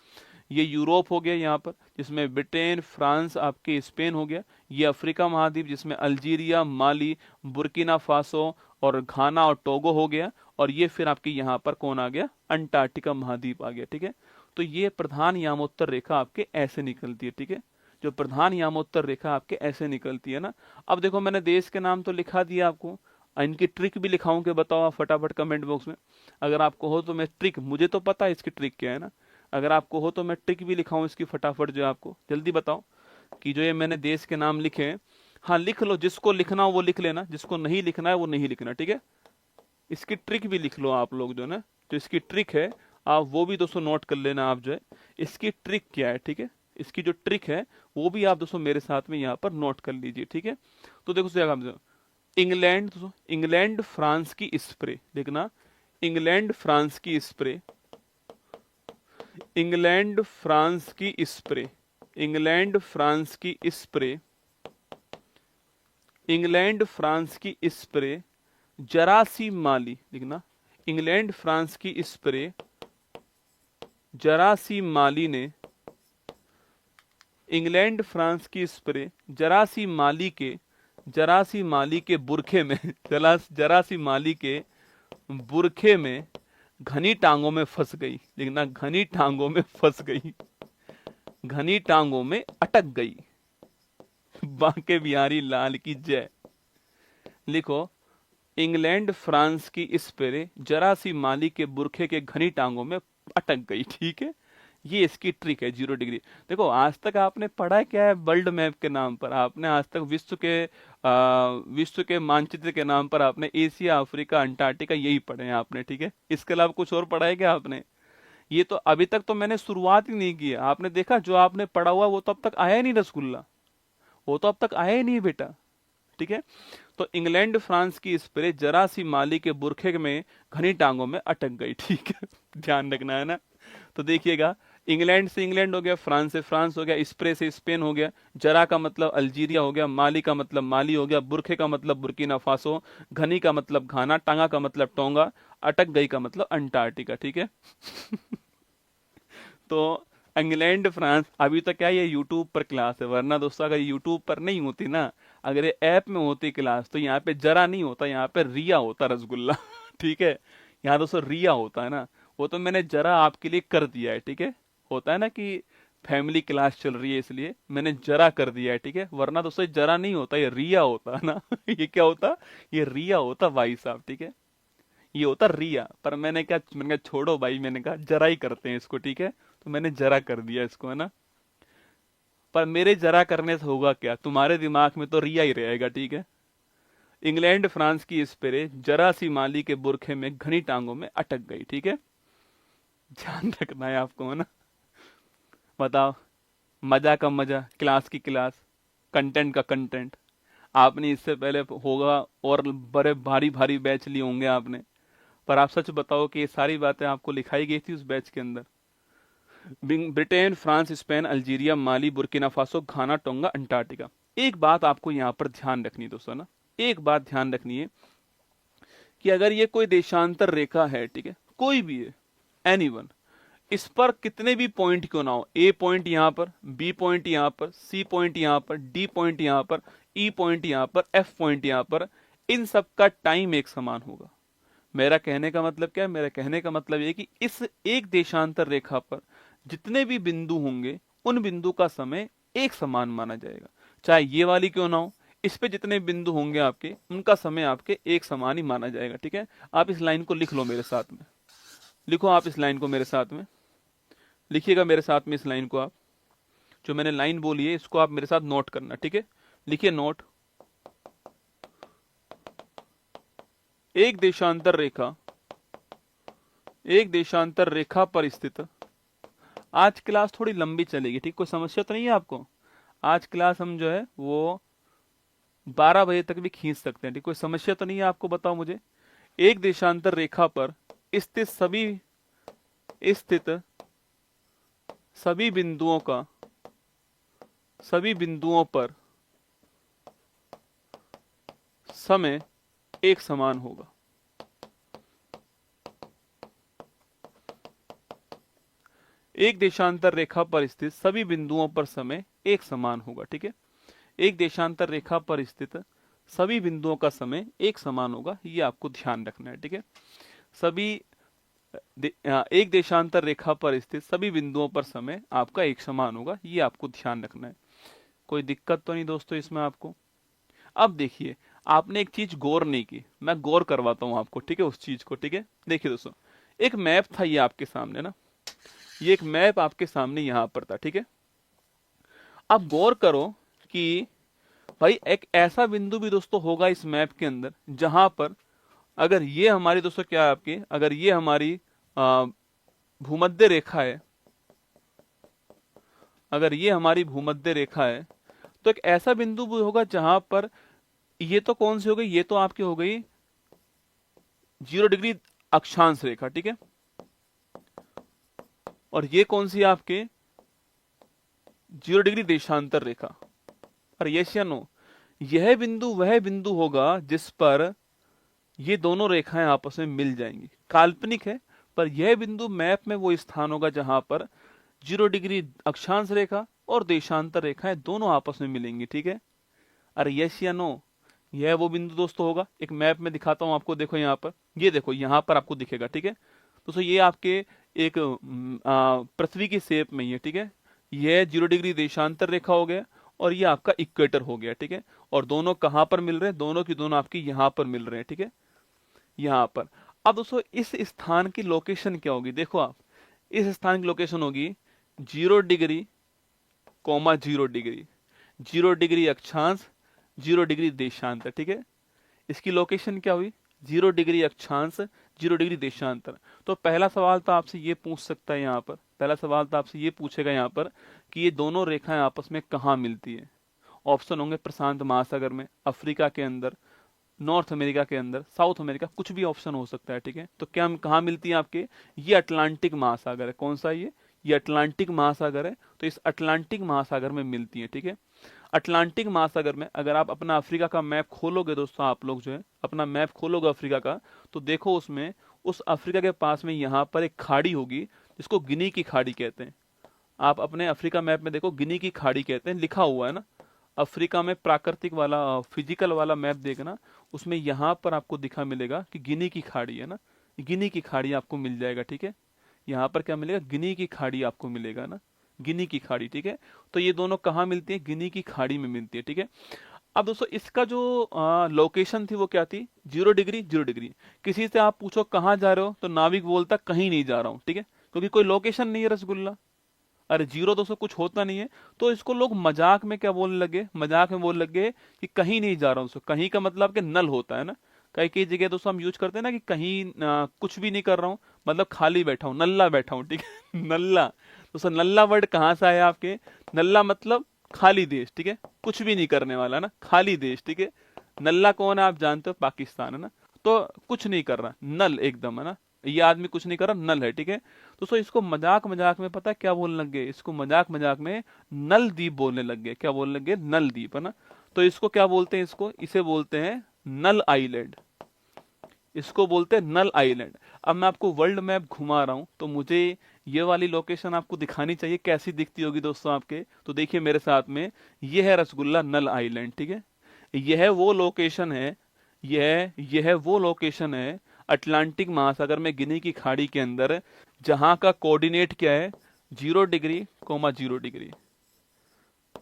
[SPEAKER 1] ये यूरोप हो गया यहाँ पर, जिसमें ब्रिटेन, फ्रांस, आपके स्पेन हो गया। ये अफ्रीका महाद्वीप जिसमें अल्जीरिया, माली, बुर्किना फासो और घाना और टोगो हो गया। और ये फिर आपके यहाँ पर कौन आ गया, अंटार्कटिका महाद्वीप आ गया, ठीक है। तो ये प्रधान यामोत्तर रेखा आपके ऐसे निकलती है, ठीक है, जो प्रधान यामोत्तर रेखा आपके ऐसे निकलती है ना। अब देखो मैंने देश के नाम तो लिखा दिया आपको, इनकी ट्रिक भी लिखाऊं के बताओ आप फटाफट कमेंट बॉक्स में। अगर आपको हो तो मैं ट्रिक, मुझे तो पता है इसकी ट्रिक क्या है ना, अगर आपको हो तो मैं ट्रिक भी लिखाऊं इसकी फटाफट, जो आपको जल्दी बताओ कि जो ये मैंने देश के नाम लिखे हैं। हाँ लिख लो, जिसको लिखना हो वो लिख लेना, जिसको नहीं लिखना है वो नहीं लिखना, ठीक है। इसकी ट्रिक भी लिख लो आप लोग, जो ना जो इसकी ट्रिक है आप वो भी दोस्तों नोट कर लेना आप, जो है इसकी ट्रिक क्या है, ठीक है। इसकी जो ट्रिक है वो भी आप दोस्तों मेरे साथ में यहाँ पर नोट कर लीजिए, ठीक है। तो देखो इंग्लैंड, दोस्तों इंग्लैंड फ्रांस की स्प्रे लिखना, इंग्लैंड फ्रांस की स्प्रे, इंग्लैंड फ्रांस की स्प्रे, इंग्लैंड फ्रांस की स्प्रे, इंग्लैंड फ्रांस की स्प्रे जरासीम माली लिखना, इंग्लैंड फ्रांस की स्प्रे जरासीम माली ने, इंग्लैंड फ्रांस की स्प्रे जरासीम माली के, जरासीम माली के बुरखे में जरासीम माली के बुरखे में घनी टांगों में फंस गई लिखना, घनी टांगों में फंस गई, घनी टांगों में अटक गई। बांके बिहारी लाल की जय। लिखो, इंग्लैंड फ्रांस की स्प्रे जरा सी माली के बुरखे के घनी टांगों में अटक गई, ठीक है। ये इसकी ट्रिक है 0 डिग्री। देखो आज तक आपने पढ़ा क्या है वर्ल्ड मैप के नाम पर, आपने आज तक विश्व के मानचित्र के नाम पर आपने एशिया, अफ्रीका, अंटार्कटिका यही पढ़े हैं आपने, ठीक है। इसके अलावा कुछ और पढ़ा है क्या आपने? ये तो अभी तक तो मैंने शुरुआत ही नहीं की है। आपने देखा जो आपने पढ़ा हुआ वो तो अब तक आया ही नहीं रसगुल्ला, वो तो अब तक आया ही नहीं बेटा, ठीक है। तो इंग्लैंड फ्रांस की स्प्रे जरा सी माली के बुरखे में घनी टांगों में अटक गई, ठीक है। ध्यान रखना है ना। तो देखिएगा, इंग्लैंड से इंग्लैंड हो गया, फ्रांस से फ्रांस हो गया, स्प्रे से स्पेन हो गया, जरा का मतलब अल्जीरिया हो गया, माली का मतलब माली हो गया, बुरखे का मतलब बुर्किना फासो, घनी का मतलब घाना, टांगा का मतलब टोंगा, अटक गई का मतलब अंटार्कटिका, ठीक है। तो इंग्लैंड फ्रांस, अभी तो क्या ये यूट्यूब पर क्लास है, वरना दोस्तों अगर यूट्यूब पर नहीं होती ना, अगर ये ऐप में होती क्लास, तो यहाँ पे जरा नहीं होता, यहाँ पे रिया होता रसगुल्ला। ठीक है, यहाँ दोस्तों रिया होता है ना, वो तो मैंने जरा आपके लिए कर दिया है, ठीक है। होता है ना कि फैमिली क्लास चल रही है इसलिए मैंने जरा कर दिया है, ठीक है। वरना दोस्तों ये जरा नहीं होता, ये रिया होता है ना। ये क्या होता, ये रिया होता भाई साहब, ठीक है। ये होता रिया, पर मैंने कहा छोड़ो भाई, मैंने कहा जरा ही करते हैं इसको, ठीक है। तो मैंने जरा कर दिया इसको, है ना। पर मेरे जरा करने से होगा क्या, तुम्हारे दिमाग में तो रिया ही रहेगा, ठीक है। इंग्लैंड फ्रांस की स्प्रे जरा सी माली के बुरखे में घनी टांगों में अटक गई, ठीक है। ध्यान रखना है आपको, है ना। बताओ, मजा का मजा, क्लास की क्लास, कंटेंट का कंटेंट। आपने इससे पहले होगा और बड़े भारी भारी बैच लिए होंगे आपने, पर आप सच बताओ कि ये सारी बातें आपको लिखाई गई थी उस बैच के अंदर? ब्रिटेन, फ्रांस, स्पेन, अल्जीरिया, माली, बुर्किना फासो, घाना, टोंगा, अंटार्कटिका। एक बात आपको यहाँ पर ध्यान रखनी है दोस्तों ना, एक बात ध्यान रखनी है कि अगर ये कोई देशांतर रेखा है, ठीक है, कोई भी है, एनीवन, इस पर कितने भी पॉइंट क्यों ना हो, ए पॉइंट यहाँ पर, बी पॉइंट यहाँ पर, सी पॉइंट यहाँ पर, डी पॉइंट यहाँ पर, ई पॉइंट यहाँ पर, एफ पॉइंट यहाँ पर, इन सब का टाइम एक समान होगा। मेरा कहने का मतलब क्या है, मेरा कहने का मतलब ये कि इस एक देशांतर रेखा पर जितने भी बिंदु होंगे उन बिंदु का समय एक समान माना जाएगा, चाहे ये वाली क्यों ना हो। इस पे जितने बिंदु होंगे आपके, उनका समय आपके एक समान ही माना जाएगा, ठीक है। आप इस लाइन को लिख लो मेरे साथ में, लिखो आप इस लाइन को मेरे साथ में, लिखिएगा मेरे साथ में इस लाइन को आप, जो मैंने लाइन बोली है इसको आप मेरे साथ नोट करना, ठीक है। लिखिए नोट, एक देशांतर रेखा, एक देशांतर रेखा पर स्थित, आज क्लास थोड़ी लंबी चलेगी, ठीक, कोई समस्या तो नहीं है आपको? आज क्लास हम जो है वो 12 बजे तक भी खींच सकते हैं, ठीक, कोई समस्या तो नहीं है आपको? बताओ मुझे। एक देशांतर रेखा पर स्थित स्थित सभी बिंदुओं का, सभी बिंदुओं पर समय एक समान होगा। एक देशांतर रेखा पर स्थित सभी बिंदुओं पर समय एक समान होगा, ठीक है। एक देशांतर रेखा पर स्थित सभी बिंदुओं का समय एक समान होगा, ये आपको ध्यान रखना है, ठीक है। सभी एक देशांतर रेखा पर स्थित सभी बिंदुओं पर समय आपका एक समान होगा, ये आपको ध्यान रखना है। कोई दिक्कत तो नहीं दोस्तों इसमें आपको? अब देखिए, आपने एक चीज गौर नहीं की, मैं गौर करवाता हूं आपको, ठीक है, उस चीज को। ठीक है, देखिए दोस्तों, एक मैप था ये आपके सामने ना, ये एक मैप आपके सामने यहां पर था। ठीक है, अब गौर करो कि भाई एक ऐसा बिंदु भी दोस्तों होगा इस मैप के अंदर जहां पर, अगर ये हमारी दोस्तों क्या है आपकी, अगर ये हमारी भूमध्य रेखा है, अगर ये हमारी भूमध्य रेखा है, तो एक ऐसा बिंदु भी होगा जहां पर, ये तो कौन सी हो गई, ये तो आपकी हो गई 0 डिग्री अक्षांश रेखा। ठीक है, और ये कौन सी है आपके 0 डिग्री देशांतर रेखा। और यस या नो, यह बिंदु वह बिंदु होगा जिस पर ये दोनों रेखाएं आपस में मिल जाएंगी। काल्पनिक है, पर यह बिंदु मैप में वो स्थान होगा जहां पर 0 डिग्री अक्षांश रेखा और देशांतर रेखाएं दोनों आपस में मिलेंगी। ठीक है, अरे यस या नो, यह वो बिंदु दोस्तों होगा। एक मैप में दिखाता हूं आपको, देखो यहां पर, ये देखो यहां पर आपको दिखेगा। ठीक है दोस्तों, ये आपके एक पृथ्वी की शेप में ही है। ठीक है, यह 0 डिग्री देशांतर रेखा हो गया और ये आपका इक्वेटर हो गया। ठीक है, और दोनों कहां पर मिल रहे हैं, दोनों की दोनों आपकी यहां पर मिल रहे हैं। ठीक है, यहां पर। अब दोस्तों इस स्थान की लोकेशन क्या होगी, देखो आप, इस स्थान की लोकेशन होगी 0 डिग्री, 0 डिग्री, 0 डिग्री अक्षांश, 0 डिग्री देशांतर। ठीक है, इसकी लोकेशन क्या हुई, 0 डिग्री अक्षांश, 0 डिग्री देशांतर। तो पहला सवाल तो आपसे ये पूछ सकता है यहाँ पर, पहला सवाल तो आपसे ये पूछेगा यहाँ पर कि ये दोनों रेखाएं आपस में कहाँ मिलती है। ऑप्शन होंगे प्रशांत महासागर में, अफ्रीका के अंदर, नॉर्थ अमेरिका के अंदर, साउथ अमेरिका, कुछ भी ऑप्शन हो सकता है। ठीक है, तो क्या कहाँ मिलती है आपके, ये अटलांटिक महासागर है। कौन सा ये अटलांटिक महासागर है, तो इस अटलांटिक महासागर में मिलती है। ठीक है, अटलांटिक महासागर में अगर आप अपना अफ्रीका का मैप खोलोगे दोस्तों, आप लोग जो है अपना मैप खोलोगे अफ्रीका का, तो देखो उसमें, उस अफ्रीका के पास में यहाँ पर एक खाड़ी होगी जिसको गिनी की खाड़ी कहते हैं। आप अपने अफ्रीका मैप में देखो, गिनी की खाड़ी कहते हैं, लिखा हुआ है ना। अफ्रीका में प्राकृतिक वाला, फिजिकल वाला मैप देखना, उसमें यहाँ पर आपको दिखा मिलेगा कि गिनी की खाड़ी है ना, गिनी की खाड़ी आपको मिल जाएगा। ठीक है, यहाँ पर क्या मिलेगा, गिनी की खाड़ी आपको मिलेगा ना, गिनी की खाड़ी। ठीक है, तो ये दोनों कहाँ मिलती है, गिनी की खाड़ी में मिलती है। ठीक है, अब दोस्तों इसका जो लोकेशन थी वो क्या थी, 0 डिग्री, 0 डिग्री। किसी से आप पूछो कहाँ जा रहे हो, तो नाविक बोलता कहीं नहीं जा रहा हूँ। ठीक है, क्योंकि कोई लोकेशन नहीं है रसगुल्ला। अरे जीरो दोस्तों कुछ होता नहीं है, तो इसको लोग मजाक में क्या बोलने लगे, मजाक में बोलने लगे कि कहीं नहीं जा रहा हूँ। कहीं का मतलब कि नल होता है ना, कई कई जगह दोस्तों हम यूज करते हैं ना कि कहीं कुछ भी नहीं कर रहा हूँ, मतलब खाली बैठा हूँ, नल्ला बैठा हूँ। ठीक है नल्ला दोस्तों, नल्ला वर्ड कहाँ से आया आपके, नल्ला मतलब खाली देश। ठीक है, कुछ भी नहीं करने वाला ना, खाली देश। ठीक है, नल्ला कौन है आप जानते हो, पाकिस्तान है ना, तो कुछ नहीं कर रहा, नल एकदम है ना, ये आदमी कुछ नहीं कर रहा, नल है। ठीक है, तो सो इसको मजाक मजाक में पता है क्या बोलने लग गए, इसको मजाक मजाक में नल द्वीप बोलने लग गए। क्या बोलने लग गए, नल द्वीप है ना। तो इसको क्या बोलते हैं, इसको इसे बोलते हैं नल आइलैंड, इसको बोलते हैं नल आइलैंड। अब मैं आपको वर्ल्ड मैप घुमा रहा हूं, तो मुझे ये वाली लोकेशन आपको दिखानी चाहिए, कैसी दिखती होगी दोस्तों आपके। तो देखिए मेरे साथ में, ये है रसगुल्ला नल आइलैंड। ठीक है, यह वो लोकेशन है, यह वो लोकेशन है अटलांटिक महासागर में गिनी की खाड़ी के अंदर, जहां का कोऑर्डिनेट क्या है, 0 डिग्री, 0 डिग्री।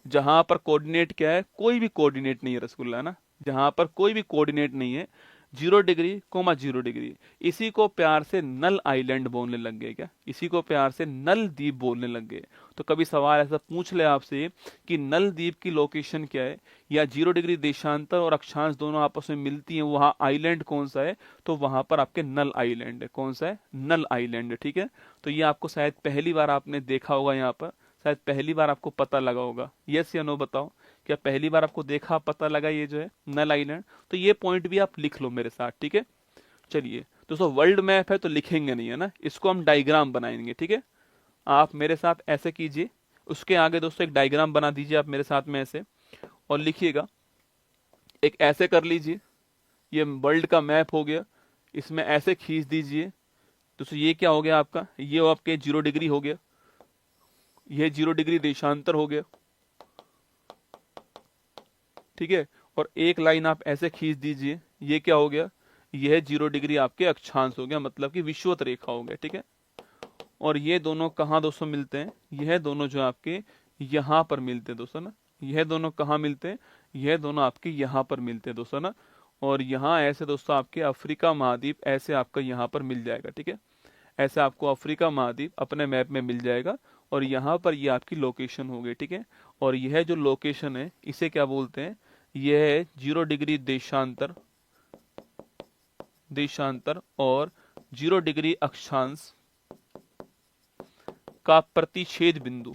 [SPEAKER 1] जहां पर कोऑर्डिनेट क्या है, कोई भी कोऑर्डिनेट नहीं है रसगुल्ला ना, जहां पर कोई भी कोऑर्डिनेट नहीं है, 0 डिग्री, 0 डिग्री। इसी को प्यार से नल आइलैंड बोलने लग गए। क्या, इसी को प्यार से नल द्वीप बोलने लग गए। तो कभी सवाल ऐसा पूछ ले आपसे कि नल द्वीप की लोकेशन क्या है, या 0 डिग्री देशांतर और अक्षांश दोनों आपस में मिलती हैं, वहां आइलैंड कौन सा है, तो वहां पर आपके नल आइलैंड है। कौन सा है, नल आइलैंड है। ठीक है, तो ये आपको शायद पहली बार आपने देखा होगा, यहाँ पर शायद पहली बार आपको पता लगा होगा। यस या नो बताओ, क्या पहली बार आपको देखा, पता लगा ये जो है नल आइलैंड। तो ये पॉइंट भी आप लिख लो मेरे साथ। ठीक है, चलिए दोस्तों, वर्ल्ड मैप है तो लिखेंगे नहीं है ना, इसको हम डायग्राम बनाएंगे। ठीक है, आप मेरे साथ ऐसे कीजिए, उसके आगे दोस्तों एक डायग्राम बना दीजिए आप मेरे साथ में ऐसे, और लिखिएगा, एक ऐसे कर लीजिए, ये वर्ल्ड का मैप हो गया, इसमें ऐसे खींच दीजिए। दोस्तों ये क्या हो गया आपका, ये आपके 0 डिग्री हो गया, ये 0 डिग्री देशांतर हो गया। ठीक है, और एक लाइन आप ऐसे खींच दीजिए, ये क्या हो गया, यह 0 डिग्री आपके अक्षांश हो गया, मतलब कि विषुवत रेखा हो गया। ठीक है, और ये दोनों कहाँ दोस्तों मिलते हैं, यह दोनों जो आपके यहां पर मिलते हैं दोस्तों ना, यह दोनों कहाँ मिलते हैं, यह दोनों आपके यहाँ पर मिलते हैं दोस्तों ना। और यहाँ ऐसे दोस्तों आपके अफ्रीका महाद्वीप ऐसे आपका यहाँ पर मिल जाएगा, ठीक है। ऐसे आपको अफ्रीका महाद्वीप अपने मैप में मिल जाएगा और यहाँ पर ये आपकी लोकेशन हो गई, ठीक है। और यह जो लोकेशन है इसे क्या बोलते हैं, यह है 0 डिग्री देशांतर, देशांतर और 0 डिग्री अक्षांश का प्रतिच्छेद बिंदु,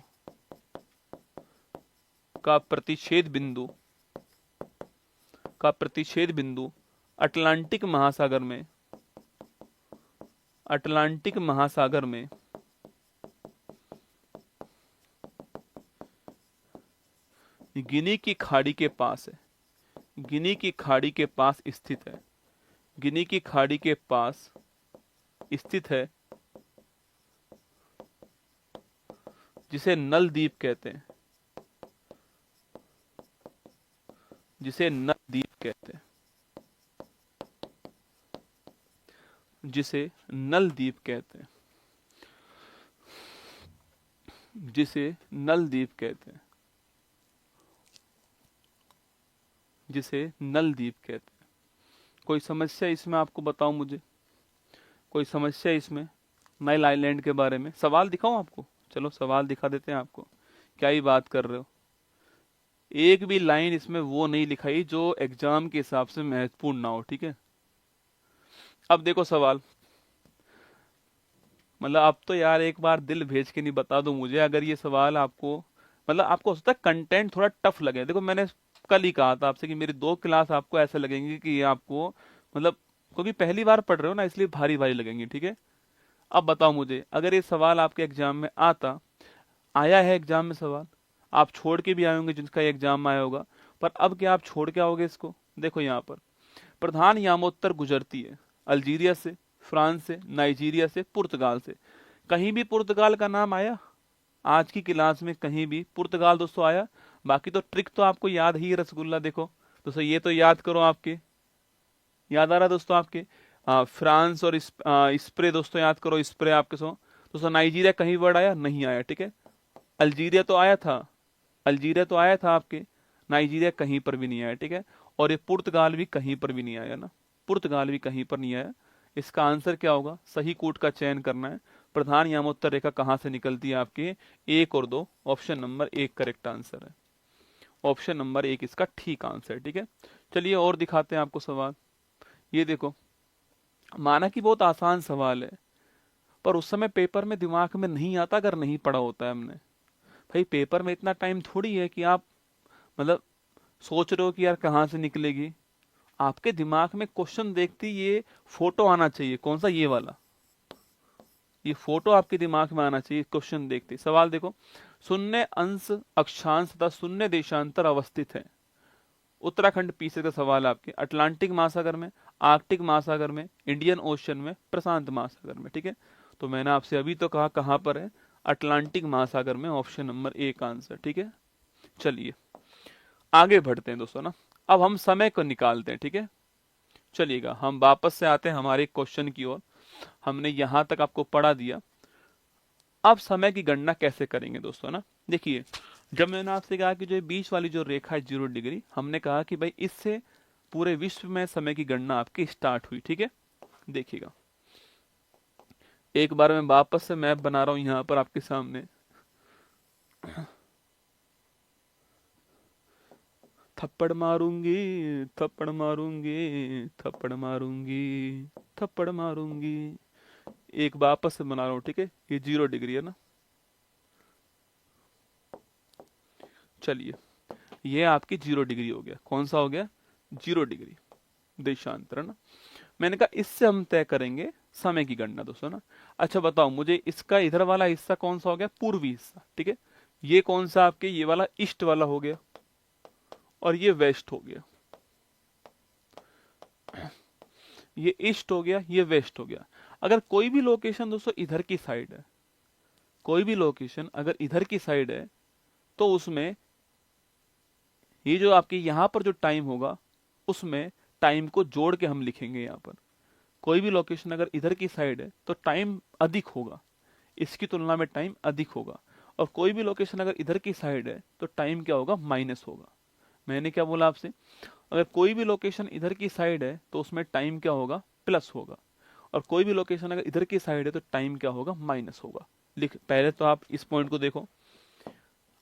[SPEAKER 1] का प्रतिच्छेद बिंदु, का प्रतिच्छेद बिंदु अटलांटिक महासागर में, अटलांटिक महासागर में गिनी की खाड़ी के पास है, गिनी की खाड़ी के पास स्थित है, गिनी की खाड़ी के पास स्थित है, जिसे नल द्वीप कहते हैं, जिसे नल द्वीप कहते हैं, जिसे नल द्वीप कहते हैं, जिसे नल द्वीप कहते हैं, जिसे नल द्वीप कहते हैं। कोई समस्या इसमें आपको बताऊं मुझे, कोई समस्या इसमें नाइल आइलैंड के बारे में? सवाल दिखाऊं आपको? चलो सवाल दिखा देते हैं आपको। क्या ही बात कर रहे हो, एक भी लाइन इसमें वो नहीं लिखाई जो एग्जाम के हिसाब से महत्वपूर्ण ना हो, ठीक है। अब देखो सवाल, मतलब अब तो यार एक बार दिल भेज के नहीं बता दो मुझे, अगर ये सवाल आपको मतलब आपको हो सकता है कंटेंट थोड़ा टफ लगे। देखो मैंने कल ही कहा था आपसे कि मेरी 2 क्लास आपको ऐसे लगेंगी कि ये आपको मतलब, क्योंकि पहली बार पढ़ रहे हो ना इसलिए भारी भारी लगेंगी, ठीक है। अब बताओ मुझे, अगर ये सवाल आपके एग्जाम में आता, आया है एग्जाम में सवाल, आप छोड़ के भी आए होंगे जिनका एग्जाम में आया होगा, पर अब क्या आप छोड़ के आओगे इसको? देखो यहाँ पर प्रधान यामोत्तर गुजरती है अल्जीरिया से, फ्रांस से, नाइजीरिया से, पुर्तगाल से। कहीं भी पुर्तगाल का नाम आया आज की क्लास में? कहीं भी पुर्तगाल दोस्तों आया? बाकी तो ट्रिक तो आपको याद ही है रसगुल्ला। देखो दोस्तों ये तो याद करो, आपके याद आ रहा है दोस्तों आपके? फ्रांस और स्प्रे दोस्तों याद करो, स्प्रे आपके सो दोस्तों। नाइजीरिया कहीं वर्ड आया? नहीं आया, ठीक है। अल्जीरिया तो आया था, अल्जीरिया तो आया था आपके, नाइजीरिया कहीं पर भी नहीं आया, ठीक है। और ये पुर्तगाल भी कहीं पर भी नहीं आया ना, पुर्तगाल भी कहीं पर नहीं आया। इसका आंसर क्या होगा? सही कूट का चयन करना है। प्रधान यामोत्तर रेखा कहां से निकलती है आपके? 1 और 2, ऑप्शन नंबर 1 करेक्ट आंसर है। ऑप्शन नंबर 1 इसका ठीक आंसर है, ठीक है। चलिए और दिखाते हैं आपको सवाल। ये देखो, माना कि बहुत आसान सवाल है, पर उस समय पेपर में दिमाग में नहीं आता अगर नहीं पढ़ा होता है हमने। भाई पेपर में इतना टाइम थोड़ी है कि आप मतलब सोच रहे हो कि यार कहाँ से निकलेगी। आपके दिमाग में क्वेश्चन देखते ही ये फोटो आना चाहिए। कौन सा? ये वाला, ये फोटो आपके दिमाग में आना चाहिए क्वेश्चन देखते। सवाल देखो, शून्य अंश अक्षांश तथा शून्य देशांतर अवस्थित है उत्तराखंड पीछे का सवाल आपके अटलांटिक महासागर में, आर्कटिक महासागर में, इंडियन ओशन में, प्रशांत महासागर में, ठीक है। तो मैंने आपसे अभी तो कहा कहां पर है? अटलांटिक महासागर में, ऑप्शन नंबर 1 आंसर, ठीक है। चलिए आगे बढ़ते हैं दोस्तों ना। अब हम समय को निकालते हैं, ठीक है। चलिएगा हम वापस से आते हैं हमारे क्वेश्चन की ओर। हमने यहां तक आपको पढ़ा दिया, अब समय की गणना कैसे करेंगे दोस्तों ना। देखिए जब मैंने आपसे कहा कि जो बीच वाली जो रेखा है 0 डिग्री, हमने कहा कि भाई इससे पूरे विश्व में समय की गणना आपकी स्टार्ट हुई, ठीक है। देखिएगा एक बार मैं वापस से मैप बना रहा हूं यहां पर आपके सामने। थप्पड़ मारूंगी, थप्पड़ मारूंगी, थप्पड़ मारूंगी, थप्पड़ मारूंगी। एक वापस से बना रहा हूं, ठीक है। ये 0 डिग्री है ना। चलिए ये आपकी 0 डिग्री हो गया। कौन सा हो गया? 0 डिग्री देशांतर ना। मैंने कहा इससे हम तय करेंगे समय की गणना दोस्तों ना। अच्छा बताओ मुझे, इसका इधर वाला हिस्सा कौन सा हो गया? पूर्वी हिस्सा, ठीक है। ये कौन सा आपके? ये वाला ईस्ट वाला हो गया, और ये वेस्ट हो गया। ये ईस्ट हो गया, ये वेस्ट हो गया। अगर कोई भी लोकेशन दोस्तों इधर की साइड है, कोई भी लोकेशन अगर इधर की साइड है, तो उसमें ये जो आपके यहां पर जो टाइम होगा, उसमें टाइम को जोड़ के हम लिखेंगे यहां पर। कोई भी लोकेशन अगर इधर की साइड है तो टाइम अधिक होगा, इसकी तुलना में टाइम अधिक होगा। और कोई भी लोकेशन अगर इधर की साइड है तो टाइम क्या होगा, माइनस होगा। मैंने क्या बोला आपसे, अगर कोई भी लोकेशन इधर की साइड है तो उसमें टाइम क्या होगा, प्लस होगा। और कोई भी लोकेशन अगर इधर की साइड है तो टाइम क्या होगा, माइनस होगा। लिख, पहले तो आप इस पॉइंट को देखो।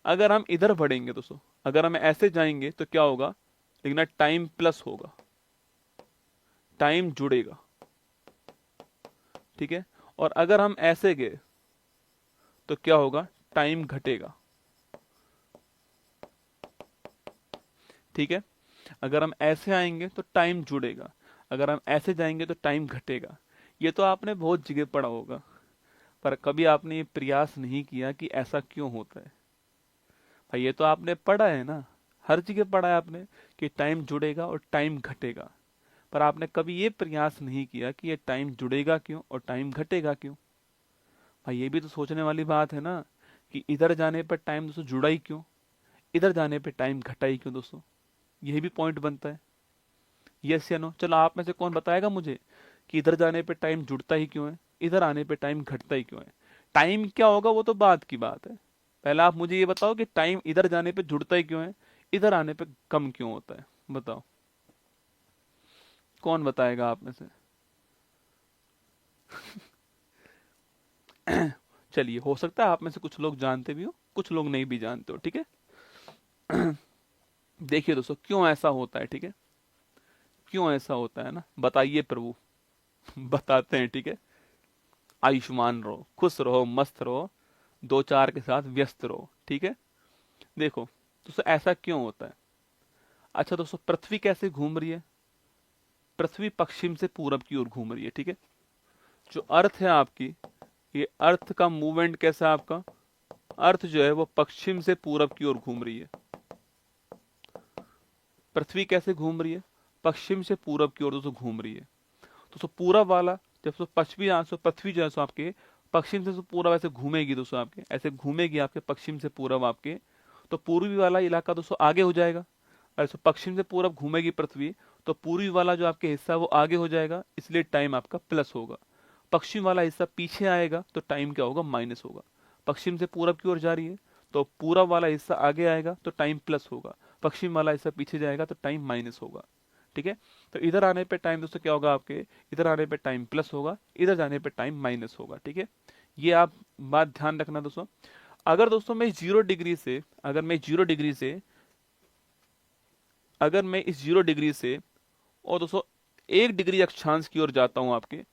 [SPEAKER 1] अगर हम इधर बढ़ेंगे दोस्तों, अगर हम ऐसे जाएंगे तो क्या होगा, लिखना टाइम प्लस होगा, टाइम जुड़ेगा, ठीक है। और अगर हम ऐसे गए तो क्या होगा, टाइम घटेगा, ठीक है। अगर हम ऐसे आएंगे तो टाइम जुड़ेगा, अगर हम ऐसे जाएंगे तो टाइम घटेगा। ये तो आपने बहुत जगह पढ़ा होगा, पर कभी आपने ये प्रयास नहीं किया कि ऐसा क्यों होता है। भाई ये तो आपने पढ़ा है ना, हर जगह पढ़ा है आपने कि टाइम जुड़ेगा और टाइम घटेगा, पर आपने कभी ये प्रयास नहीं किया कि ये टाइम जुड़ेगा क्यों और टाइम घटेगा क्यों। भाई ये भी तो सोचने वाली बात है ना, कि इधर जाने पर टाइम दोस्तों जुड़ा ही क्यों, इधर जाने पे टाइम घटा ही क्यों दोस्तों। यही भी पॉइंट बनता है, यस या नो। चलो आप में से कौन बताएगा मुझे कि इधर जाने पे टाइम जुड़ता ही क्यों है, इधर आने पे टाइम घटता ही क्यों है। टाइम क्या होगा वो तो बात की बात है, पहले आप मुझे ये बताओ कि टाइम इधर जाने पे जुड़ता ही क्यों है, इधर आने पे कम क्यों होता है, बताओ कौन बताएगा आप में से। चलिए, हो सकता है आप में से कुछ लोग जानते भी हो, कुछ लोग नहीं भी जानते हो, ठीक है। देखिए दोस्तों क्यों ऐसा होता है, ठीक है, क्यों ऐसा होता है ना, बताइए प्रभु। बताते हैं, ठीक है। आयुष्मान रहो, खुश रहो, मस्त रहो, दो चार के साथ व्यस्त रहो, ठीक है। देखो दोस्तों ऐसा क्यों होता है। अच्छा दोस्तों, पृथ्वी कैसे घूम रही है, पृथ्वी पश्चिम से पूरब की ओर घूम रही है, ठीक है। जो अर्थ है आपकी, ये अर्थ का मूवमेंट कैसा है आपका, अर्थ जो है वो पश्चिम से पूरब की ओर घूम रही है। पृथ्वी कैसे घूम रही है, पश्चिम से पूरब की ओर दोस्तों घूम रही है। दोस्तों पूरब वाला, जब सो पश्चिमी सो पृथ्वी जो है सो आपके पश्चिम से पूरब ऐसे घूमेगी दोस्तों, आपके ऐसे घूमेगी आपके पश्चिम से पूरब आपके, तो पूर्वी वाला इलाका दोस्तों आगे हो जाएगा। ऐसे पश्चिम से पूरब घूमेगी पृथ्वी, तो पूर्वी वाला जो आपके हिस्सा है वो आगे हो जाएगा, इसलिए टाइम आपका प्लस होगा। पश्चिम वाला हिस्सा पीछे आएगा तो टाइम क्या होगा, माइनस होगा। पश्चिम से पूरब की ओर जा रही है तो पूरब वाला हिस्सा आगे आएगा तो टाइम प्लस होगा, पश्चिम वाला हिस्सा पीछे जाएगा तो टाइम माइनस होगा, ठीक है। तो इधर आने पे टाइम दोस्तों क्या होगा आपके, इधर आने पे टाइम प्लस होगा, इधर जाने पे टाइम माइनस होगा, ठीक है। ये आप बात ध्यान रखना दोस्तों। अगर दोस्तों मैं 0 डिग्री से, अगर मैं 0 डिग्री से, अगर मैं इस 0 डिग्री से और दोस्तों 1 डिग्री अक्षांश की ओर जाता हूं आपके,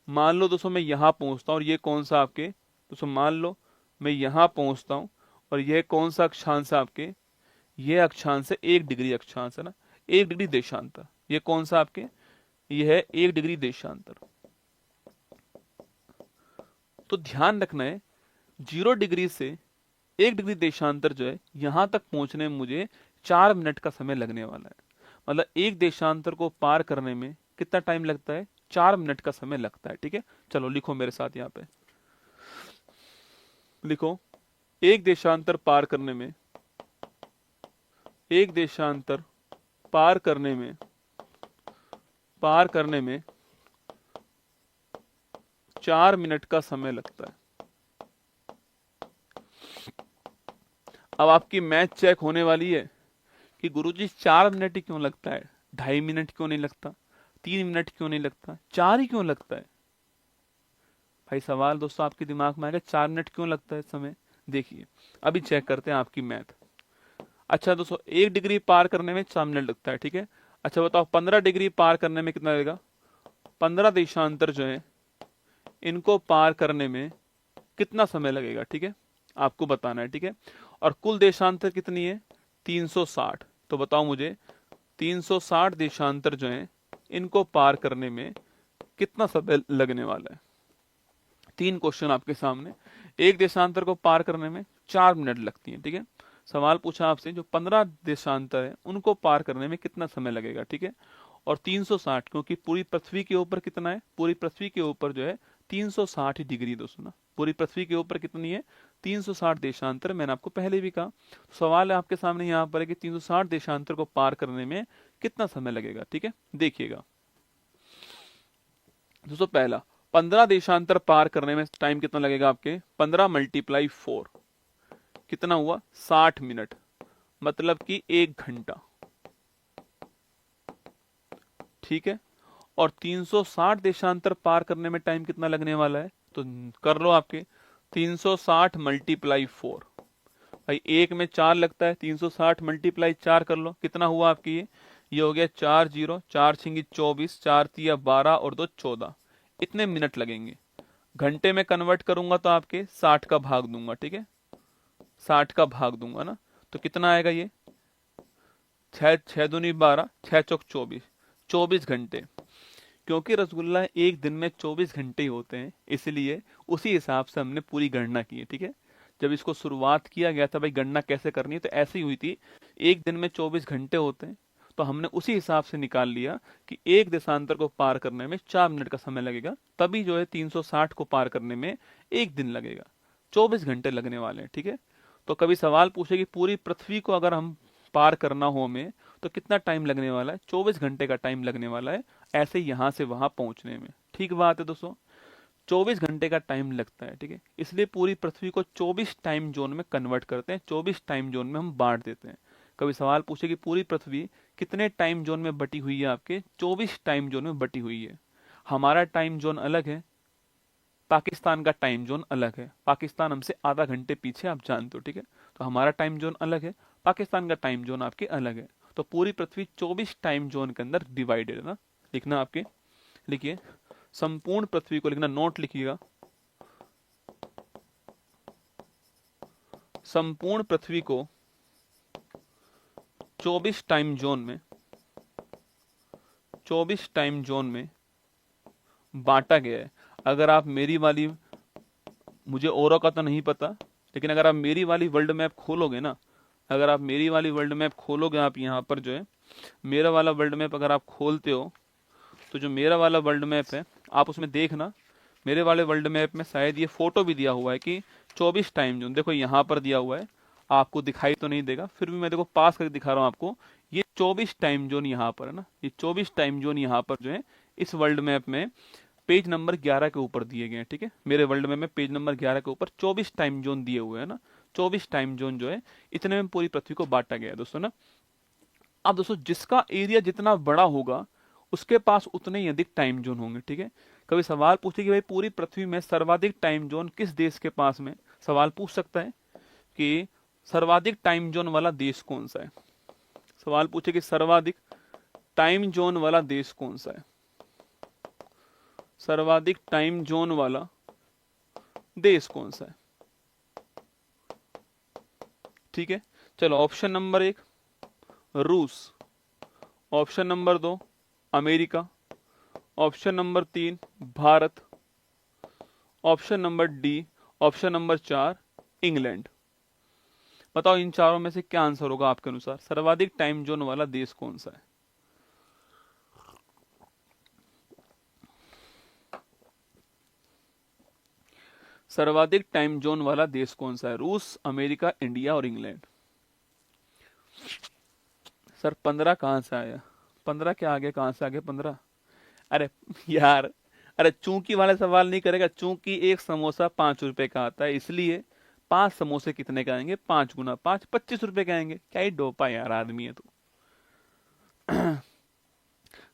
[SPEAKER 1] मान लो दोस्तों मैं यहां पहुंचता हूं, और ये कौन सा आपके दोस्तों, मान लो मैं यहां पहुंचता हूं और ये कौन सा अक्षांश है आपके, ये अक्षांश है 1 डिग्री अक्षांश है ना, 1 डिग्री देशांतर। ये कौन सा आपके, ये है 1 डिग्री देशांतर। तो ध्यान रखना है 0 डिग्री से 1 डिग्री देशांतर जो है यहां तक पहुंचने में मुझे 4 मिनट का समय लगने वाला है। मतलब एक देशांतर को पार करने में कितना टाइम लगता है, 4 मिनट का समय लगता है, ठीक है। चलो लिखो मेरे साथ यहाँ पे, लिखो एक देशांतर पार करने में, एक देशांतर पार करने में, पार करने में 4 मिनट का समय लगता है। अब आपकी मैथ चेक होने वाली है कि गुरुजी 4 मिनट ही क्यों लगता है, 2.5 मिनट क्यों नहीं लगता, 3 मिनट क्यों नहीं लगता, 4 ही क्यों लगता है। भाई सवाल दोस्तों आपके दिमाग में आएगा 4 मिनट क्यों लगता है समय। देखिए अभी चेक करते हैं आपकी मैथ। अच्छा दोस्तों 1 डिग्री पार करने में 4 मिनट लगता है, ठीक है। अच्छा बताओ 15 डिग्री पार करने में कितना लगेगा, 15 देशांतर जो है इनको पार करने में कितना समय लगेगा, ठीक है, आपको बताना है, ठीक है। और कुल देशांतर कितनी है, 360। तो बताओ मुझे 360 देशांतर जो है इनको पार करने में कितना समय लगने वाला है। 3 क्वेश्चन आपके सामने, एक देशांतर को पार करने में 4 मिनट लगती है, ठीक है। सवाल पूछा आपसे जो 15 देशांतर है उनको पार करने में कितना समय लगेगा, ठीक है। और 360, क्योंकि पूरी पृथ्वी के ऊपर कितना है, पूरी पृथ्वी के ऊपर जो है 360 डिग्री दोस्तों ना, पूरी पृथ्वी के ऊपर कितनी है, 360 देशांतर। मैंने आपको पहले भी कहा। सवाल है आपके सामने यहाँ पर है कि 360 देशांतर को पार करने में कितना समय लगेगा, ठीक है। देखिएगा दोस्तों, पहला 15 देशांतर पार करने में टाइम कितना लगेगा आपके, 15 × 4, कितना हुआ 60 मिनट, मतलब कि 1 घंटा। ठीक है, और 360 देशांतर पार करने में टाइम कितना लगने वाला है, तो कर लो आपके 360 मल्टीप्लाई 4। भाई एक में 4 लगता है, 360 मल्टीप्लाई 4 कर लो, कितना हुआ आपकी ये हो गया 4 जीरो, 4 छिंगी 24, 4 तिया 12 और 2 14, इतने मिनट लगेंगे। घंटे में कन्वर्ट करूंगा तो आपके 60 का भाग दूंगा, ठीक है, 60 का भाग दूंगा ना, तो कितना आएगा ये 6 6 दूनी 12, 6 चौक 24, 24 घंटे। क्योंकि रसगुल्ला एक दिन में 24 घंटे ही होते हैं, इसलिए उसी हिसाब से हमने पूरी गणना की है। ठीक है, जब इसको शुरुआत किया गया था भाई गणना कैसे करनी है, तो ऐसे ही हुई थी, एक दिन में 24 घंटे होते हैं, तो हमने उसी हिसाब से निकाल लिया कि एक देशांतर को पार करने में 4 मिनट का समय लगेगा, तभी जो है 360 को पार करने में 1 दिन लगेगा, 24 घंटे लगने वाले हैं। ठीक है, तो कभी सवाल पूछे कि पूरी पृथ्वी को अगर हम पार करना हो हमें तो कितना टाइम लगने वाला है, 24 घंटे का टाइम लगने वाला है, ऐसे यहां से वहां पहुंचने में। ठीक बात है दोस्तों, 24 घंटे का टाइम लगता है। ठीक है, इसलिए पूरी पृथ्वी को 24 टाइम जोन में कन्वर्ट करते हैं, 24 टाइम जोन में हम बांट देते हैं। कभी सवाल पूछे कि पूरी पृथ्वी कितने टाइम जोन में बटी हुई है, आपके 24 टाइम जोन में बटी हुई है। हमारा टाइम जोन अलग है, पाकिस्तान का टाइम जोन अलग है, पाकिस्तान हमसे आधा घंटे पीछे, आप जानते हो। ठीक है, तो हमारा टाइम जोन अलग है, पाकिस्तान का टाइम जोन आपके अलग है, तो पूरी पृथ्वी 24 टाइम जोन के अंदर डिवाइडेड है ना। लिखना आपके, लिखिए संपूर्ण पृथ्वी को, लिखना नोट लिखिएगा, संपूर्ण पृथ्वी को 24 टाइम जोन में, 24 टाइम जोन में बांटा गया है। अगर आप मेरी वाली, मुझे औरों का तो नहीं पता, लेकिन अगर आप मेरी वाली वर्ल्ड मैप खोलोगे ना, अगर आप मेरी वाली वर्ल्ड मैप खोलोगे, आप यहाँ पर जो है मेरा वाला वर्ल्ड मैप अगर आप खोलते हो, तो जो मेरा वाला वर्ल्ड मैप है आप उसमें देखना, मेरे वाले वर्ल्ड मैप में शायद ये फोटो भी दिया हुआ है कि 24 टाइम जोन, देखो यहाँ पर दिया हुआ है, आपको दिखाई तो नहीं देगा, फिर भी मैं देखो पास करके दिखा रहा हूँ आपको, ये 24 टाइम जोन यहाँ पर है ना, ये 24 टाइम जोन यहाँ पर जो है इस वर्ल्ड मैप में पेज नंबर 11 के ऊपर दिए गए हैं। ठीक है, मेरे वर्ल्ड मैप में पेज नंबर 11 के ऊपर 24 टाइम जोन दिए हुए हैं ना, 24 टाइम जोन जो है इतने में पूरी पृथ्वी को बांटा गया है दोस्तों ना। अब दोस्तों जिसका एरिया जितना बड़ा होगा उसके पास उतने ही अधिक टाइम जोन होंगे। ठीक है, कभी सवाल पूछे कि भाई पूरी पृथ्वी में सर्वाधिक टाइम जोन किस देश के पास में, सवाल पूछ सकता है कि सर्वाधिक टाइम जोन वाला देश कौन सा है, सवाल पूछे कि सर्वाधिक टाइम जोन वाला देश कौन सा है, सर्वाधिक टाइम जोन वाला देश कौन सा है। ठीक है, चलो ऑप्शन नंबर 1 रूस, option number 2 America, option number 3 Bharat, option number D, option number 4 England. बताओ इन चारों में से क्या आंसर होगा आपके अनुसार, सर्वाधिक टाइम जोन वाला देश कौन सा है। सर्वाधिक टाइम जोन वाला देश कौन सा है, रूस, अमेरिका, इंडिया और इंग्लैंड। सर 15 कहां से आया, 15 क्या आगे, कहां से आगे 15, अरे यार, अरे चूंकि वाले सवाल नहीं करेगा, चूंकि एक समोसा 5 रुपए का आता है, इसलिए 5 समोसे कितने का आएंगे, 5 गुना 5, 25 रुपए के आएंगे। क्या ही डोपा यार आदमी है तू।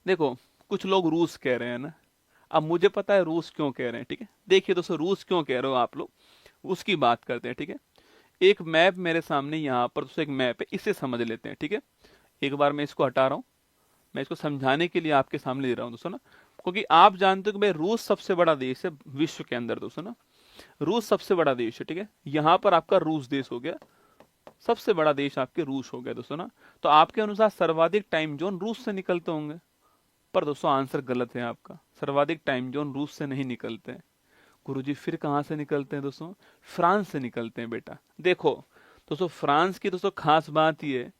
[SPEAKER 1] देखो कुछ लोग रूस कह रहे हैं ना, अब मुझे पता है रूस क्यों कह रहे हैं। ठीक है, देखिए दोस्तों रूस क्यों कह रहे हो आप लोग, उसकी बात करते हैं। ठीक है, एक मैप मेरे सामने यहाँ पर दोस्तों एक मैप है, इसे समझ लेते हैं। ठीक है, एक बार मैं इसको हटा रहा हूँ, मैं इसको समझाने के लिए आपके सामने दे रहा हूँ दोस्तों ना, क्योंकि आप जानते हो कि भाई रूस सबसे बड़ा देश है विश्व के अंदर दोस्तों ना, रूस सबसे बड़ा देश है। ठीक है, यहाँ पर आपका रूस देश हो गया, सबसे बड़ा देश आपके रूस हो गया दोस्तों ना, तो आपके अनुसार सर्वाधिक टाइम जोन रूस से निकलते होंगे, पर दोस्तों आंसर गलत है आपका, सर्वाधिक टाइम जोन रूस से नहीं निकलते हैं। गुरुजी फिर कहां से निकलते हैं दोस्तों, फ्रांस से निकलते हैं बेटा। देखो दोस्तों फ्रांस की दोस्तों खास बात यह है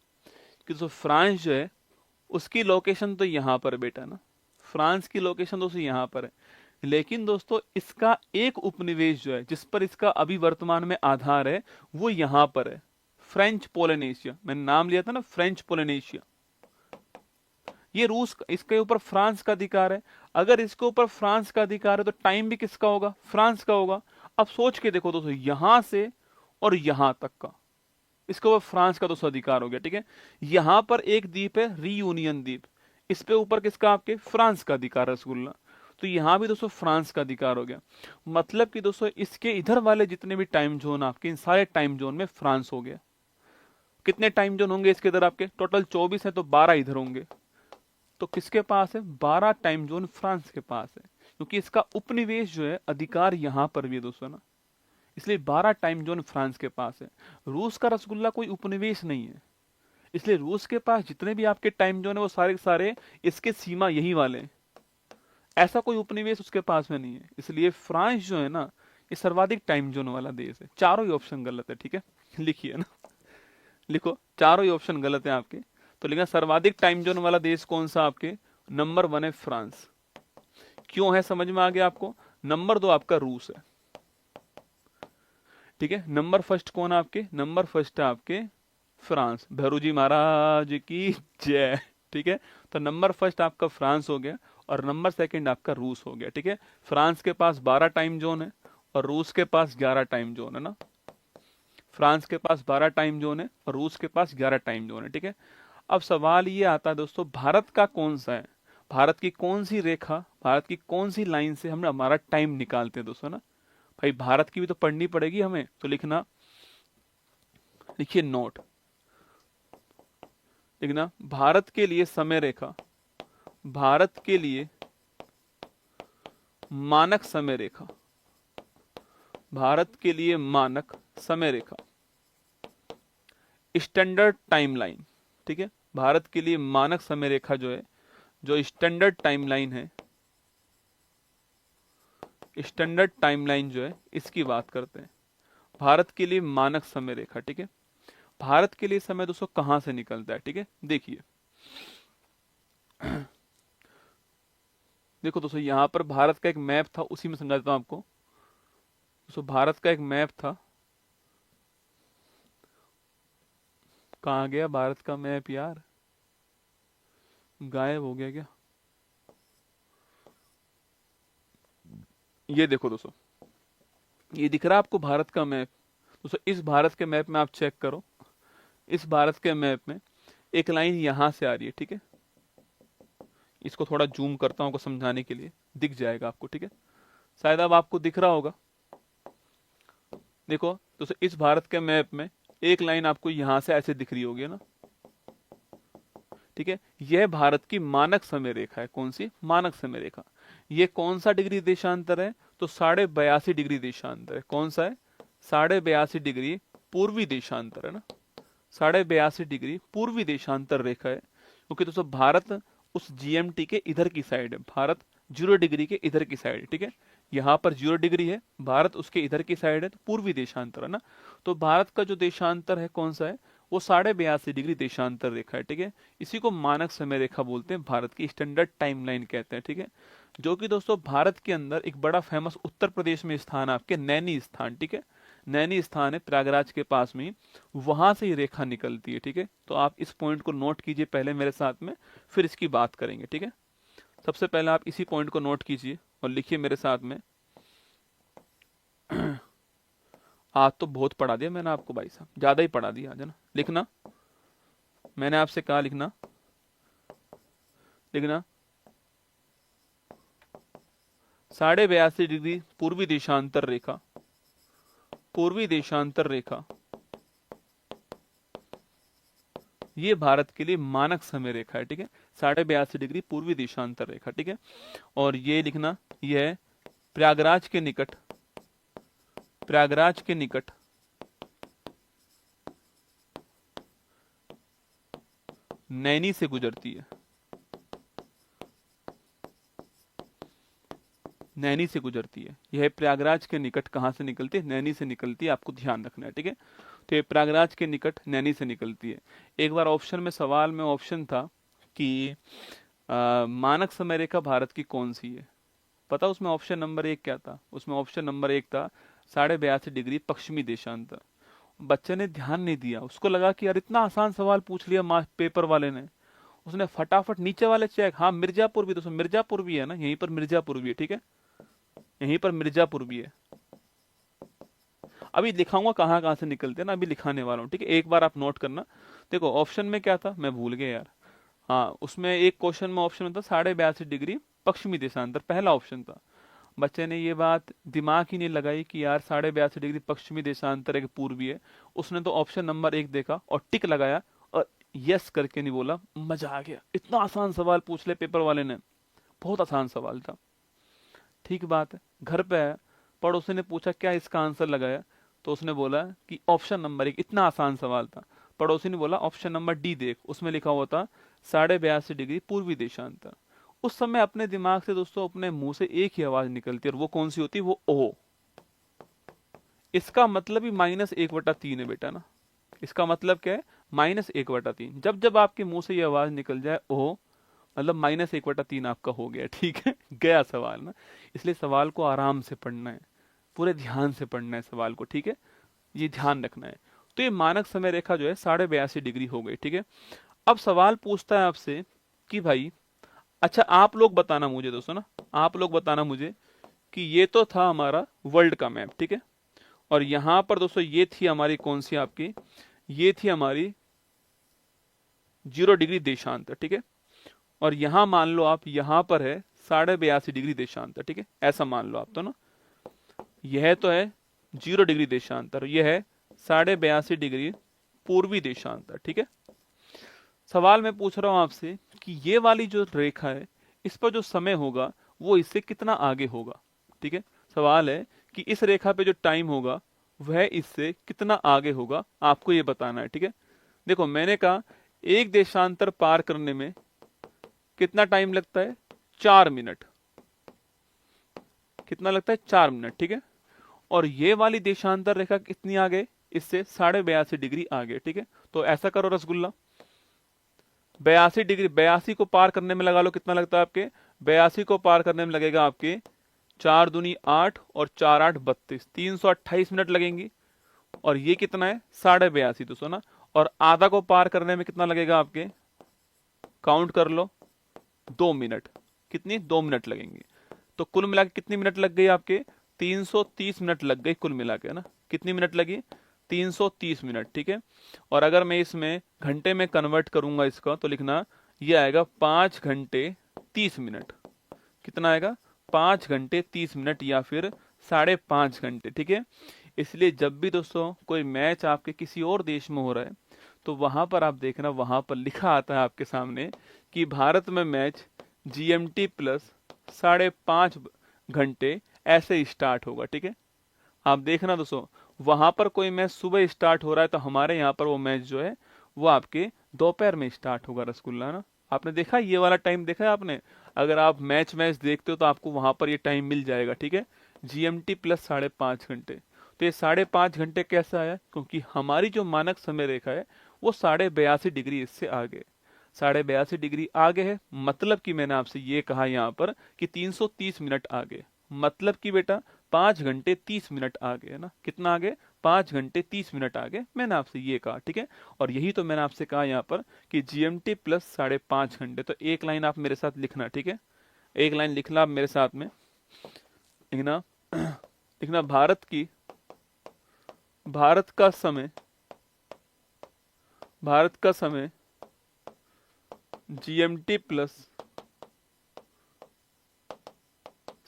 [SPEAKER 1] कि दोस्तों फ्रांस जो है उसकी लोकेशन तो यहाँ पर बेटा ना, फ्रांस की लोकेशन दोस्तों यहाँ पर है, लेकिन दोस्तों इसका एक उपनिवेश जो है जिस पर इसका अभी वर्तमान में आधार है वो यहाँ पर है, फ्रेंच पोलिनेशिया, मैंने नाम लिया था ना फ्रेंच पोलिनेशिया, ये रूस, इसके ऊपर फ्रांस का अधिकार है। अगर इसके ऊपर फ्रांस का अधिकार है तो टाइम भी किसका होगा, फ्रांस का होगा। अब सोच के देखो दोस्तों यहां से और यहां तक का इसके ऊपर फ्रांस का दोस्तों अधिकार हो गया, ठीक है। यहां पर एक द्वीप है रीयूनियन द्वीप, इस पे ऊपर किसका, आपके फ्रांस का अधिकार है रसगुल्ला, तो यहां भी दोस्तों फ्रांस का अधिकार हो गया। मतलब कि दोस्तों इसके इधर वाले जितने भी टाइम जोन आपके, इन सारे टाइम जोन में फ्रांस हो गया। कितने टाइम जोन होंगे इसके इधर आपके, टोटल 24 है, तो 12 इधर होंगे, तो किसके पास है, 12 टाइम जोन फ्रांस के पास है, क्योंकि इसका उपनिवेश जो है अधिकार यहां पर भी है दोस्तों ना, इसलिए 12 टाइम जोन फ्रांस के पास है। रूस का रसगुल्ला कोई उपनिवेश नहीं है, इसलिए रूस के पास जितने भी आपके टाइम जोन है वो सारे के सारे इसके सीमा यही वाले हैं, ऐसा कोई उपनिवेश उसके पास में नहीं है। इसलिए फ्रांस जो है ना, ये सर्वाधिक टाइम जोन वाला देश है। चारों ही ऑप्शन गलत है, ठीक है, लिखिए ना, लिखो चारों ही ऑप्शन गलत है आपके। तो लिखना सर्वाधिक टाइम जोन वाला देश कौन सा, आपके नंबर 1 है फ्रांस। क्यों है समझ में आ गया आपको। नंबर 2 आपका रूस है, ठीक है। नंबर फर्स्ट कौन है आपके, नंबर फर्स्ट है आपके फ्रांस, भैरू जी महाराज की जय, ठीक है। तो नंबर फर्स्ट आपका फ्रांस हो गया, और नंबर सेकंड आपका रूस हो गया, ठीक है। फ्रांस के पास 12 टाइम जोन है और रूस के पास 11 टाइम जोन है ना, फ्रांस के पास 12 टाइम जोन है और रूस के पास 11 टाइम जोन है, ठीक है। अब सवाल ये आता है दोस्तों, भारत का कौन सा है, भारत की कौन सी रेखा, भारत की कौन सी लाइन से हम हमारा टाइम निकालते हैं दोस्तों ना। भाई भारत की भी तो पढ़नी पड़ेगी हमें, तो लिखना, लिखिए नोट, लिखना भारत के लिए समय रेखा, भारत के लिए मानक समय रेखा, भारत के लिए मानक समय रेखा, स्टैंडर्ड टाइमलाइन, ठीक है। भारत के लिए मानक समय रेखा जो है, जो स्टैंडर्ड टाइमलाइन है, स्टैंडर्ड टाइमलाइन जो है इसकी बात करते हैं, भारत के लिए मानक समय रेखा, ठीक है। भारत के लिए समय दोस्तों कहां से निकलता है, ठीक है। देखिए देखो दोस्तों, यहां पर भारत का एक मैप था, उसी में समझाता हूं आपको दोस्तों। भारत का एक मैप था, कहां गया भारत का मैप यार, गायब हो गया क्या। ये देखो दोस्तों, ये दिख रहा है आपको भारत का मैप दोस्तों। इस भारत के मैप में आप चेक करो, इस भारत के मैप में एक लाइन यहां से आ रही है, ठीक है। इसको थोड़ा जूम करता हूं आपको समझाने के लिए, दिख जाएगा आपको, ठीक है। शायद अब आपको दिख रहा होगा। देखो दोस्तों, इस भारत के मैप में एक लाइन आपको यहां से ऐसे दिख रही होगी ना, ठीक है। यह भारत की मानक समय रेखा है, कौन सी, मानक समय रेखा। ये कौन सा डिग्री देशांतर है, तो 82.5 डिग्री देशांतर है। कौन सा है, 82.5 डिग्री पूर्वी देशांतर है ना, 82.5 डिग्री पूर्वी देशांतर रेखा है, क्योंकि दोस्तों भारत उस जीएमटी के इधर की साइड है, भारत 0 डिग्री के इधर की साइड है, ठीक है। यहाँ पर 0 डिग्री है, भारत उसके इधर की साइड है, तो पूर्वी देशांतर है ना। तो भारत का जो देशांतर है कौन सा है, वो 82.5 डिग्री देशांतर रेखा है, ठीक है। इसी को मानक समय रेखा बोलते हैं, भारत की स्टैंडर्ड टाइमलाइन कहते हैं, ठीक है। जो कि दोस्तों भारत के अंदर एक बड़ा फेमस उत्तर प्रदेश में स्थान है आपके नैनी स्थान, ठीक है। नैनी स्थान है प्रयागराज के पास में, वहां से ये रेखा निकलती है, ठीक है। तो आप इस पॉइंट को नोट कीजिए पहले मेरे साथ में, फिर इसकी बात करेंगे, ठीक है। सबसे पहले आप इसी पॉइंट को नोट कीजिए और लिखिए मेरे साथ में। आज तो बहुत पढ़ा दिया मैंने आपको भाई साहब, ज्यादा ही पढ़ा दिया आज, है ना। लिखना, मैंने आपसे कहा लिखना, लिखना 82.5 डिग्री पूर्वी देशांतर रेखा, पूर्वी देशांतर रेखा, ये भारत के लिए मानक समय रेखा है, ठीक है। 82.5 डिग्री पूर्वी देशांतर रेखा, ठीक है। और ये लिखना, यह है प्रयागराज के निकट, प्रयागराज के निकट नैनी से गुजरती है, नैनी से गुजरती है। यह प्रयागराज के निकट कहां से निकलती है, नैनी से निकलती है, आपको ध्यान रखना है, ठीक है। तो ये प्रयागराज के निकट नैनी से निकलती है। एक बार ऑप्शन में, सवाल में ऑप्शन था कि मानक समय रेखा भारत की कौन सी है, पता उसमें ऑप्शन नंबर 1 क्या था, उसमें ऑप्शन नंबर 1 था 82.5 डिग्री पश्चिमी देशांतर। बच्चे ने ध्यान नहीं दिया, उसको लगा कि यार इतना आसान सवाल पूछ लिया पेपर वाले ने, उसने फटाफट नीचे वाले चेक, हाँ मिर्जापुर भी, तो मिर्जापुर भी है ना, यहीं पर मिर्जापुर भी है, ठीक है, यहीं पर मिर्जापुर भी है। अभी दिखाऊंगा कहाँ कहाँ से निकलते हैं ना, अभी लिखाने वाला हूँ, ठीक है। एक बार आप नोट करना। देखो ऑप्शन में क्या था, मैं भूल गया यार। हाँ, उसमें एक क्वेश्चन में ऑप्शन था 82.5 डिग्री पश्चिमी देशांतर, पहला ऑप्शन था। बच्चे ने ये बात दिमाग ही नहीं लगाई कि यार 82.5 डिग्री पश्चिमी देशांतर एक पूर्वी है। उसने तो ऑप्शन नंबर 1 देखा और टिक लगाया और यस करके नहीं बोला। मजा आ गया, इतना आसान सवाल पूछ ले पेपर वाले ने, बहुत आसान सवाल था। ठीक बात है, घर पे आया, पड़ोसी ने पूछा क्या इसका आंसर लगाया, तो उसने बोला कि ऑप्शन नंबर 1, इतना आसान सवाल था। पड़ोसी ने बोला ऑप्शन नंबर डी देख, उसमें लिखा हुआ था 82.5 डिग्री पूर्वी देशांतर। उस समय अपने दिमाग से दोस्तों अपने मुंह से एक ही आवाज निकलती है, और वो कौन सी होती है, वो ओ। इसका मतलब ही -1/3 है बेटा ना। इसका मतलब क्या है, -1/3। जब जब आपके मुंह से ये आवाज निकल जाए ओ, मतलब -1/3 आपका हो गया, ठीक है। गया सवाल ना। इसलिए सवाल को आराम से पढ़ना है, पूरे ध्यान से पढ़ना है सवाल को, ठीक है। ये ध्यान रखना है। तो ये मानक समय रेखा जो है 82.5 डिग्री हो गई, ठीक है। अब सवाल पूछता है आपसे कि भाई, अच्छा आप लोग बताना मुझे दोस्तों ना, आप लोग बताना मुझे कि ये तो था हमारा वर्ल्ड का मैप, ठीक है। और यहां पर दोस्तों ये थी हमारी कौन सी आपकी, ये थी हमारी 0 डिग्री देशांतर, ठीक है। और यहां मान लो आप, यहां पर है 82.5 डिग्री देशांतर, ठीक है। ऐसा मान लो आप तो ना, यह तो है 0 डिग्री देशांतर, यह है 82.5 डिग्री पूर्वी देशांतर, ठीक है। सवाल मैं पूछ रहा हूं आपसे कि ये वाली जो रेखा है, इस पर जो समय होगा वो इससे कितना आगे होगा, ठीक है। सवाल है कि इस रेखा पे जो टाइम होगा वह इससे कितना आगे होगा, आपको ये बताना है, ठीक है। देखो मैंने कहा एक देशांतर पार करने में कितना टाइम लगता है, 4 मिनट। कितना लगता है, 4 मिनट, ठीक है। और ये वाली देशांतर रेखा कितनी आगे, इससे 82.5 डिग्री आगे, ठीक है। तो ऐसा करो रसगुल्ला, 82 डिग्री, 82 को पार करने में लगा लो, कितना लगता है आपके, 82 को पार करने में लगेगा आपके 4 दूनी 8 और 4 8 32, 328 मिनट लगेंगी। और ये कितना है, 82.5 तो सुना। और आधा को पार करने में कितना लगेगा आपके, काउंट कर लो, 2 मिनट। कितनी, 2 मिनट लगेंगे। तो कुल मिला के कितनी मिनट लग गई आपके, 330 मिनट लग गई कुल मिला के ना। कितनी मिनट लगी, 330 मिनट, ठीक है। और अगर मैं इसमें घंटे में कन्वर्ट करूंगा इसका, तो लिखना ये आएगा 5 घंटे 30 मिनट। कितना आएगा, 5 घंटे 30 मिनट या फिर 5.5 घंटे, ठीक है। इसलिए जब भी दोस्तों कोई मैच आपके किसी और देश में हो रहा है, तो वहां पर आप देखना, वहां पर लिखा आता है आपके सामने कि भारत में मैच GMT प्लस 5.5 घंटे ऐसे स्टार्ट होगा, ठीक है। आप देखना दोस्तों, वहां पर कोई मैच सुबह स्टार्ट हो रहा है, तो हमारे यहाँ पर वो मैच जो है वो आपके दोपहर में स्टार्ट होगा रसगुल्ला ना। आपने देखा ये वाला टाइम, देखा है आपने। अगर आप मैच मैच देखते हो तो आपको वहां पर ये टाइम मिल जाएगा, ठीक है। GMT प्लस 5.5 घंटे। तो ये 5.5 घंटे कैसे आया, क्योंकि हमारी जो मानक समय रेखा है वो 82.5 डिग्री इससे आगे, 82.5 डिग्री आगे है। मतलब कि मैंने आपसे ये कहा यहाँ पर कि 330 मिनट आगे, मतलब कि बेटा 5 घंटे 30 मिनट आगे है ना। कितना आगे, 5 घंटे 30 मिनट आगे, मैंने आपसे ये कहा, ठीक है। और यही तो मैंने आपसे कहा यहाँ पर कि GMT प्लस 5.5 घंटे। तो एक लाइन आप मेरे साथ लिखना, ठीक है। एक लाइन लिखना आप मेरे साथ में, लिखना लिखना भारत का समय, भारत का समय GMT प्लस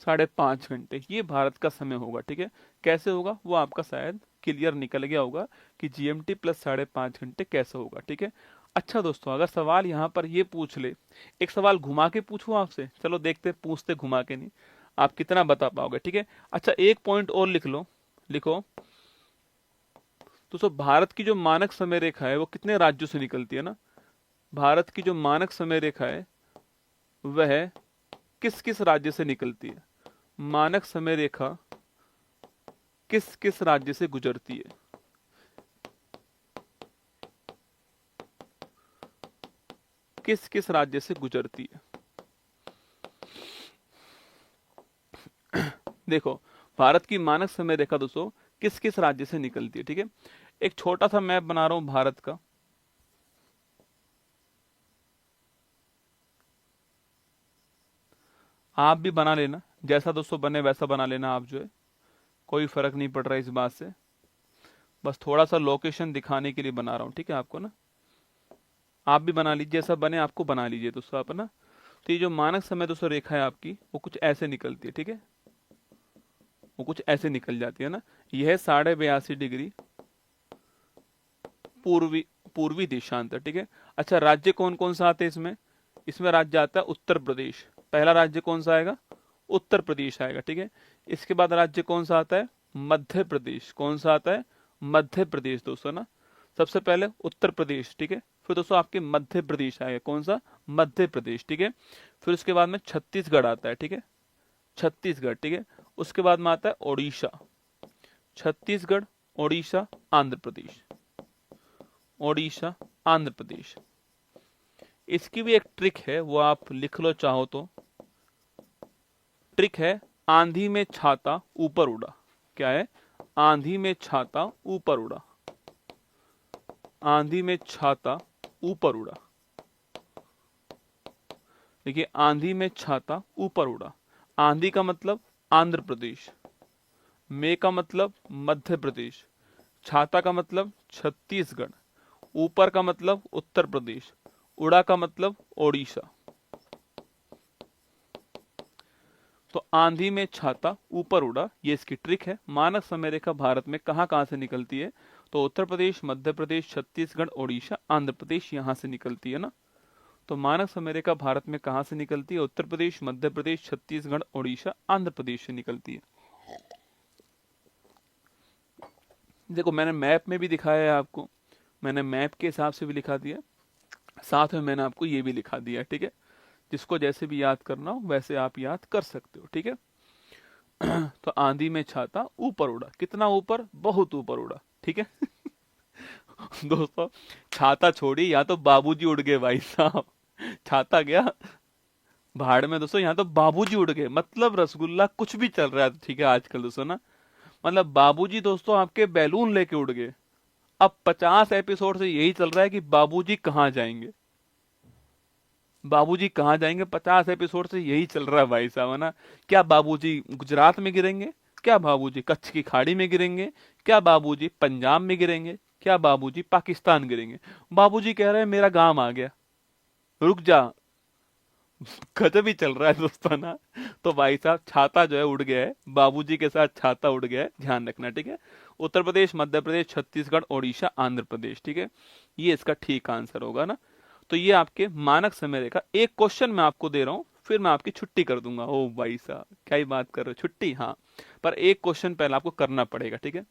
[SPEAKER 1] 5.5 घंटे, ये भारत का समय होगा, ठीक है। कैसे होगा वो आपका शायद क्लियर निकल गया होगा कि GMT प्लस 5.5 घंटे कैसे होगा, ठीक है। अच्छा दोस्तों, अगर सवाल यहाँ पर ये पूछ ले, एक सवाल घुमा के पूछूं आपसे, चलो देखते पूछते घुमा के नहीं, आप कितना बता पाओगे, ठीक है। अच्छा एक पॉइंट और लिख लो, लिखो दोस्तों, भारत की जो मानक समय रेखा है वो कितने राज्यों से निकलती है ना। भारत की जो मानक समय रेखा है वह किस किस राज्य से निकलती है, मानक समय रेखा किस किस राज्य से गुजरती है। किस किस राज्य से गुजरती है। देखो भारत की मानक समय रेखा दोस्तों किस किस राज्य से निकलती है, ठीक है। एक छोटा सा मैप बना रहा हूं भारत का, आप भी बना लेना, जैसा दोस्तों बने वैसा बना लेना आप जो है, कोई फर्क नहीं पड़ रहा इस बात से। बस थोड़ा सा लोकेशन दिखाने के लिए बना रहा हूँ, ठीक है आपको ना। आप भी बना लीजिए, जैसा बने आपको बना लीजिए दोस्तों आप ना। तो ये जो मानक समय दोस्तों रेखा है आपकी, वो कुछ ऐसे निकलती है, ठीक है, वो कुछ ऐसे निकल जाती है ना। यह 82.5 डिग्री पूर्वी पूर्वी देशांतर, ठीक है। अच्छा, राज्य कौन कौन सा आते हैं इसमें? इसमें राज्य आता है उत्तर प्रदेश। पहला राज्य कौन सा आएगा? उत्तर प्रदेश आएगा, ठीक है। इसके बाद राज्य कौन सा आता है? मध्य प्रदेश। कौन सा आता है? मध्य प्रदेश दोस्तों ना। सबसे पहले उत्तर प्रदेश, ठीक है, फिर दोस्तों आपके मध्य प्रदेश आएगा। कौन सा? मध्य प्रदेश, ठीक है। फिर उसके बाद में छत्तीसगढ़ आता है, ठीक है, छत्तीसगढ़, ठीक है। उसके बाद में आता है ओडिशा। छत्तीसगढ़, ओडिशा, आंध्र प्रदेश, ओडिशा, आंध्र प्रदेश। इसकी भी एक ट्रिक है, वो आप लिख लो चाहो तो। ट्रिक है, आंधी में छाता ऊपर उड़ा। क्या है? आंधी में छाता ऊपर उड़ा, आंधी में छाता ऊपर उड़ा। देखिए, आंधी में छाता ऊपर उड़ा। आंधी का मतलब आंध्र प्रदेश, में का मतलब मध्य प्रदेश, छाता का मतलब छत्तीसगढ़, ऊपर का मतलब उत्तर प्रदेश, उड़ा का मतलब ओडिशा। तो आंधी में छाता ऊपर उड़ा, ये इसकी ट्रिक है। मानक समय रेखा भारत में कहां कहां से निकलती है? तो उत्तर प्रदेश, मध्य प्रदेश, छत्तीसगढ़, ओडिशा, आंध्र प्रदेश, यहां से निकलती है ना। तो मानक समय रेखा भारत में कहां से निकलती है? उत्तर प्रदेश, मध्य प्रदेश, छत्तीसगढ़, ओडिशा, आंध्र प्रदेश से निकलती है। देखो, मैंने मैप में भी दिखाया है आपको, मैंने मैप के हिसाब से भी लिखा दिया, साथ में मैंने आपको ये भी लिखा दिया, ठीक है। जिसको जैसे भी याद करना हो वैसे आप याद कर सकते हो, ठीक है। तो आंधी में छाता ऊपर उड़ा, कितना ऊपर? बहुत ऊपर उड़ा, ठीक है। दोस्तों, छाता छोड़ी, या तो बाबूजी उड़ गए भाई साहब। छाता गया भाड़ में दोस्तों, यहाँ तो बाबूजी उड़ गए, मतलब रसगुल्ला कुछ भी चल रहा है, ठीक है आजकल दोस्तों ना। मतलब बाबूजी दोस्तों आपके बैलून लेके उड़ गए। अब 50 एपिसोड से यही चल रहा है कि बाबूजी कहाँ जाएंगे, बाबूजी कहाँ जाएंगे। 50 एपिसोड से यही चल रहा है भाई साहब, है ना। क्या बाबूजी गुजरात में गिरेंगे? क्या बाबूजी कच्छ की खाड़ी में गिरेंगे? क्या बाबूजी पंजाब में गिरेंगे? क्या बाबूजी पाकिस्तान गिरेंगे? बाबूजी कह रहे हैं मेरा गांव आ गया, रुक जा। गजब ही चल रहा है दोस्तों ना। तो भाई साहब, छाता जो है उड़ गया है, बाबूजी के साथ छाता उड़ गया है, ध्यान रखना, ठीक है। उत्तर प्रदेश, मध्य प्रदेश, छत्तीसगढ़, ओडिशा, आंध्र प्रदेश, ठीक है। ये इसका ठीक आंसर होगा ना। तो ये आपके मानक समय रेखा। एक क्वेश्चन मैं आपको दे रहा हूं, फिर मैं आपकी छुट्टी कर दूंगा। ओ भाई साहब, क्या ही बात कर रहे हो, छुट्टी? हाँ, पर एक क्वेश्चन पहले आपको करना पड़ेगा, ठीक है।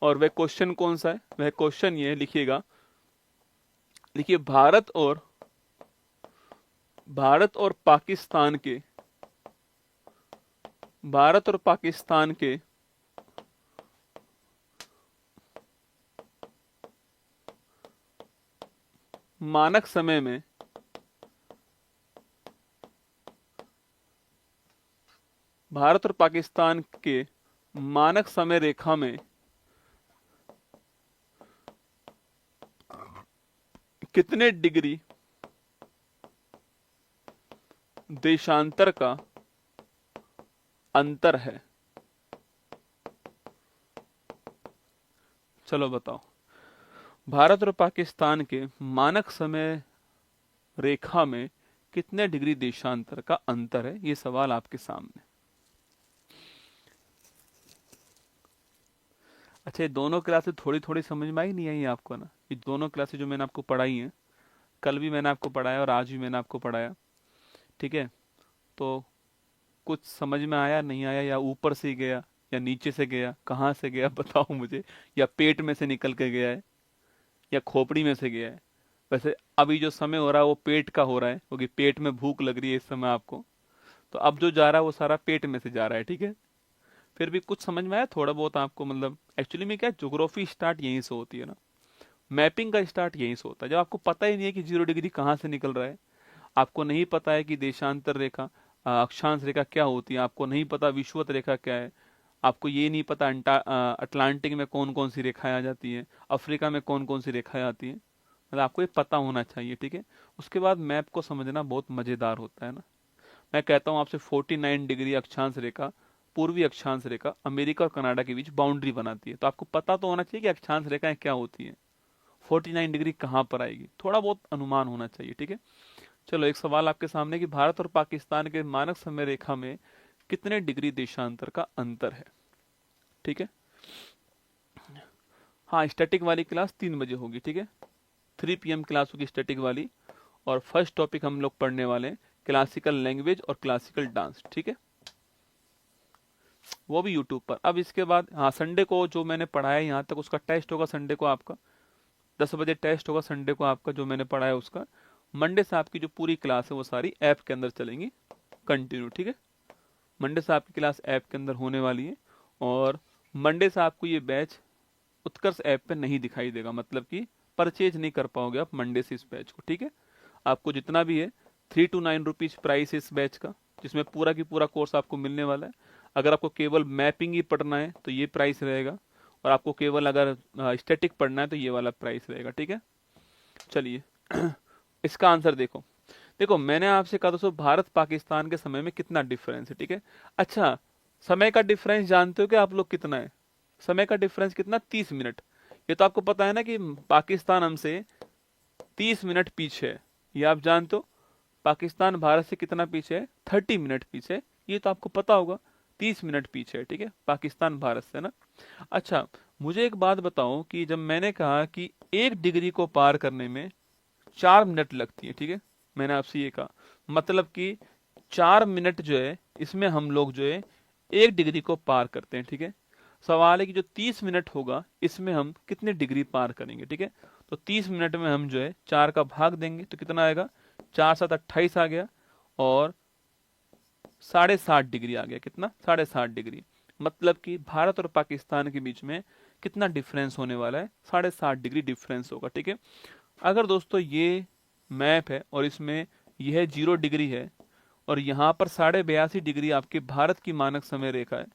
[SPEAKER 1] और वह क्वेश्चन कौन सा है? वह क्वेश्चन ये लिखिएगा, लिखिए, भारत और पाकिस्तान के, भारत और पाकिस्तान के मानक समय में भारत और पाकिस्तान के मानक समय रेखा में कितने डिग्री देशांतर का अंतर है? चलो बताओ, भारत और पाकिस्तान के मानक समय रेखा में कितने डिग्री देशांतर का अंतर है? ये सवाल आपके सामने। अच्छा, ये दोनों क्लासेस थोड़ी थोड़ी समझ में आई नहीं आई आपको ना? ये दोनों क्लासेस जो मैंने आपको पढ़ाई हैं, कल भी मैंने आपको पढ़ाया और आज भी मैंने आपको पढ़ाया, ठीक है। तो कुछ समझ में आया, नहीं आया, या ऊपर से ही गया, या नीचे से गया, कहाँ से गया बताओ मुझे। या पेट में से निकल के गया है, या खोपड़ी में से गया है? वैसे अभी जो समय हो रहा है वो पेट का हो रहा है, क्योंकि पेट में भूख लग रही है इस समय आपको। तो अब जो जा रहा है वो सारा पेट में से जा रहा है, ठीक है। फिर भी कुछ समझ में आया थोड़ा बहुत आपको? मतलब एक्चुअली में क्या, ज्योग्राफी स्टार्ट यहीं से होती है ना, मैपिंग का स्टार्ट यहीं से होता है। जब आपको पता ही नहीं है कि 0 डिग्री कहाँ से निकल रहा है, आपको नहीं पता है कि देशांतर रेखा, अक्षांश रेखा क्या होती है, आपको नहीं पता विषुवत रेखा क्या है, आपको ये नहीं पता अटलांटिक में कौन कौन सी रेखाएं आ जाती हैं, अफ्रीका में कौन कौन सी रेखाएं आती हैं, मतलब आपको ये पता होना चाहिए, ठीक है। उसके बाद मैप को समझना बहुत मजेदार होता है ना। मैं कहता हूँ आपसे 49 डिग्री अक्षांश रेखा पूर्वी अक्षांश रेखा अमेरिका और कनाडा के बीच बाउंड्री बनाती है। तो आपको पता तो होना चाहिए कि अक्षांश रेखाएं क्या होती हैं, 49 डिग्री कहाँ पर आएगी, थोड़ा बहुत अनुमान होना चाहिए, ठीक है। चलो एक सवाल आपके सामने कि भारत और पाकिस्तान के मानक समय रेखा में कितने डिग्री देशांतर का अंतर है, ठीक है। हाँ, स्टैटिक वाली क्लास 3 बजे होगी, ठीक है। 3 PM क्लास होगी स्टैटिक वाली। और फर्स्ट टॉपिक हम लोग पढ़ने वाले हैं क्लासिकल लैंग्वेज और क्लासिकल डांस, ठीक है, वो भी यूट्यूब पर। अब इसके बाद हाँ, संडे को जो मैंने पढ़ाया यहाँ तक उसका टेस्ट होगा संडे को आपका 10 बजे टेस्ट होगा संडे को आपका, जो मैंने पढ़ाया उसका। मंडे से आपकी जो पूरी क्लास है वो सारी ऐप के अंदर चलेंगी कंटिन्यू, ठीक है। मंडे से आपकी क्लास ऐप के अंदर होने वाली है। और मंडे से आपको ये बैच उत्कर्ष ऐप पे नहीं दिखाई देगा, मतलब कि परचेज नहीं कर पाओगे आप मंडे से इस बैच को, ठीक है। आपको जितना भी है 3 to 9 रुपीज प्राइस है इस बैच का, जिसमें पूरा की पूरा कोर्स आपको मिलने वाला है। अगर आपको केवल मैपिंग ही पढ़ना है तो ये प्राइस रहेगा, और आपको केवल अगर स्टैटिक पढ़ना है तो ये वाला प्राइस रहेगा, ठीक है। चलिए इसका आंसर देखो। देखो मैंने आपसे कहा दोस्तों भारत पाकिस्तान के समय में कितना डिफरेंस है, ठीक है। अच्छा, समय का डिफरेंस जानते हो कि आप लोग कितना है? समय का डिफरेंस कितना? 30 मिनट। ये तो आपको पता है ना कि पाकिस्तान हमसे 30 मिनट पीछे है, ये आप जानते हो। पाकिस्तान भारत से कितना पीछे है? 30 मिनट पीछे, ये तो आपको पता होगा। 30 मिनट पीछे है, ठीक है, पाकिस्तान भारत से ना। अच्छा, मुझे एक बात बताओ कि जब मैंने कहा कि 1 डिग्री को पार करने में 4 मिनट लगती है, ठीक है, मैंने आपसे ये कहा, मतलब कि 4 मिनट जो है इसमें हम लोग जो है 1 डिग्री को पार करते हैं, ठीक है। सवाल है कि जो 30 मिनट होगा इसमें हम कितने डिग्री पार करेंगे, ठीक है। तो 30 मिनट में हम जो है 4 का भाग देंगे तो कितना आएगा? 4 7 28 आ गया, और 7.5 डिग्री आ गया। कितना? 7.5 डिग्री। मतलब कि भारत और पाकिस्तान के बीच में कितना डिफरेंस होने वाला है? 7.5 डिग्री डिफरेंस होगा, ठीक है। अगर दोस्तों ये मैप है और इसमें यह 0 डिग्री है और यहाँ पर 82.5 डिग्री आपके भारत की मानक समय रेखा है,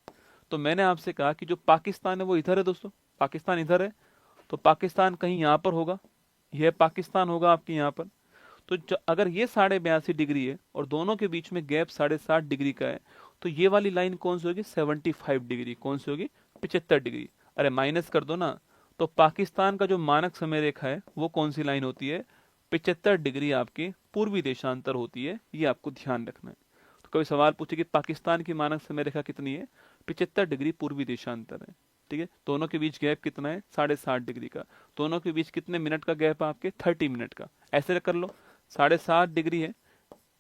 [SPEAKER 1] तो मैंने आपसे कहा कि जो पाकिस्तान है वो इधर है दोस्तों, पाकिस्तान इधर है, तो पाकिस्तान कहीं यहाँ पर होगा, यह पाकिस्तान होगा आपके यहाँ पर। तो अगर ये 82.5 डिग्री है और दोनों के बीच में गैप 7.5 डिग्री का है, तो ये वाली लाइन कौन सी होगी? 75 डिग्री। कौन सी होगी? 75 डिग्री। अरे माइनस कर दो ना, तो पाकिस्तान का जो मानक समय रेखा है वो कौन सी लाइन होती है? 75 डिग्री आपकी पूर्वी देशांतर होती है, ये आपको ध्यान रखना है। तो कभी सवाल पूछे कि पाकिस्तान की मानक समय रेखा कितनी है? 75 डिग्री पूर्वी देशांतर है, ठीक है। दोनों के बीच गैप कितना है? 7.5 डिग्री का। दोनों के बीच कितने मिनट का गैप है आपके? 30 मिनट का। ऐसे कर लो, 7.5 डिग्री है,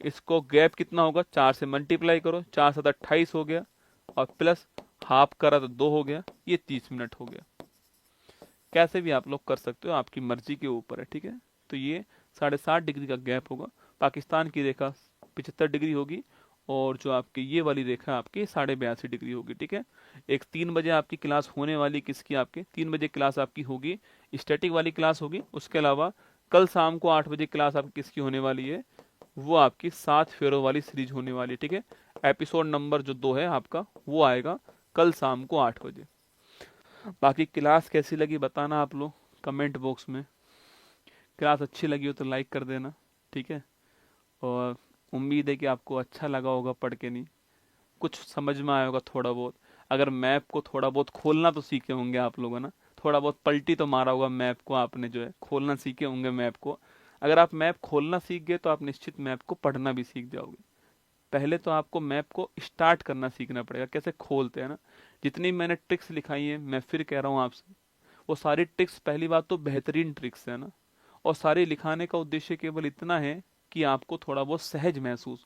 [SPEAKER 1] इसको गैप कितना होगा? 4 से मल्टीप्लाई करो, 4 7 28 हो गया, और प्लस हाफ करा तो 2 हो गया, ये 30 मिनट हो गया। कैसे भी आप लोग कर सकते हो, आपकी मर्जी के ऊपर है, ठीक है। तो ये 7.5 डिग्री का गैप होगा। पाकिस्तान की रेखा 75 डिग्री होगी, और जो आपकी ये वाली रेखा आपकी 82.5 डिग्री होगी, ठीक है। एक 3 बजे आपकी क्लास होने वाली, किसकी? आपके 3 बजे क्लास आपकी होगी, स्टैटिक वाली क्लास होगी। उसके अलावा कल शाम को 8 बजे क्लास आपकी किसकी होने वाली है? वो आपकी 7 फेरों वाली सीरीज होने वाली है, ठीक है। एपिसोड नंबर जो 2 है आपका वो आएगा कल शाम को 8 बजे। बाकी क्लास कैसी लगी बताना आप लोग कमेंट बॉक्स में। क्लास अच्छी लगी हो तो लाइक कर देना, ठीक है। और उम्मीद है कि आपको अच्छा लगा होगा पढ़ के, नहीं कुछ समझ में आया होगा थोड़ा बहुत। अगर मैप को थोड़ा बहुत खोलना तो सीखे होंगे आप लोग, है ना, थोड़ा बहुत पलटी तो मारा होगा मैप को आपने, जो है खोलना सीखे होंगे मैप को। अगर आप मैप खोलना सीख गए तो आप निश्चित मैप को पढ़ना भी सीख जाओगे। पहले तो आपको मैप को स्टार्ट करना सीखना पड़ेगा, कैसे खोलते हैं ना। जितनी मैंने ट्रिक्स लिखाई है, मैं फिर कह रहा हूँ आपसे, वो सारी ट्रिक्स, पहली बात तो बेहतरीन ट्रिक्स है ना, और सारी लिखाने का उद्देश्य केवल इतना है कि आपको थोड़ा बहुत सहज महसूस।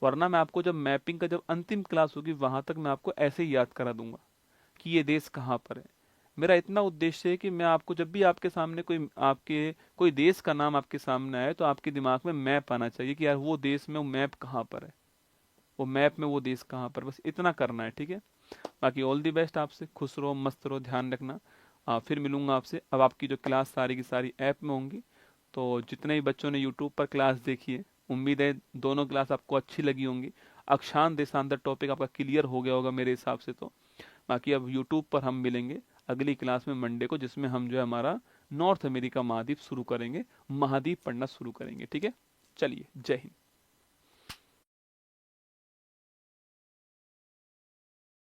[SPEAKER 1] वरना मैं आपको जब मैपिंग का जब अंतिम क्लास होगी वहां तक मैं आपको ऐसे ही याद करा दूंगा कि ये देश कहाँ पर है। मेरा इतना उद्देश्य है कि मैं आपको जब भी आपके सामने कोई देश का नाम आपके सामने आए तो आपके दिमाग में मैप आना चाहिए कि यार वो देश में वो मैप कहाँ पर है, वो मैप में वो देश कहाँ पर, बस इतना करना है, ठीक है। बाकी ऑल दी बेस्ट, आपसे खुश रहो, मस्त रहो, ध्यान रखना। फिर मिलूंगा आपसे। अब आपकी जो क्लास सारी की सारी ऐप में होंगी, तो जितने भी बच्चों ने यूट्यूब पर क्लास देखी है, उम्मीद है दोनों क्लास आपको अच्छी लगी होंगी। अक्षांश देशांतर टॉपिक आपका क्लियर हो गया होगा मेरे हिसाब से तो। बाकी अब यूट्यूब पर हम मिलेंगे अगली क्लास में मंडे को, जिसमें हम जो है हमारा नॉर्थ अमेरिका महाद्वीप शुरू करेंगे, महाद्वीप पढ़ना शुरू करेंगे, ठीक है। चलिए, जय हिंद।